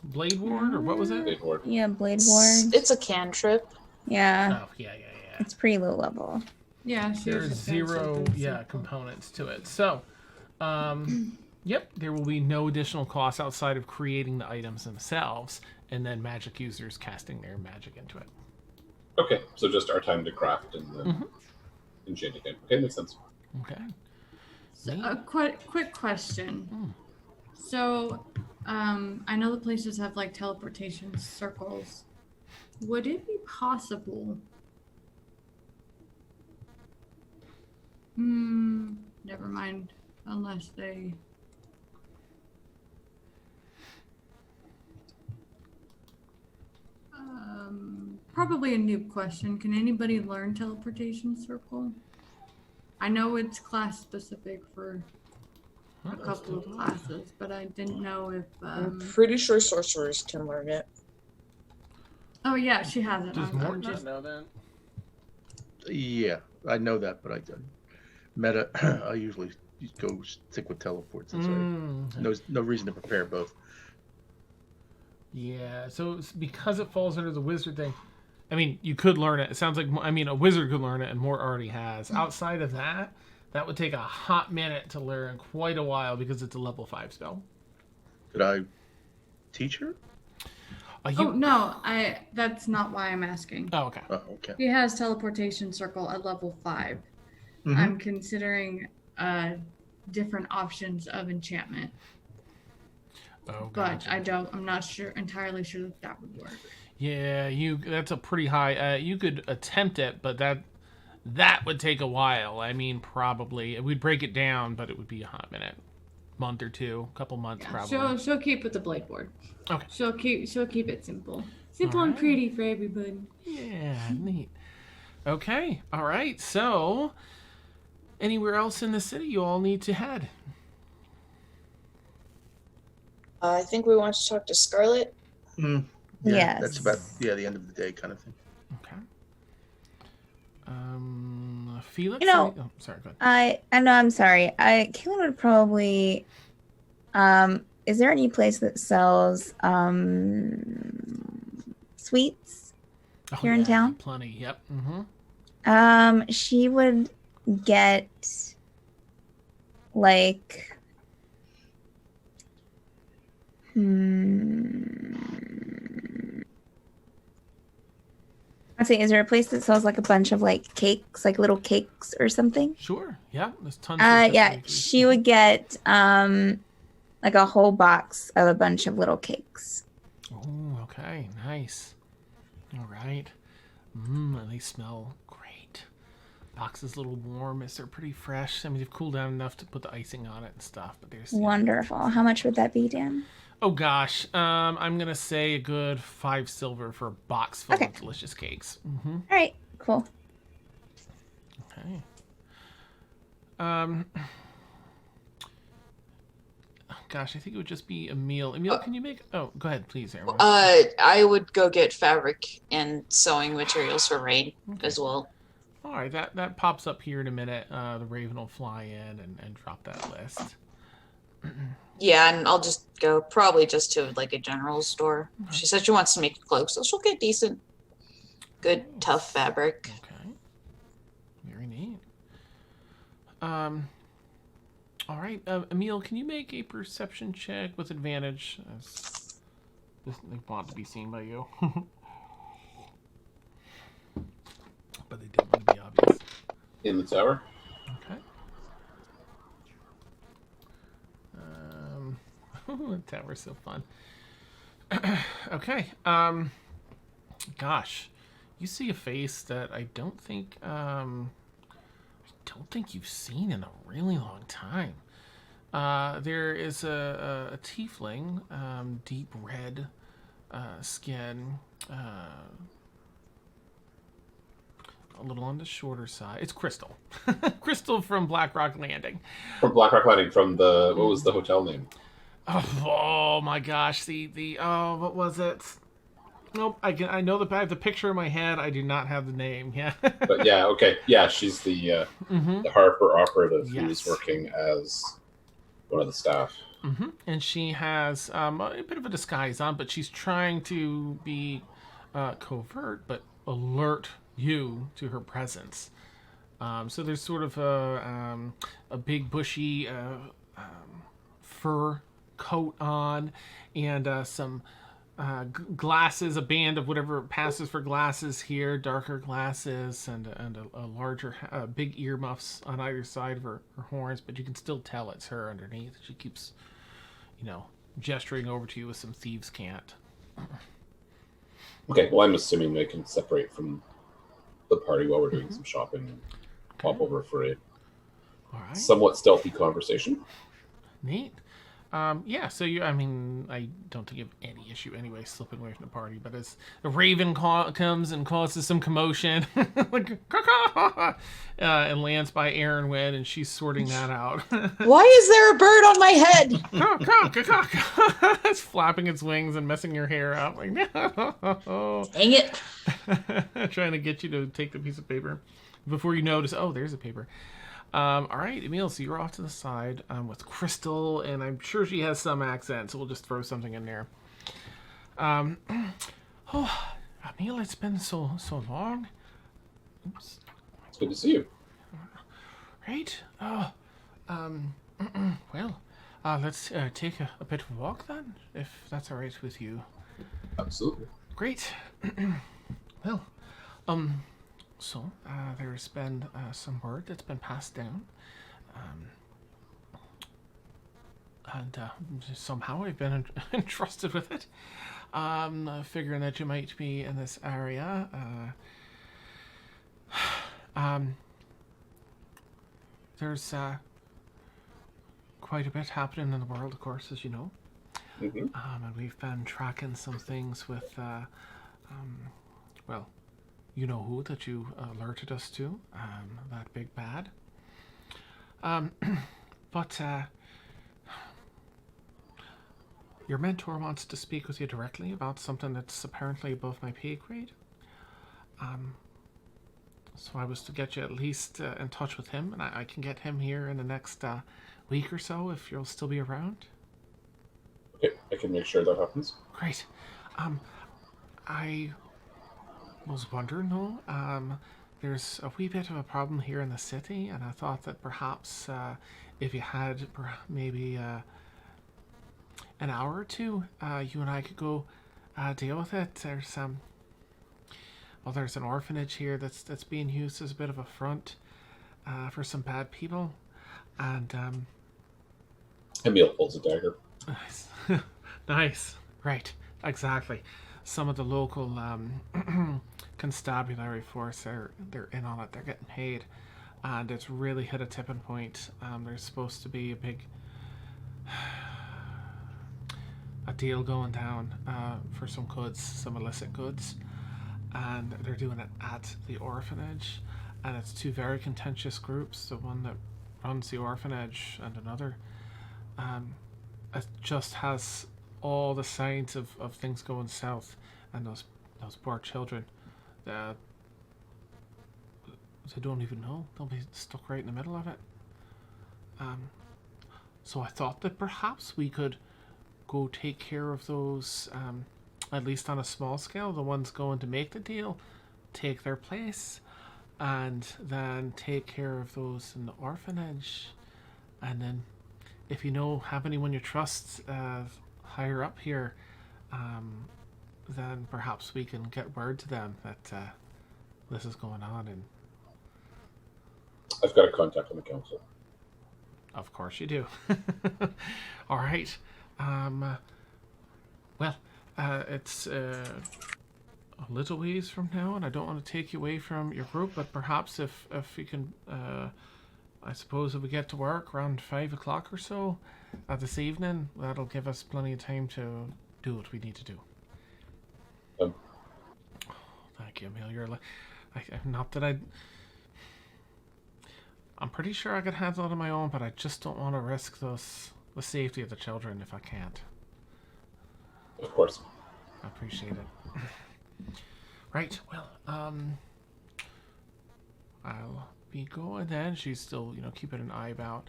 Blade Ward, or what was it? Blade Ward. Yeah, Blade Ward. It's a cantrip. Yeah, Oh, yeah. it's pretty low level. Yeah, she There's was zero, components to it. So, yep, there will be no additional costs outside of creating the items themselves, and then magic users casting their magic into it. Okay, so just our time to craft and then enchant again. Okay, makes sense. Okay. So, a quick question. So, I know the places have like teleportation circles. Would it be possible? Never mind. Unless they. Probably a noob question. Can anybody learn teleportation circle? I know it's class specific for a couple of classes, but I didn't know if. I'm pretty sure sorcerers can learn it. Oh yeah, she has it. Does I'm Mort just know that? Yeah, I know that, but I meta. I usually go stick with teleports. Since no reason to prepare both. Yeah, so it's because it falls under the wizard thing. I mean, you could learn it. It sounds like, a wizard could learn it, and Mort already has. Outside of that, that would take a hot minute to learn, quite a while, because it's a level 5 spell. Could I teach her? Oh no, that's not why I'm asking. Oh, okay. Oh, okay. He has teleportation circle at level 5. I'm considering different options of enchantment. Oh, But gotcha. I'm not entirely sure that would work. Yeah, that's a pretty high. You could attempt it, but that would take a while. I mean, probably we'd break it down, but it would be a hot minute, month or two, couple months probably. She'll keep with the blade board. Okay. She'll keep it simple and Alright. pretty for everybody. Yeah, neat. Okay, all right. So, anywhere else in the city you all need to head? I think we want to talk to Scarlet. Yeah, Yes. that's about the end of the day kind of thing. Okay. Felix. You know, oh, sorry. Go ahead. I know. I'm sorry. Kaylin would probably. Is there any place that sells sweets here in town? Plenty. Yep. Mm-hmm. She would get like. I'd say, is there a place that sells like a bunch of like cakes, like little cakes or something? Sure. Yeah. There's tons. Of Yeah, different she would get like a whole box of a bunch of little cakes. Oh, okay. Nice. All right. And they smell great. Box is a little warm. They're pretty fresh. I mean, they've cooled down enough to put the icing on it and stuff. But there's Wonderful. How much would that be, Dan? Oh gosh, I'm gonna say a good 5 silver for a box full of delicious cakes. Mm-hmm. All right, cool. Okay. Gosh, I think it would just be Emil. Emil, can you make? Oh, go ahead, please, Aaron. I would go get fabric and sewing materials for Rain as well. All right, that pops up here in a minute. The Raven will fly in and drop that list. Yeah, and I'll just go probably just to like a general store. She said she wants to make cloaks, so she'll get decent, good, tough fabric. Okay. Very neat. All right, Emil, can you make a perception check with advantage? They want to be seen by you. But they didn't want to be obvious. In the tower? Okay. The tower's so fun. Okay. Gosh, you see a face that I don't think you've seen in a really long time. There is a tiefling, deep red skin, a little on the shorter side. It's Crystal. Crystal from Black Rock Landing. From Black Rock Landing, from what was the hotel name? Oh my gosh, what was it? Nope, I know I have the picture in my head. I do not have the name. Yeah. But yeah, okay. Yeah, she's the Harper operative who's Yes. working as one of the staff. And she has a bit of a disguise on, but she's trying to be covert, but alert you to her presence. So there's sort of a big bushy fur coat on, and some glasses, a band of whatever passes for glasses here, darker glasses, and a larger, big earmuffs on either side of her horns, but you can still tell it's her underneath. She keeps, gesturing over to you with some thieves' cant. Okay, well, I'm assuming I can separate from the party while we're doing some shopping and pop over for a All right. somewhat stealthy conversation. Neat. Yeah, so I don't think you have any issue anyway slipping away from the party, but as a raven comes and causes some commotion, like, and lands by Erin Wynn, and she's sorting that out. Why is there a bird on my head? It's flapping its wings and messing your hair up. Like, no. Dang it. Trying to get you to take the piece of paper before you notice, oh, there's a paper. All right, Emil, so you're off to the side with Crystal, and I'm sure she has some accent, so we'll just throw something in there. Oh, Emil, it's been so long. Oops. It's good to see you. Right? Well, let's take a bit of a walk then, if that's all right with you. Absolutely. Great. Well, so, there's been some word that's been passed down, and somehow I've been entrusted with it, figuring that you might be in this area. There's quite a bit happening in the world, of course, as you know, Mm-hmm. and we've been tracking some things with, well, you know who that you alerted us to, that big bad. But your mentor wants to speak with you directly about something that's apparently above my pay grade. So I was to get you at least in touch with him, and I can get him here in the next week or so if you'll still be around. Okay, I can make sure that happens. Great. I was wondering though, there's a wee bit of a problem here in the city, and I thought that perhaps if you had maybe an hour or two, you and I could go deal with it. There's there's an orphanage here that's being used as a bit of a front for some bad people, and Emil pulls a dagger. nice, nice, right, exactly. Some of the local constabulary force, they're in on it. They're getting paid, and it's really hit a tipping point. There's supposed to be a deal going down for some goods, some illicit goods, and they're doing it at the orphanage. And it's two very contentious groups. The one that runs the orphanage and another. It just has all the signs of things going south, and those poor children, they don't even know. They'll be stuck right in the middle of it. So I thought that perhaps we could go take care of those, at least on a small scale. The ones going to make the deal, take their place, and then take care of those in the orphanage. And then, if you have anyone you trust higher up here, then perhaps we can get word to them that this is going on. And I've got a contact on the council. of course you do. All right. Well, it's a little ways from now, and I don't want to take you away from your group, but perhaps if you can, I suppose if we get to work around 5 o'clock or so this evening, that'll give us plenty of time to do what we need to do. Thank you, Emil. You're not that I'm pretty sure I could handle it on my own, but I just don't want to risk the safety of the children if I can't. Of course. I appreciate it. Right, well, I'll be going then. She's still, keeping an eye about.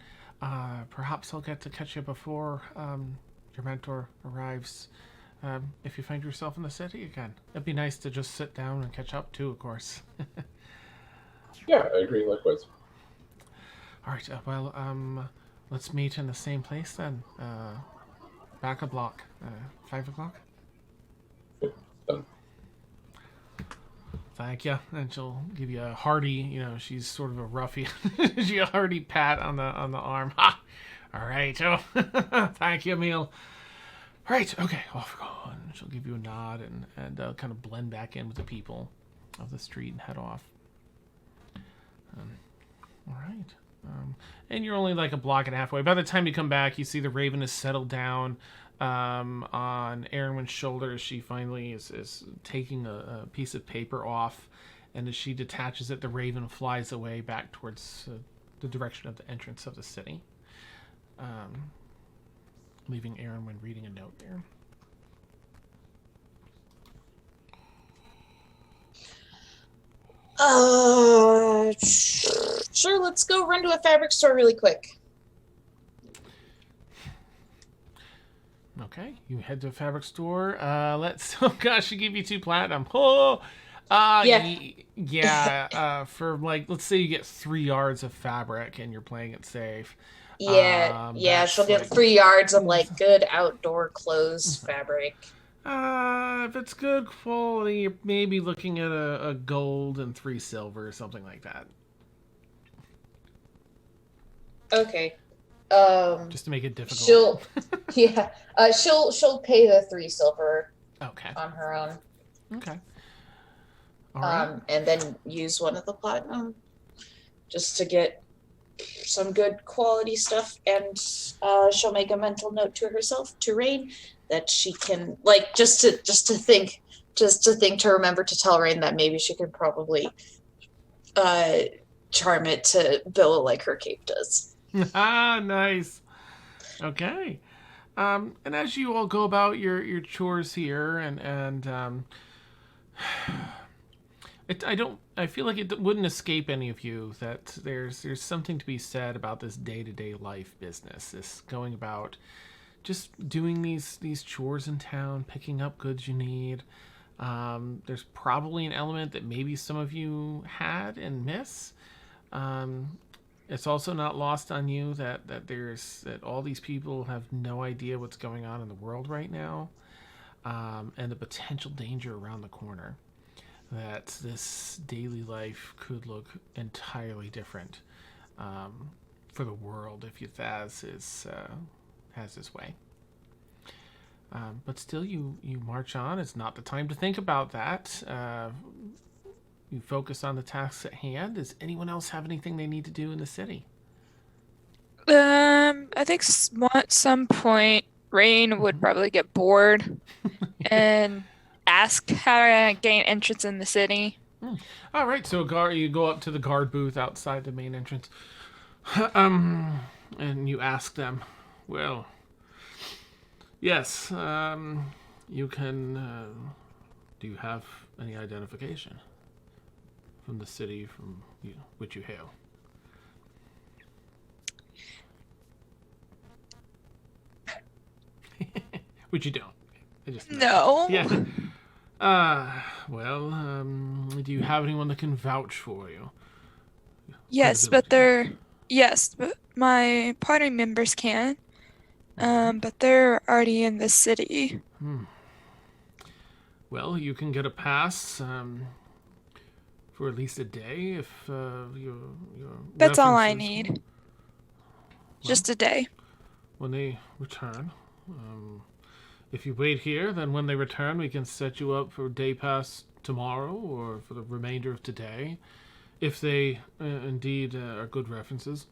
Perhaps I'll get to catch you before your mentor arrives if you find yourself in the city again. It'd be nice to just sit down and catch up too, of course. Yeah, I agree. Likewise. All right. Let's meet in the same place then. Back a block. 5 o'clock. Done. Thank you. And she'll give you a hearty. She's sort of a ruffian. She a hearty pat on the arm. Ha! All right. Oh, thank you, Emil. All right. Okay. Off we go. And she'll give you a nod and kind of blend back in with the people of the street and head off. All right. And you're only like a block and a half away. By the time you come back, you see the Raven has settled down on Erwin's shoulder as she finally is taking a piece of paper off. And as she detaches it, the Raven flies away back towards the direction of the entrance of the city. Leaving Erwin reading a note there. Sure, let's go run to a fabric store really quick. Okay, you head to a fabric store. Oh gosh, she gave you 2 platinum. Oh, yeah. For let's say you get 3 yards of fabric and you're playing it safe. Yeah, she'll get 3 yards of good outdoor clothes fabric. If it's good quality, you're maybe looking at a gold and 3 silver or something like that. Okay. Just to make it difficult. She'll pay the 3 silver. Okay. On her own. Okay. All right. And then use one of the platinum just to get some good quality stuff, and she'll make a mental note to herself, to Rain, that she can just to remember to tell Rain that maybe she could probably charm it to billow like her cape does. Nice. Okay. And as you all go about your chores here, and I feel like it wouldn't escape any of you that there's something to be said about this day-to-day life business, this going about just doing these chores in town, picking up goods you need. There's probably an element that maybe some of you had and miss. It's also not lost on you that all these people have no idea what's going on in the world right now, and the potential danger around the corner. That this daily life could look entirely different for the world if Ythaz has his way. But still, you march on. It's not the time to think about that. You focus on the tasks at hand. Does anyone else have anything they need to do in the city? I think at some point Rain would probably get bored and ask how to gain entrance in the city. All right, so you go up to the guard booth outside the main entrance, and you ask them. Well, yes, you can. Do you have any identification from the city from which you hail? Which you don't. No. Yeah. Do you have anyone that can vouch for you? Yes, but my party members can. But they're already in the city. Well, you can get a pass for at least a day if your That's all I references- need. Well, Just a day. when they return. If you wait here, then when they return, we can set you up for a day pass tomorrow or for the remainder of today, if they indeed are good references.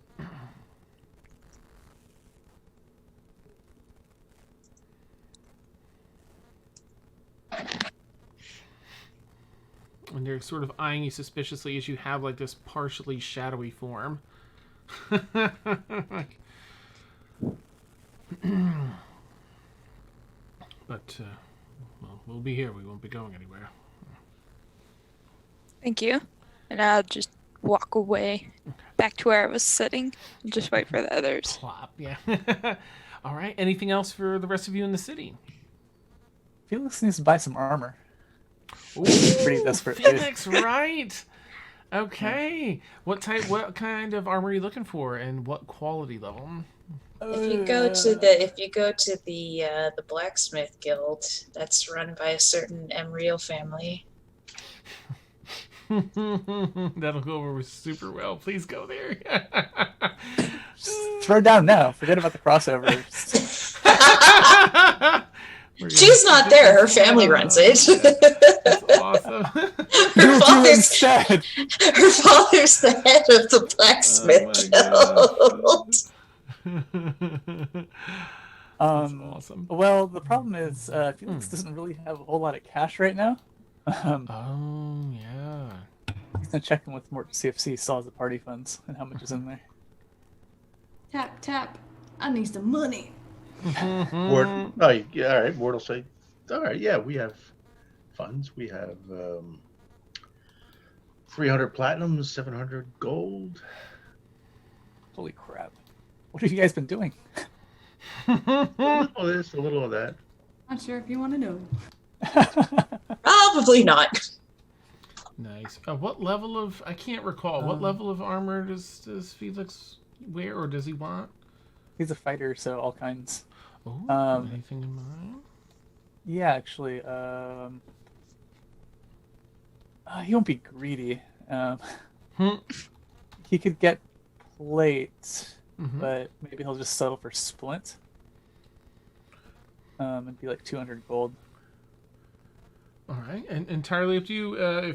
And they're sort of eyeing you suspiciously as you have this partially shadowy form. But, we'll be here. We won't be going anywhere. Thank you. And I'll just walk away back to where I was sitting and just wait for the others. Plop, yeah. All right. Anything else for the rest of you in the city? Felix needs to buy some armor. Ooh, Pretty desperate, too. Felix, right? Okay. What kind of armor are you looking for, and what quality level? If you go to the blacksmith guild, that's run by a certain Emriel family. That'll go over super well. Please go there. Throw down now. Forget about the crossovers. She's not there. Her family runs it. That's awesome. Her father's the head of the blacksmith guild. That's awesome. Well, the problem is Felix doesn't really have a whole lot of cash right now. Oh, yeah. He's gonna check in with Mort to see if he saw the party funds and how much is in there. Tap, tap. I need some money. Mort, oh, yeah, all right. Mort will say, all right, yeah, we have funds. We have 300 platinum, 700 gold. Holy crap. What have you guys been doing? A little of this, a little of that. Not sure if you want to know. Probably not. Nice. What level of, I can't recall, what level of armor does Felix wear, or does he want? He's a fighter, so all kinds. Oh, anything in mind? Yeah, actually, he won't be greedy. He could get plate, but maybe he'll just settle for splint. It'd be like 200 gold. All right, and entirely up to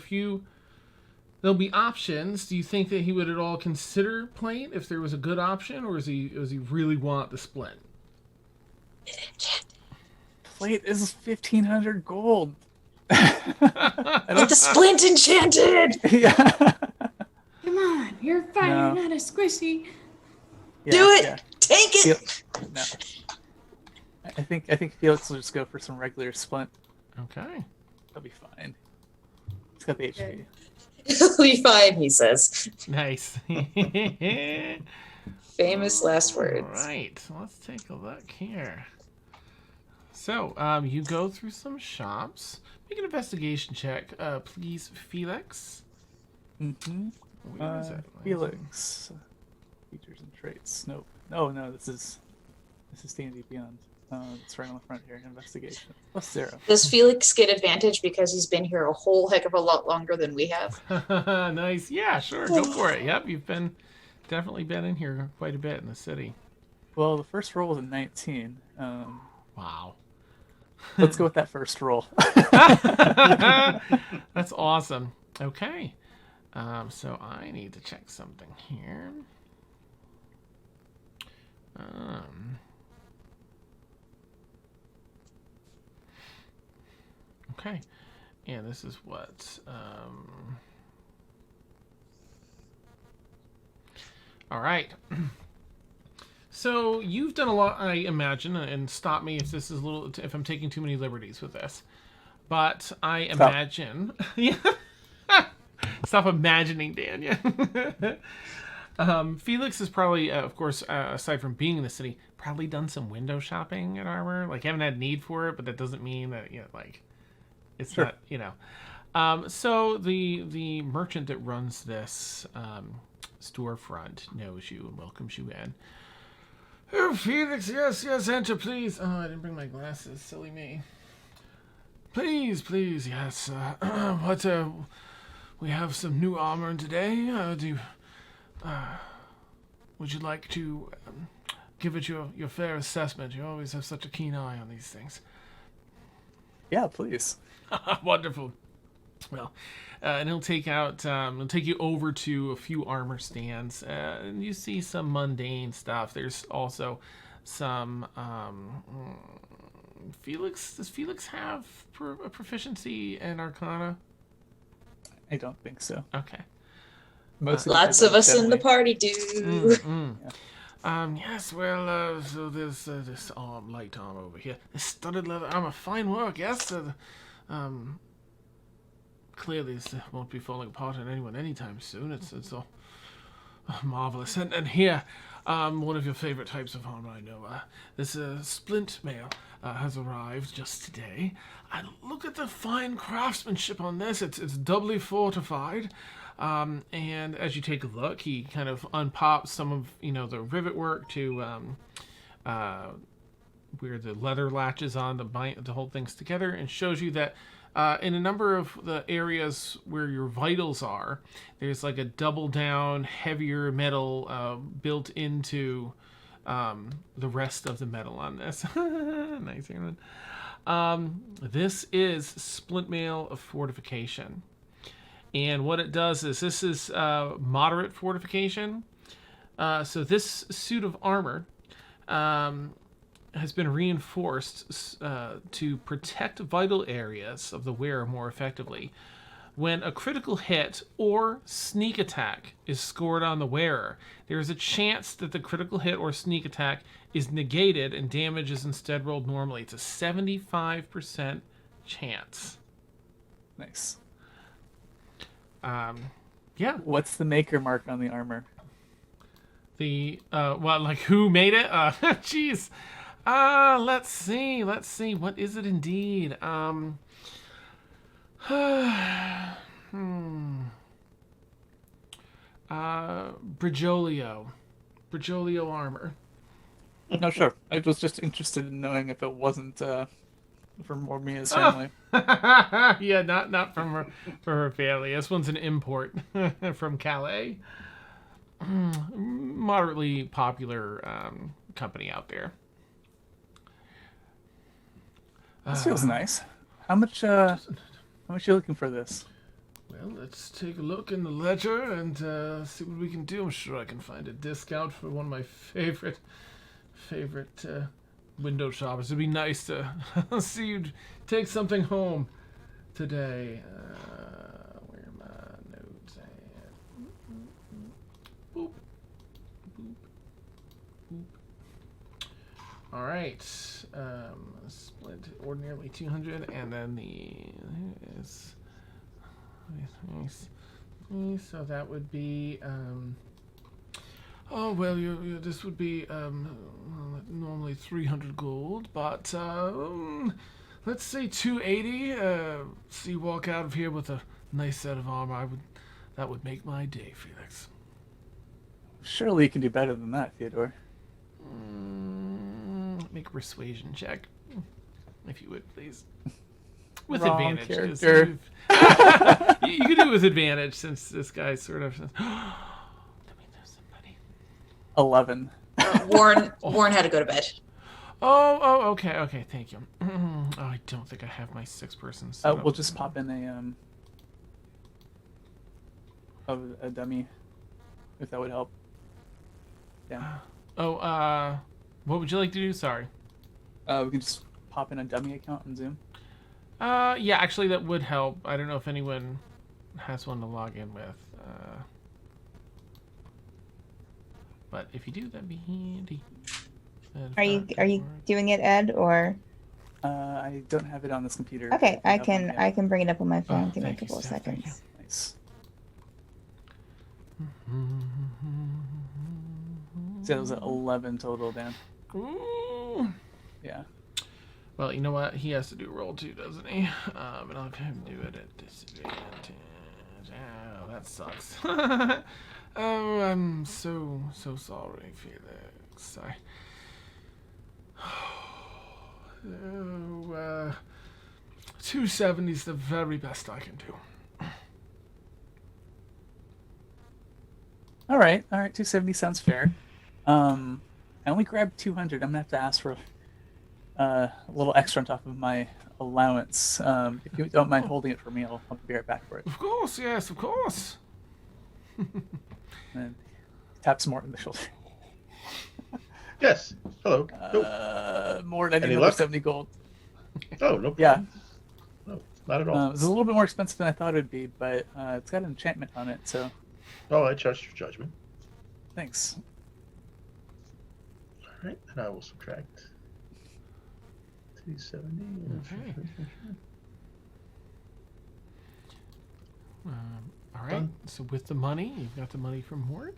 you. There'll be options. Do you think that he would at all consider plate if there was a good option, or does he really want the splint? Plate is 1,500 gold. Get the splint enchanted. Yeah. Come on, you're a fighter, not a squishy. Yeah, Do it. yeah. Take it. No. I think Felix will just go for some regular splint. Okay. He'll be fine. He's got the HP. He'll be fine, he says. Nice. Famous last words. All right, so let's take a look here. So, you go through some shops. Make an investigation check, please, Felix. Mm-hmm. Where is it? Felix. Features and traits. Nope. No, this is D&D Beyond. It's right on the front here. Investigation. +0. Does Felix get advantage because he's been here a whole heck of a lot longer than we have? Nice. Yeah, sure. Go for it. Yep, you've definitely been in here quite a bit in the city. Well, the first roll was a 19. Wow. Let's go with that first roll. That's awesome. Okay. So I need to check something here. Okay. And this is what... All right. So you've done a lot, I imagine, and stop me if this is if I'm taking too many liberties with this. But I imagine... Yeah. Stop imagining, Daniel. Felix has probably, of course, aside from being in the city, probably done some window shopping at armor. Like, haven't had need for it, but that doesn't mean that, it's not, So the merchant that runs this storefront knows you and welcomes you in. Oh, Felix, yes, enter, please. Oh, I didn't bring my glasses. Silly me. Please, yes. We have some new armor today. Would you like to give it your fair assessment? You always have such a keen eye on these things. Yeah, please. Wonderful. Well, and he'll take you over to a few armor stands, and you see some mundane stuff. There's also some. Does Felix have a proficiency in Arcana? I don't think so. Okay. Lots of us in the party do. Yes, well, so there's this light armor over here. This studded leather armor, fine work, yes. Clearly this won't be falling apart on anyone anytime soon. It's Marvelous. And here, one of your favorite types of armor, I know. This splint mail has arrived just today. And look at the fine craftsmanship on this. It's doubly fortified. And as you take a look, he kind of unpops some of, the rivet work to where the leather latches on to hold things together, and shows you that in a number of the areas where your vitals are, there's like a double down, heavier metal built into the rest of the metal on this. Nice, Aaron. This is splint mail of fortification. And what it does is this is moderate fortification. So this suit of armor has been reinforced to protect vital areas of the wearer more effectively. When a critical hit or sneak attack is scored on the wearer, there is a chance that the critical hit or sneak attack is negated and damage is instead rolled normally. It's a 75% chance. Nice. Yeah. What's the maker mark on the armor? The who made it? Jeez. Let's see. What is it indeed? Brigolio armor. No, sure. I was just interested in knowing if it wasn't from Mormia's family. Yeah, not from her family. This one's an import from Calais. Moderately popular company out there. This feels nice. How much you looking for this? Well, let's take a look in the ledger and see what we can do. I'm sure I can find a discount for one of my favorite window shoppers. It'd be nice to see you take something home today. Where are my notes at? Boop. Boop. Boop. All right. Split ordinarily 200, and then is nice. So that would be oh well, this would be normally 300 gold, but let's say 280. So you walk out of here with a nice set of armor. That would make my day, Felix. Surely you can do better than that, Theodore. Make a persuasion check, if you would, please. With Wrong advantage. character. You can do it with advantage, since this guy sort of says, oh, do we know somebody? 11. Warren had to go to bed. Oh, okay, thank you. Oh, I don't think I have my 6-person set up. We'll just pop in a dummy, if that would help. Yeah. What would you like to do? Sorry. We can just pop in a dummy account on Zoom. Yeah, actually that would help. I don't know if anyone has one to log in with. But if you do, that'd be handy. Are you doing it, Ed, or? I don't have it on this computer. Okay, I can bring it up on my phone. Give me a thank you, couple of Steph, thank you. seconds. Nice. So it was at 11 total, Dan. Ooh. Yeah. Well, you know what? He has to do roll 2, doesn't he? And I'll have him do it at disadvantage. Oh, that sucks. Oh, I'm so sorry, Felix. 270 is the very best I can do. All right. 270 sounds fair. I only grabbed 200. I'm gonna have to ask for a little extra on top of my allowance. If you don't mind holding it for me, I'll be right back for it. Of course, yes, of course. And taps Mort in the shoulder. Yes. Hello. Mort, I need Any another luck? 70 gold. Oh, no problem. Yeah. No, not at all. It's a little bit more expensive than I thought it would be, but it's got an enchantment on it, so Oh, I trust your judgment. thanks. All right, and I will subtract 270. Okay. All right. Done. So with the money, you've got the money from Mort.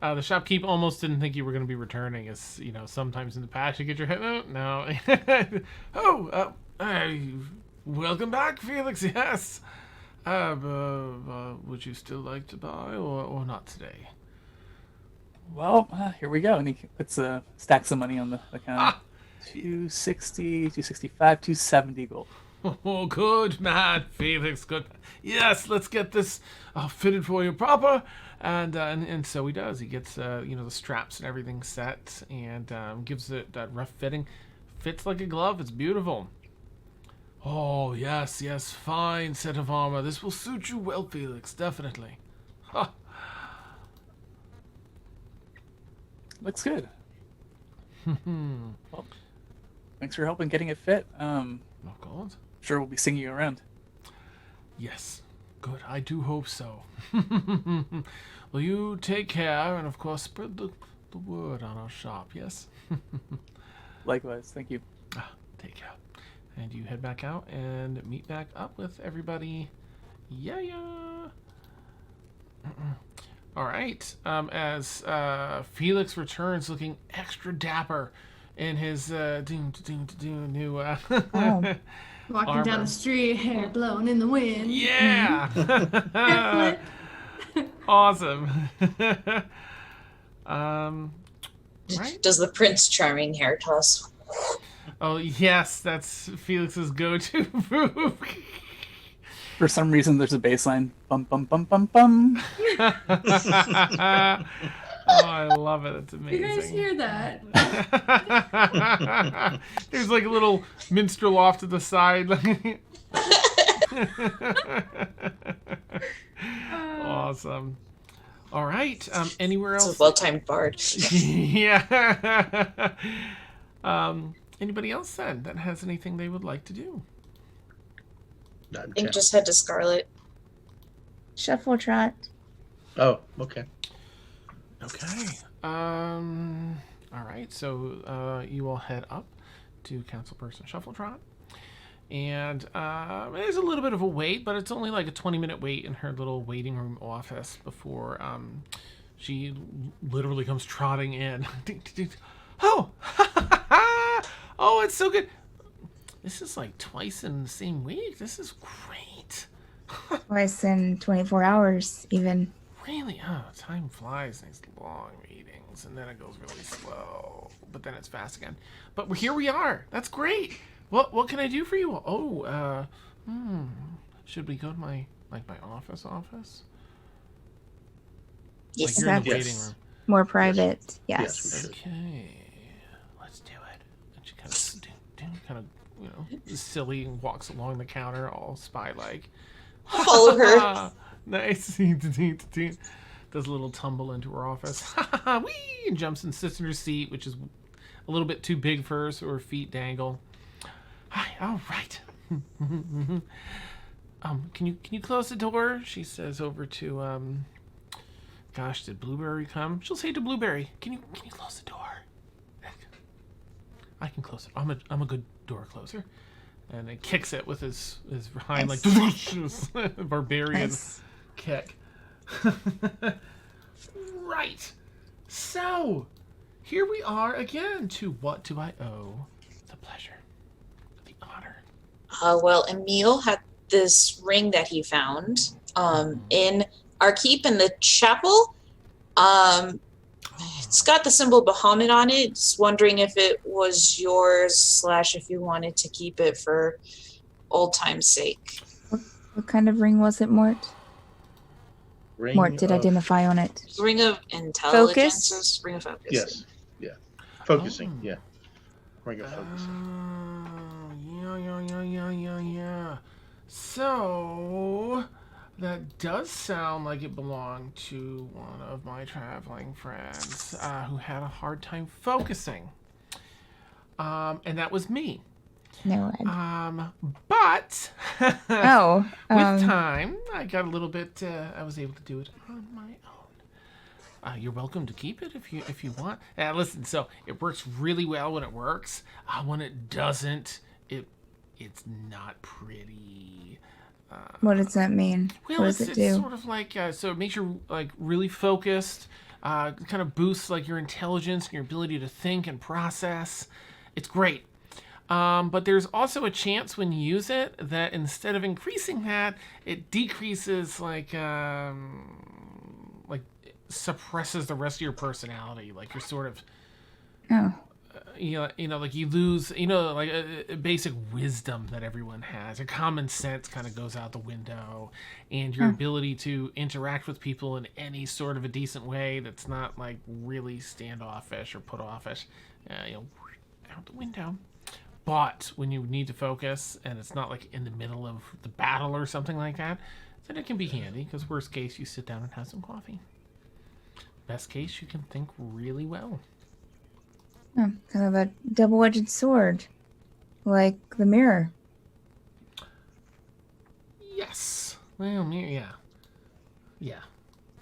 The shopkeep almost didn't think you were going to be returning. As you know, sometimes in the past you get your head. Oh, no. Welcome back, Felix. Yes. Would you still like to buy, or not today? Well, here we go. And he puts stacks of money on the counter. 260, 265, 270 gold. Oh, good man, Felix. Good. Yes, let's get this fitted for you proper. And so he does. He gets the straps and everything set, and gives it that rough fitting. Fits like a glove. It's beautiful. Oh yes, fine set of armor. This will suit you well, Felix. Definitely. Ha. Looks good. Well, thanks for helping getting it fit. Oh God. Sure, we'll be seeing you around. Yes. Good. I do hope so. Well, you take care, and of course spread the word on our shop. Yes. Likewise. Thank you. Take care. And you head back out and meet back up with everybody. Yeah. All right. As Felix returns, looking extra dapper in his new Walking armor. down the street, hair blowing in the wind. Yeah. Hair flip. Awesome. Right. Does the Prince Charming hair toss? Oh yes, that's Felix's go-to move. For some reason, there's a bass line. Bum, bum, bum, bum, bum. Oh, I love it. It's amazing. You guys hear that? There's like a little minstrel off to the side. Awesome. All right. Anywhere else? It's a well-timed bard. Yeah. Anybody else then that has anything they would like to do? I think just head to Scarlet. Shuffletrot. Oh, okay. Okay. All right. So you all head up to Councilperson Shuffletrot, and there's a little bit of a wait, but it's only like a 20-minute wait in her little waiting room office before she literally comes trotting in. Oh, oh, it's so good. This is like twice in the same week. This is great. Twice in 24 hours, even. Really? Oh, time flies in these long meetings, and then it goes really slow, but then it's fast again. But here we are. That's great. What can I do for you? Oh, should we go to my office? Yes. Like you're in the Yes. waiting room. More private. Yes, Yes. we should. Okay, let's do it. And she kind of, silly and walks along the counter, all spy-like. Follow her. Nice. Does a little tumble into her office. Whee! And jumps and sits in her seat, which is a little bit too big for her, so her feet dangle. Hi. All right. Can you close the door? She says over to Gosh, did Blueberry come? She'll say to Blueberry, "Can you close the door?" I can close it. I'm a good door closer. And it kicks it with his hind like barbarian Nice. kick. Right. So, here we are again to what do I owe the pleasure, the honor? Well, Emil had this ring that he found in our keep in the chapel. It's got the symbol Bahamut on it. Just wondering if it was yours / if you wanted to keep it for old time's sake. What kind of ring was it, Mort? Ring Mort did of- identify on it. Ring of intelligence. Ring of focus. Yes. Yeah. Focusing. Oh. Yeah. Ring of focusing. Yeah. So that does sound like it belonged to one of my traveling friends who had a hard time focusing. And that was me. No. But Oh. with time, I got a little bit. I was able to do it on my own. You're welcome to keep it if you want. Listen, so it works really well when it works. When it doesn't, it's not pretty. What does that mean? Well, What does it it's do? sort of like so it makes you like really focused. Kind of boosts like your intelligence and your ability to think and process. It's great. But there's also a chance when you use it that instead of increasing that, it decreases like suppresses the rest of your personality. Like you're sort of Oh. like you lose, like a basic wisdom that everyone has. Your common sense kind of goes out the window, and your ability to interact with people in any sort of a decent way that's not like really standoffish or put offish, out the window. But when you need to focus and it's not like in the middle of the battle or something like that, then it can be handy because worst case you sit down and have some coffee. Best case you can think really well. Oh, kind of a double-edged sword. Like the mirror. Yes. Well, yeah. Yeah.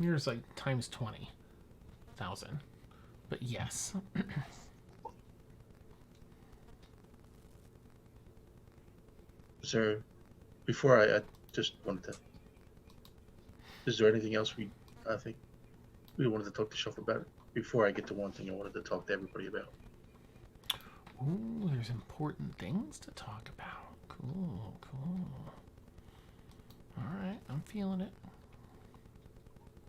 Mirror's like times 20,000. But yes. Is there, before I just wanted to, is there anything else I think we wanted to talk to Shuffle about? Before I get to one thing I wanted to talk to everybody about. Ooh, there's important things to talk about. Cool. Alright, I'm feeling it.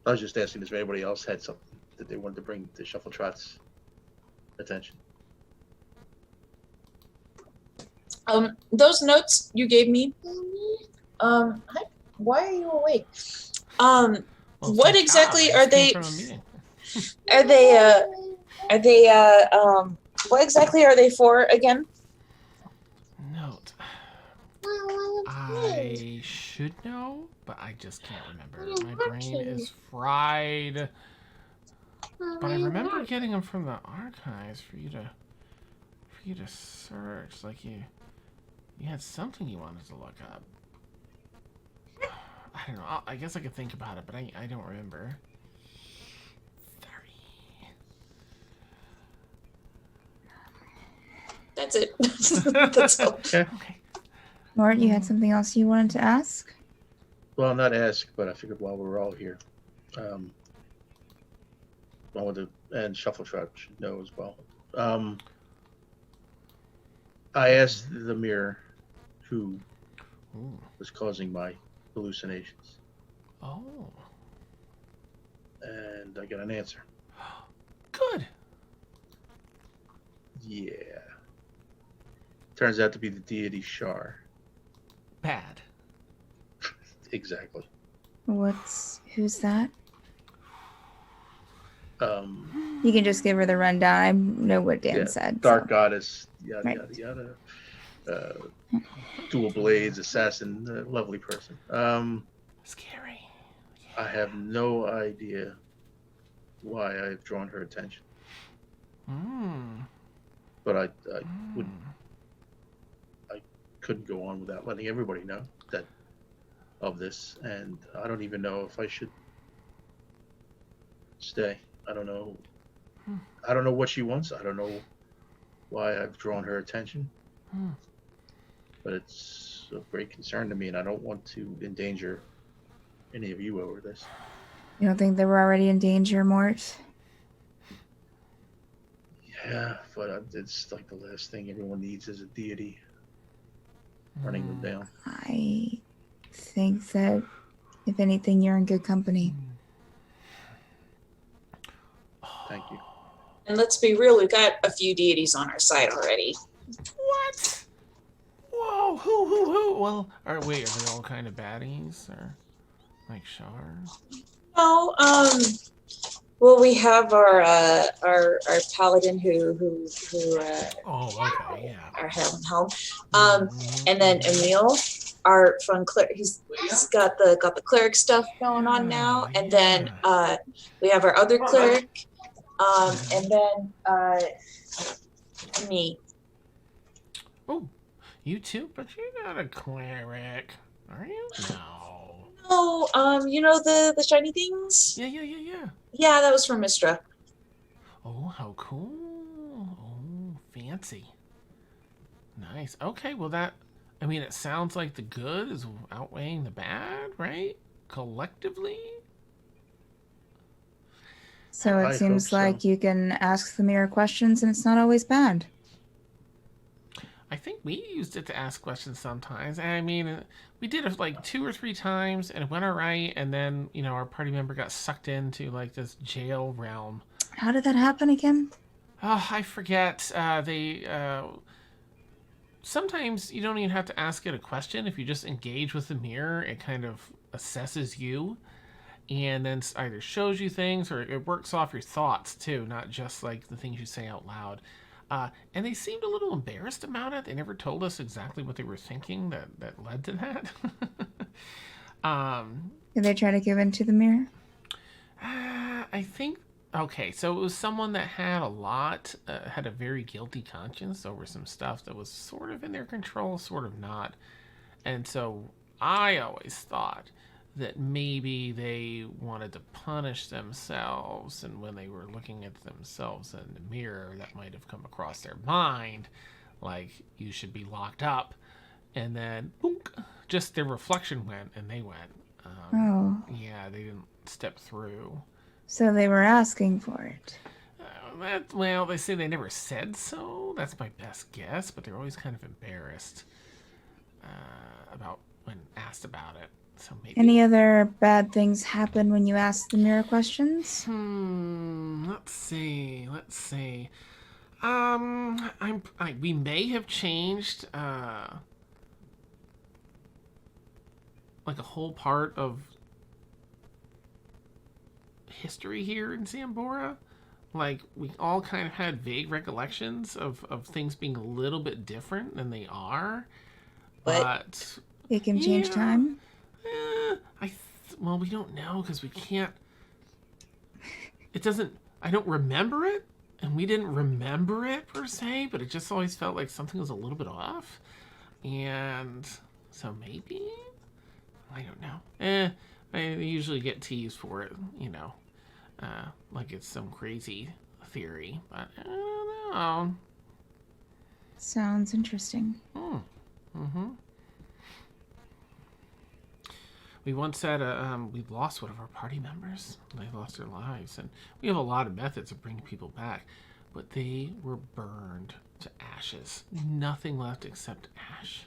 I was just asking if anybody else had something that they wanted to bring to Shuffletrot's attention. Those notes you gave me. Why are you awake? Well, What thank exactly God, I are just came they? from a meeting. What exactly are they for again? Note. I should know, but I just can't remember. My brain is fried. But I remember getting them from the archives for you to search. Like you had something you wanted to look up. I don't know. I guess I could think about it, but I don't remember. Sorry. That's it. That's all. Okay. Okay. Mort, you had something else you wanted to ask? Well, not ask, but I figured while we're all here, I wanted to, and Shuffletrot should know as well. I asked the mirror who was causing my hallucinations, Oh. and I got an answer. Good. Yeah. Turns out to be the deity Shar. Bad. Exactly. Who's that? Um, You can just give her the rundown. I know what Dan said. Dark so. goddess, yada Right. yada yada. Dual blades, assassin, lovely person. Scary. I have no idea why I've drawn her attention, but I couldn't go on without letting everybody know that of this, and I don't even know if I should stay. I don't know. I don't know what she wants. I don't know why I've drawn her attention, but it's of great concern to me, and I don't want to endanger any of you over this. You don't think they were already in danger, Mort? Yeah, but it's like the last thing everyone needs is a deity running them down. I think that, if anything, you're in good company. Thank you. And let's be real, we've got a few deities on our side already. What? Whoa, who? Well, wait, are they all kind of baddies? Or like Shar? No, well, we have our paladin who Oh, okay, yeah. our home. And then Emil, our fun cleric, he's got the cleric stuff going on now. And then we have our other cleric, and then me. Oh, you too? But you're not a cleric, are you? No. No, you know the shiny things? Yeah. Yeah, that was from Mistra. Oh, how cool. Oh, fancy. Nice. Okay, well that I mean, it sounds like the good is outweighing the bad, right? Collectively. So I it hope seems so. like you can ask the mirror questions and it's not always bad. I think we used it to ask questions sometimes. I mean, we did it like 2 or 3 times, and it went all right. And then, our party member got sucked into like this jail realm. How did that happen again? Oh, I forget. Sometimes you don't even have to ask it a question. If you just engage with the mirror, it kind of assesses you, and then either shows you things or it works off your thoughts too, not just like the things you say out loud. And they seemed a little embarrassed about it. They never told us exactly what they were thinking that led to that. Did they try to give in to the mirror? I think, okay, so it was someone that had had a very guilty conscience over some stuff that was sort of in their control, sort of not. And so I always thought that maybe they wanted to punish themselves, and when they were looking at themselves in the mirror, that might have come across their mind, like, you should be locked up. And then, boonk, just their reflection went, and they went. Yeah, they didn't step through. So they were asking for it. Well, they say they never said so. That's my best guess, but they're always kind of embarrassed about when asked about it. So maybe. Any other bad things happen when you ask the mirror questions? Let's see. We may have changed like a whole part of history here in Xanbora. Like, we all kind of had vague recollections of things being a little bit different than they are. But It can change time? Well, we don't know because we can't. It doesn't. I don't remember it, and we didn't remember it per se, but it just always felt like something was a little bit off. And so maybe. I don't know. I usually get teased for it, like it's some crazy theory, but I don't know. Sounds interesting. We once had we've lost one of our party members. They lost their lives, and we have a lot of methods of bringing people back, but they were burned to ashes. Nothing left except ash.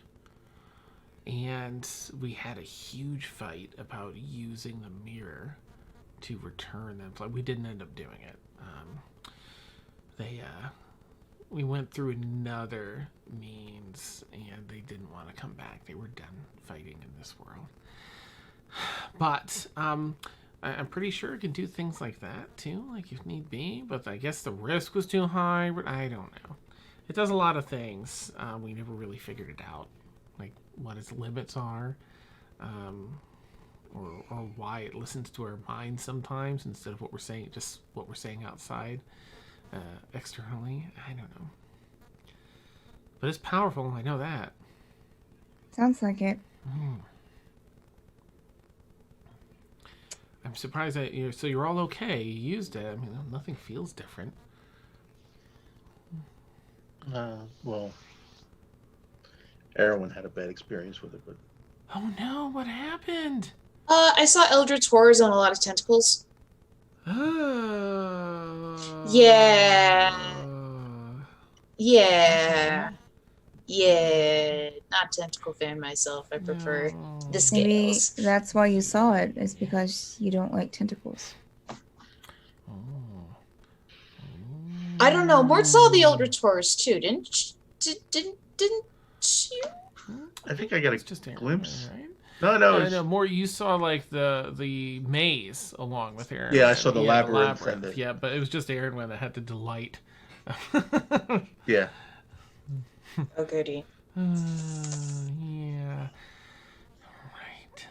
And we had a huge fight about using the mirror to return them. We didn't end up doing it. We went through another means, and they didn't want to come back. They were done fighting in this world. But I'm pretty sure it can do things like that too, like if need be. But I guess the risk was too high. I don't know. It does a lot of things. We never really figured it out, like what its limits are, or why it listens to our minds sometimes instead of what we're saying, just what we're saying outside, externally. I don't know. But it's powerful. I know that. Sounds like it. I'm surprised that so you're all okay. You used it. I mean, nothing feels different. Well, Erwin had a bad experience with it, but. Oh no! What happened? I saw Eldritch Horrors on a lot of tentacles. Oh. Yeah. Not tentacle fan myself. I prefer the Maybe scales. that's why you saw it, is because you don't like tentacles. I don't know. Mort saw the Eldritch Horrors too, didn't you? I think I got a Just glimpse. Aaron, right? No, No, more you saw like the maze along with Aaron. Yeah, I saw the labyrinth. Yeah, but it was just Aaron that had the delight. Yeah. Oh goody. Yeah. Right.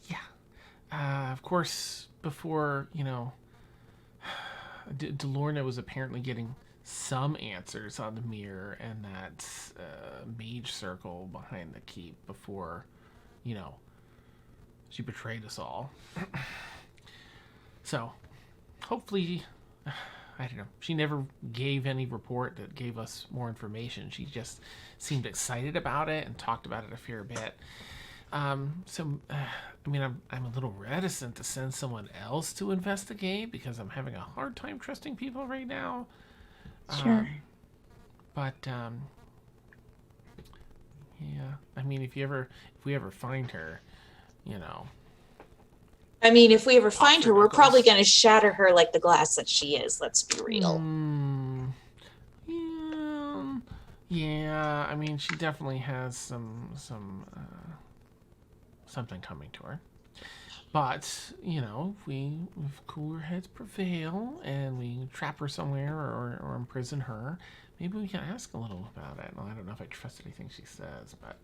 Yeah. Of course, before Delorna was apparently getting some answers on the mirror and that mage circle behind the keep before, she betrayed us all. So, hopefully, I don't know. She never gave any report that gave us more information. She just seemed excited about it and talked about it a fair bit. I mean, I'm a little reticent to send someone else to investigate because I'm having a hard time trusting people right now. Sure. Yeah. I mean, if we ever find her, I mean, if we ever find for her, we're Knuckles. probably going to shatter her like the glass that she is. Let's be real. Yeah. I mean, she definitely has something coming to her. But if cooler heads prevail and we trap her somewhere or imprison her, maybe we can ask a little about it. Well, I don't know if I trust anything she says, but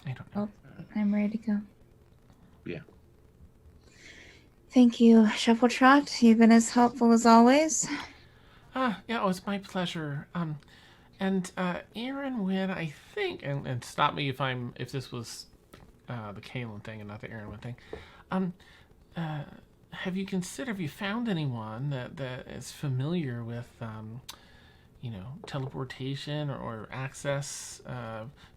I don't know. Oh, I'm ready to go. Yeah. Thank you, Shuffletrot. You've been as helpful as always. Yeah, it's my pleasure. And Aaron, when I think, and stop me if this was the Kalen thing and not the Aaron thing. Have you found anyone that is familiar with, teleportation or access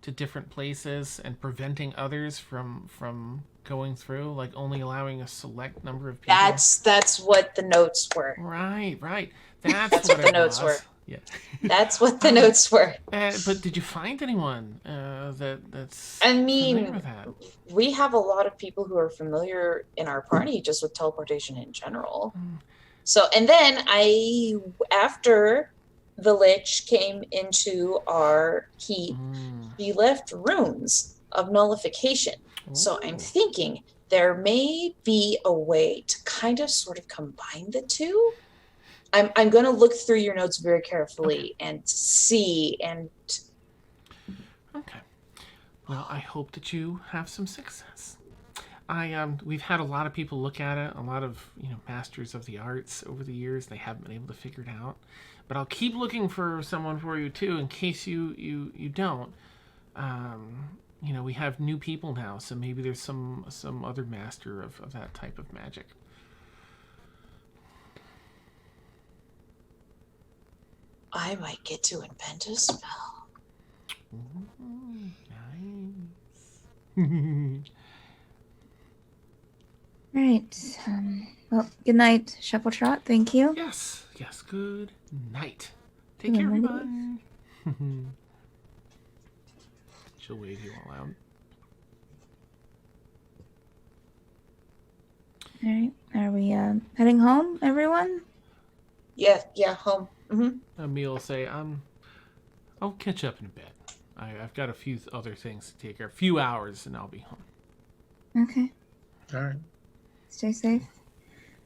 to different places and preventing others from going through, like only allowing a select number of people? That's what the notes were. Right. That's what the notes were. Yeah. That's what the notes were. But did you find anyone that's I familiar mean, with that? we have a lot of people who are familiar in our party just with teleportation in general. So, and then after the Lich came into our keep, he left runes of nullification. So I'm thinking there may be a way to kind of sort of combine the two. I'm going to look through your notes very carefully and see. And Okay. Well, I hope that you have some success. We've had a lot of people look at it, a lot of masters of the arts over the years. They haven't been able to figure it out, but I'll keep looking for someone for you too, in case you don't. We have new people now, so maybe there's some other master of that type of magic. I might get to invent a spell. Ooh, nice. Right. Well, good night, Shuffletrot. Thank you. Yes, good night. Take Good care, night. everyone. She'll wave you all out. All right. Are we heading home, everyone? Yeah, home. Emil will say, I'll catch up in a bit. I've got a few other things to take care of. A few hours and I'll be home. Okay. All right. Stay safe.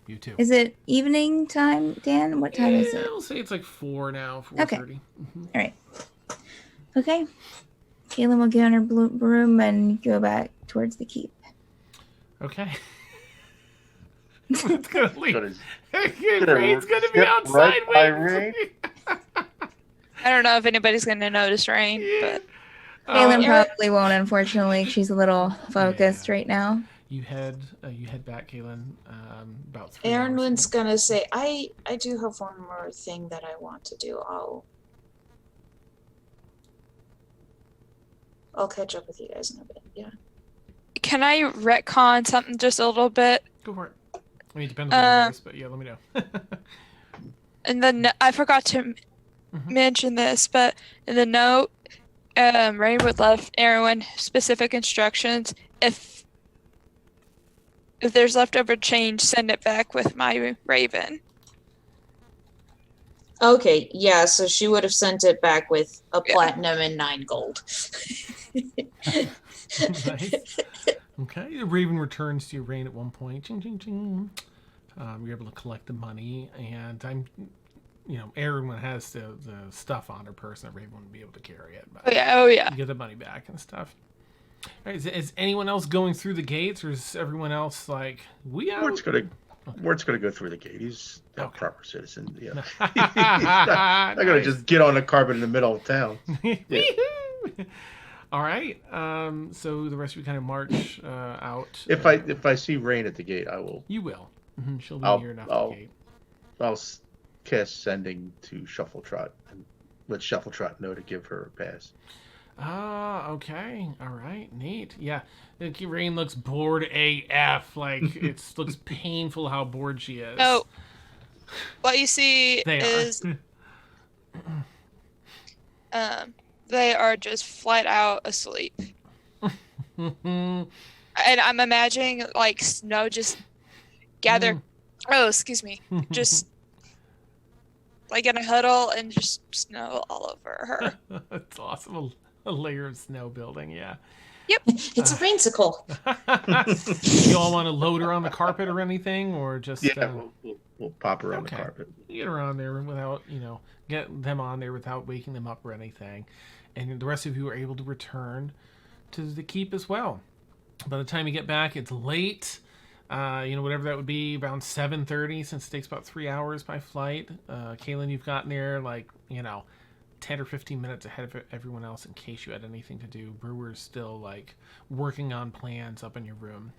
You too. Is it evening time, Dan? What time is it? I'll say it's like 4 now, 4:30. Okay. All right. Okay. Kaylin will get on her broom and go back towards the keep. Okay. It's gonna leave. Gonna Rain's gonna be skip outside right by waiting. I don't know if anybody's going to notice Rain, but Kaylin Aaron- probably won't, unfortunately. She's a little focused right now. You head back, Kaylin. About 3 hours. Aaron's gonna say, I do have one more thing that I want to do. I'll catch up with you guys in a bit. Yeah. can I retcon something just a little bit? Go for it. I mean, it depends on what it is, but yeah, let me know. And then I forgot to mention this, but in the note, Rain would left Erwin specific instructions. If there's leftover change, send it back with my Raven. Okay, yeah, so she would have sent it back with a platinum and 9 gold. Nice. Okay, the Raven returns to your Rain at one point. Ching, ching, ching. You're able to collect the money, and Erwin has the stuff on her person. Raven wouldn't be able to carry it. But Oh yeah. you get the money back and stuff. All right, is anyone else going through the gates, or is everyone else like, we out? Mort's gonna go through the gate. He's a proper citizen. Yeah. He's He's not gonna just get on a carbon in the middle of town. Yeah. All right. So the rest of you kind of march out. If I see Rain at the gate, I will. You will. She'll be I'll near enough to the gate. cast sending to Shuffletrot and let Shuffletrot know to give her a pass. Ah, okay. All right. Neat. Yeah. Rain looks bored AF. Like, it looks painful how bored she is. Oh, what you see They is are. they are just flat out asleep. And I'm imagining like snow just gather. Oh, excuse me. Just like in a huddle and just snow all over her. That's awesome. A layer of snow building, yeah. Yep. It's a rainsicle. You all want to load her on the carpet or anything, or just we'll pop her on the carpet. Get her on there without, get them on there without waking them up or anything. And the rest of you are able to return to the keep as well. By the time you get back, it's late. Whatever that would be, around 7:30, since it takes about 3 hours by flight. Kaylin, you've gotten there 10 or 15 minutes ahead of everyone else in case you had anything to do. Brewer's still working on plans up in your room.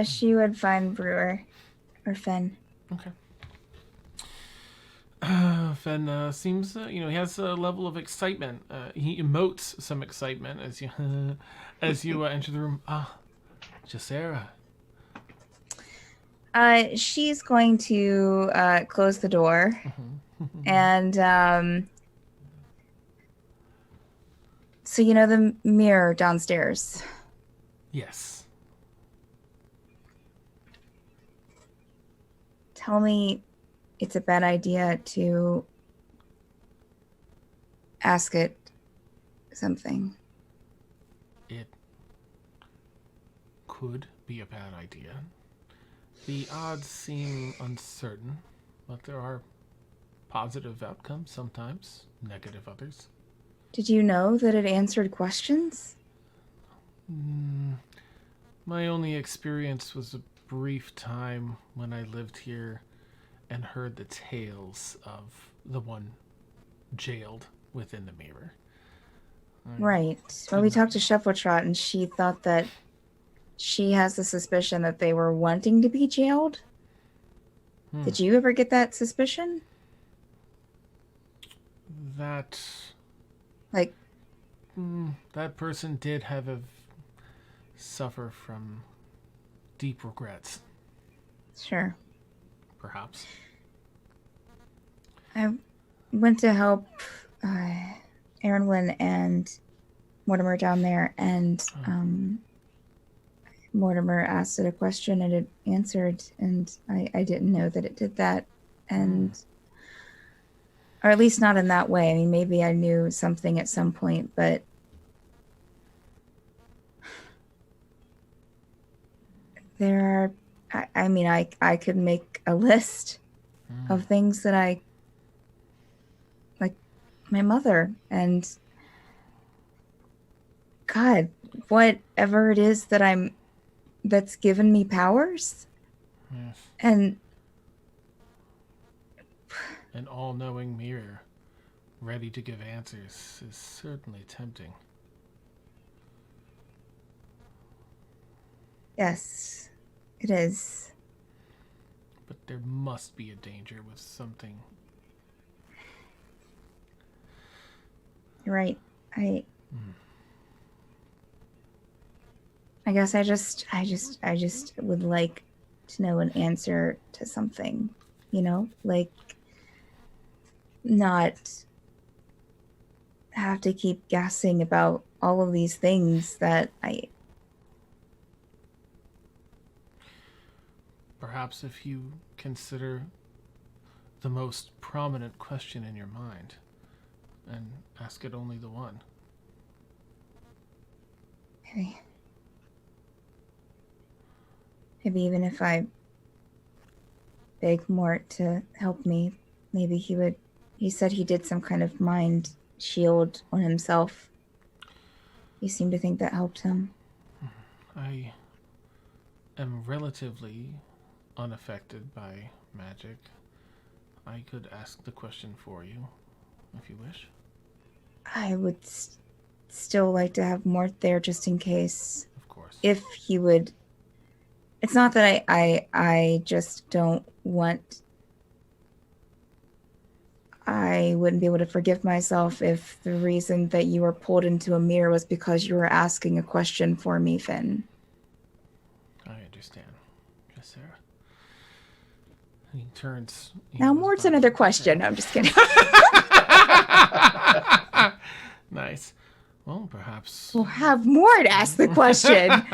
She would find Brewer or Finn. Okay. Finn seems, he has a level of excitement. He emotes some excitement as you enter the room. Jacera. She's going to close the door. And so the mirror downstairs. Yes. Tell me it's a bad idea to ask it something. It could be a bad idea. The odds seem uncertain, but there are positive outcomes sometimes, negative others. Did you know that it answered questions? My only experience was a brief time when I lived here and heard the tales of the one jailed within the mirror. Right. Well, we talked to Shuffletrot, and she thought that she has the suspicion that they were wanting to be jailed. Did you ever get that suspicion? That person did suffer from deep regrets. Sure. Perhaps. I went to help Aaron and Mortimer down there, and Mortimer asked it a question and it answered, and I didn't know that it did that, or at least not in that way. I mean, maybe I knew something at some point, but there are, I could make a list of things that I, like my mother, and God, whatever it is that's given me powers. Yes. And an all-knowing mirror, ready to give answers, is certainly tempting. yes, it is. But there must be a danger with something. You're right. I guess I just would like to know an answer to something, not have to keep guessing about all of these things that Perhaps if you consider the most prominent question in your mind and ask it only the one. Maybe even if I beg Mort to help me, maybe he said he did some kind of mind shield on himself. He seemed to think that helped him. I am relatively unaffected by magic. I could ask the question for you, if you wish. I would still like to have Mort there just in case. Of course. If he would. It's not that I just don't want. I wouldn't be able to forgive myself if the reason that you were pulled into a mirror was because you were asking a question for me, Finn. I understand. Yes, Sarah. He turns. Now, Mort's another question. No, I'm just kidding. Nice. Well, perhaps. We'll have Mort ask the question.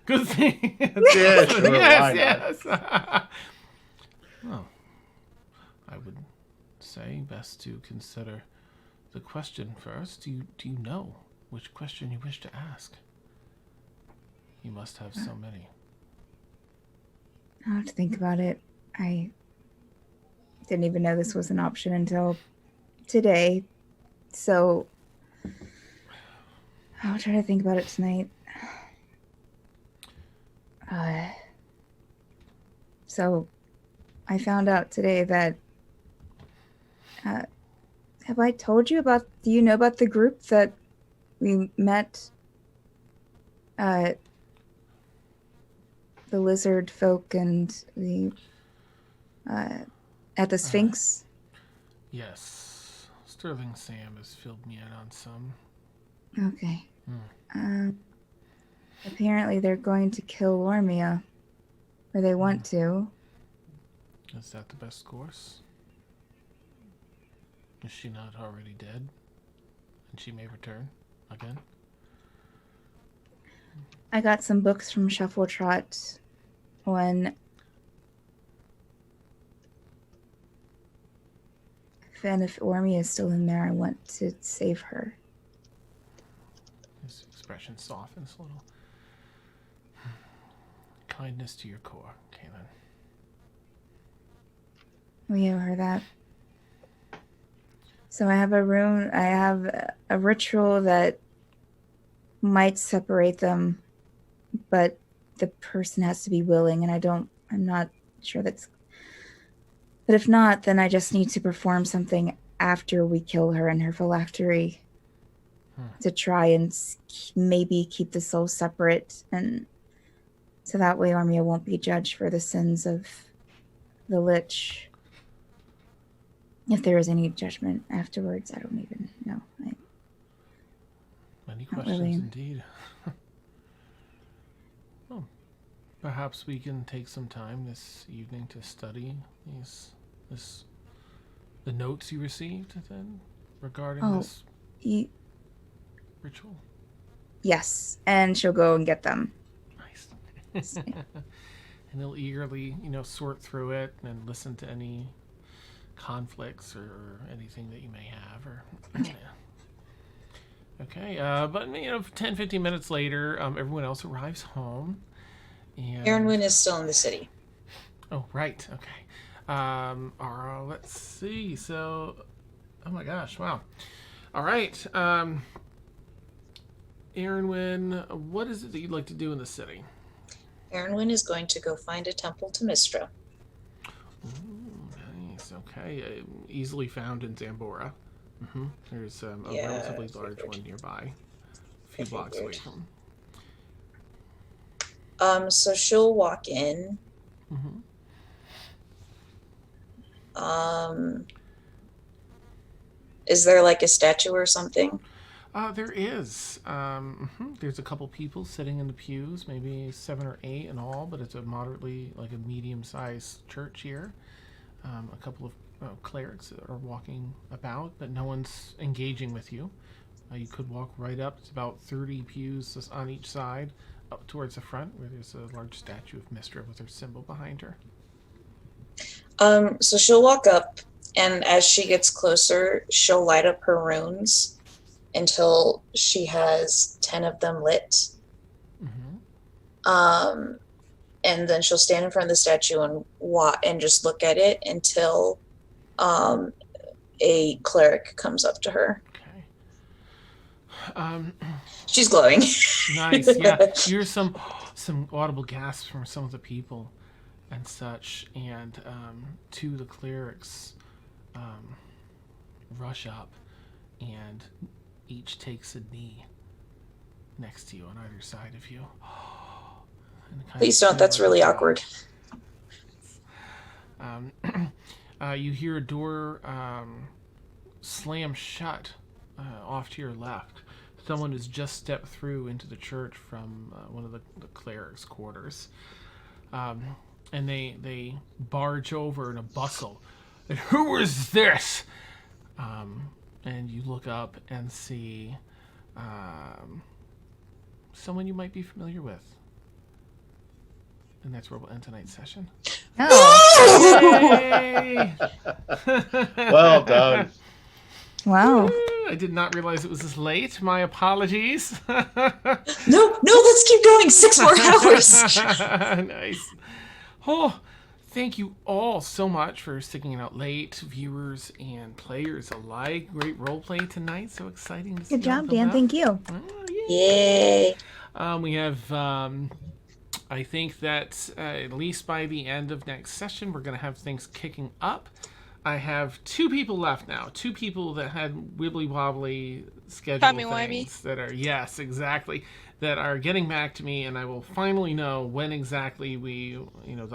Good thing. Yeah, sure, why yes. Well, I would say best to consider the question first. Do you know which question you wish to ask? You must have so many. I'll have to think about it. I didn't even know this was an option until today. So I'll try to think about it tonight. So I found out today that have I told you about, do you know about the group that we met the lizard folk and the at the Sphinx? Yes. Sterling Sam has filled me in on some. Okay. Apparently they're going to kill Lormia. Or they want to. Is that the best course? Is she not already dead? And she may return again? I got some books from Shuffletrot when if Ormia is still in there, I want to save her. His expression softens a little. Kindness to your core, Kaylin. We owe her that. So I have a ritual that might separate them, but the person has to be willing, and I'm not sure that's. But if not, then I just need to perform something after we kill her in her phylactery to try and maybe keep the soul separate, and so that way Ormia won't be judged for the sins of the Lich. If there is any judgment afterwards, I don't even know. Many questions really. Indeed. Well, perhaps we can take some time this evening to study the notes you received then regarding this ritual. Yes, and she'll go and get them. Nice. And he'll eagerly, sort through it and listen to any conflicts or anything that you may have. Or okay, but 10, 15 minutes later, everyone else arrives home. And Aaronwin is still in the city. Oh, right. Okay. Let's see. So, oh my gosh, wow. All right. Aaronwin, what is it that you'd like to do in the city? Aaronwin is going to go find a temple to Mistra. Ooh, nice. Okay. Easily found in Xanbora. There's a relatively large one nearby. A few blocks away from. So she'll walk in. Is there like a statue or something? There is. There's a couple people sitting in the pews, maybe 7 or 8 in all, but it's a moderately, like a medium-sized church here. A couple of clerics that are walking about, but no one's engaging with you. You could walk right up. It's about 30 pews on each side, up towards the front, where there's a large statue of Mistra with her symbol behind her. So she'll walk up, and as she gets closer, she'll light up her runes until she has 10 of them lit. And then she'll stand in front of the statue and just look at it until a cleric comes up to her. Okay. She's glowing. Nice. Yeah. You hear some audible gasps from some of the people and such, and two of the clerics rush up and each takes a knee next to you on either side of you. And kind Please of don't. That's feel really like, awkward. You hear a door slam shut off to your left. Someone has just stepped through into the church from one of the cleric's quarters. And they barge over in a bustle. And who is this? And you look up and see someone you might be familiar with. And that's where we'll end tonight's session. Oh, Yay! Well done. wow. I did not realize it was this late. My apologies. No, let's keep going. 6 more hours. Nice. Oh, thank you all so much for sticking it out late, viewers and players alike. Great roleplay tonight. So exciting to see. Good job, all Dan. that. Thank you. Oh, yay. Yay. We have, I think that at least by the end of next session, we're going to have things kicking up. I have 2 people left now. 2 people that had wibbly wobbly schedule Timey-wimey. things that are, yes, exactly, that are getting back to me, and I will finally know when exactly the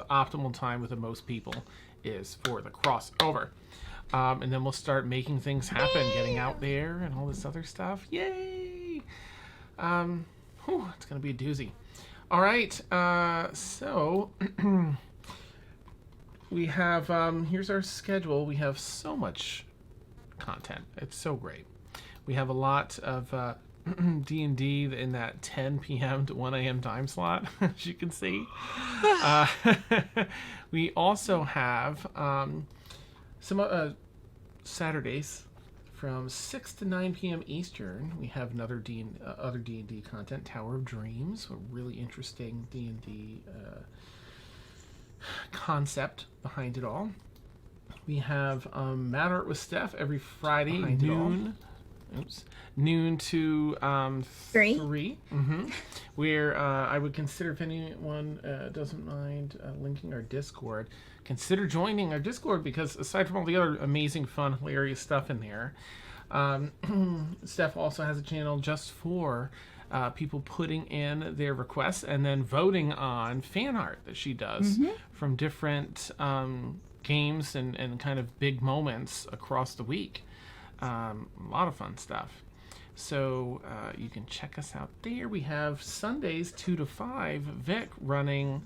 optimal time with the most people is for the crossover. And then we'll start making things happen, getting out there and all this other stuff. Yay! It's going to be a doozy. All right, so we have, here's our schedule. We have so much content. It's so great. We have a lot of D&D in that 10 p.m. to 1 a.m. time slot, as you can see. We also have some Saturdays from 6 to 9 p.m. Eastern. We have another other D&D content, Tower of Dreams, a really interesting D&D concept behind it all. We have Mad Art with Steph every Friday noon to 3. Mm-hmm. Where I would consider, if anyone doesn't mind linking our Discord, consider joining our Discord, because aside from all the other amazing, fun, hilarious stuff in there, Steph also has a channel just for people putting in their requests and then voting on fan art that she does from different games and kind of big moments across the week. A lot of fun stuff. So you can check us out there. We have Sundays 2 to 5, Vic running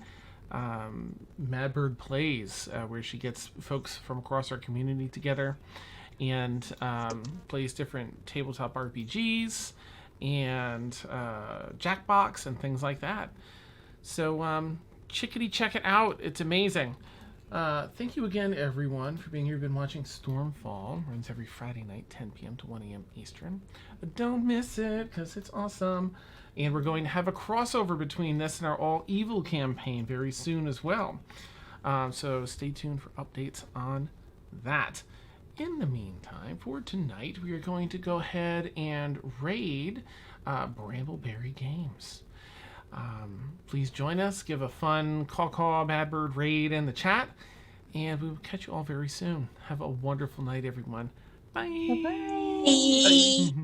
Madbird Plays, where she gets folks from across our community together and plays different tabletop RPGs and Jackbox and things like that. So chickadee, check it out. It's amazing. Thank you again, everyone, for being here. You've been watching Stormfall. Runs every Friday night, 10 p.m. to 1 a.m. Eastern. Don't miss it, because it's awesome. And we're going to have a crossover between this and our All Evil campaign very soon as well. So stay tuned for updates on that. In the meantime, for tonight, we are going to go ahead and raid Brambleberry Games. Please join us. Give a fun Caw Bad Bird raid in the chat. And we will catch you all very soon. Have a wonderful night, everyone. Bye. Bye-bye. Bye. Bye.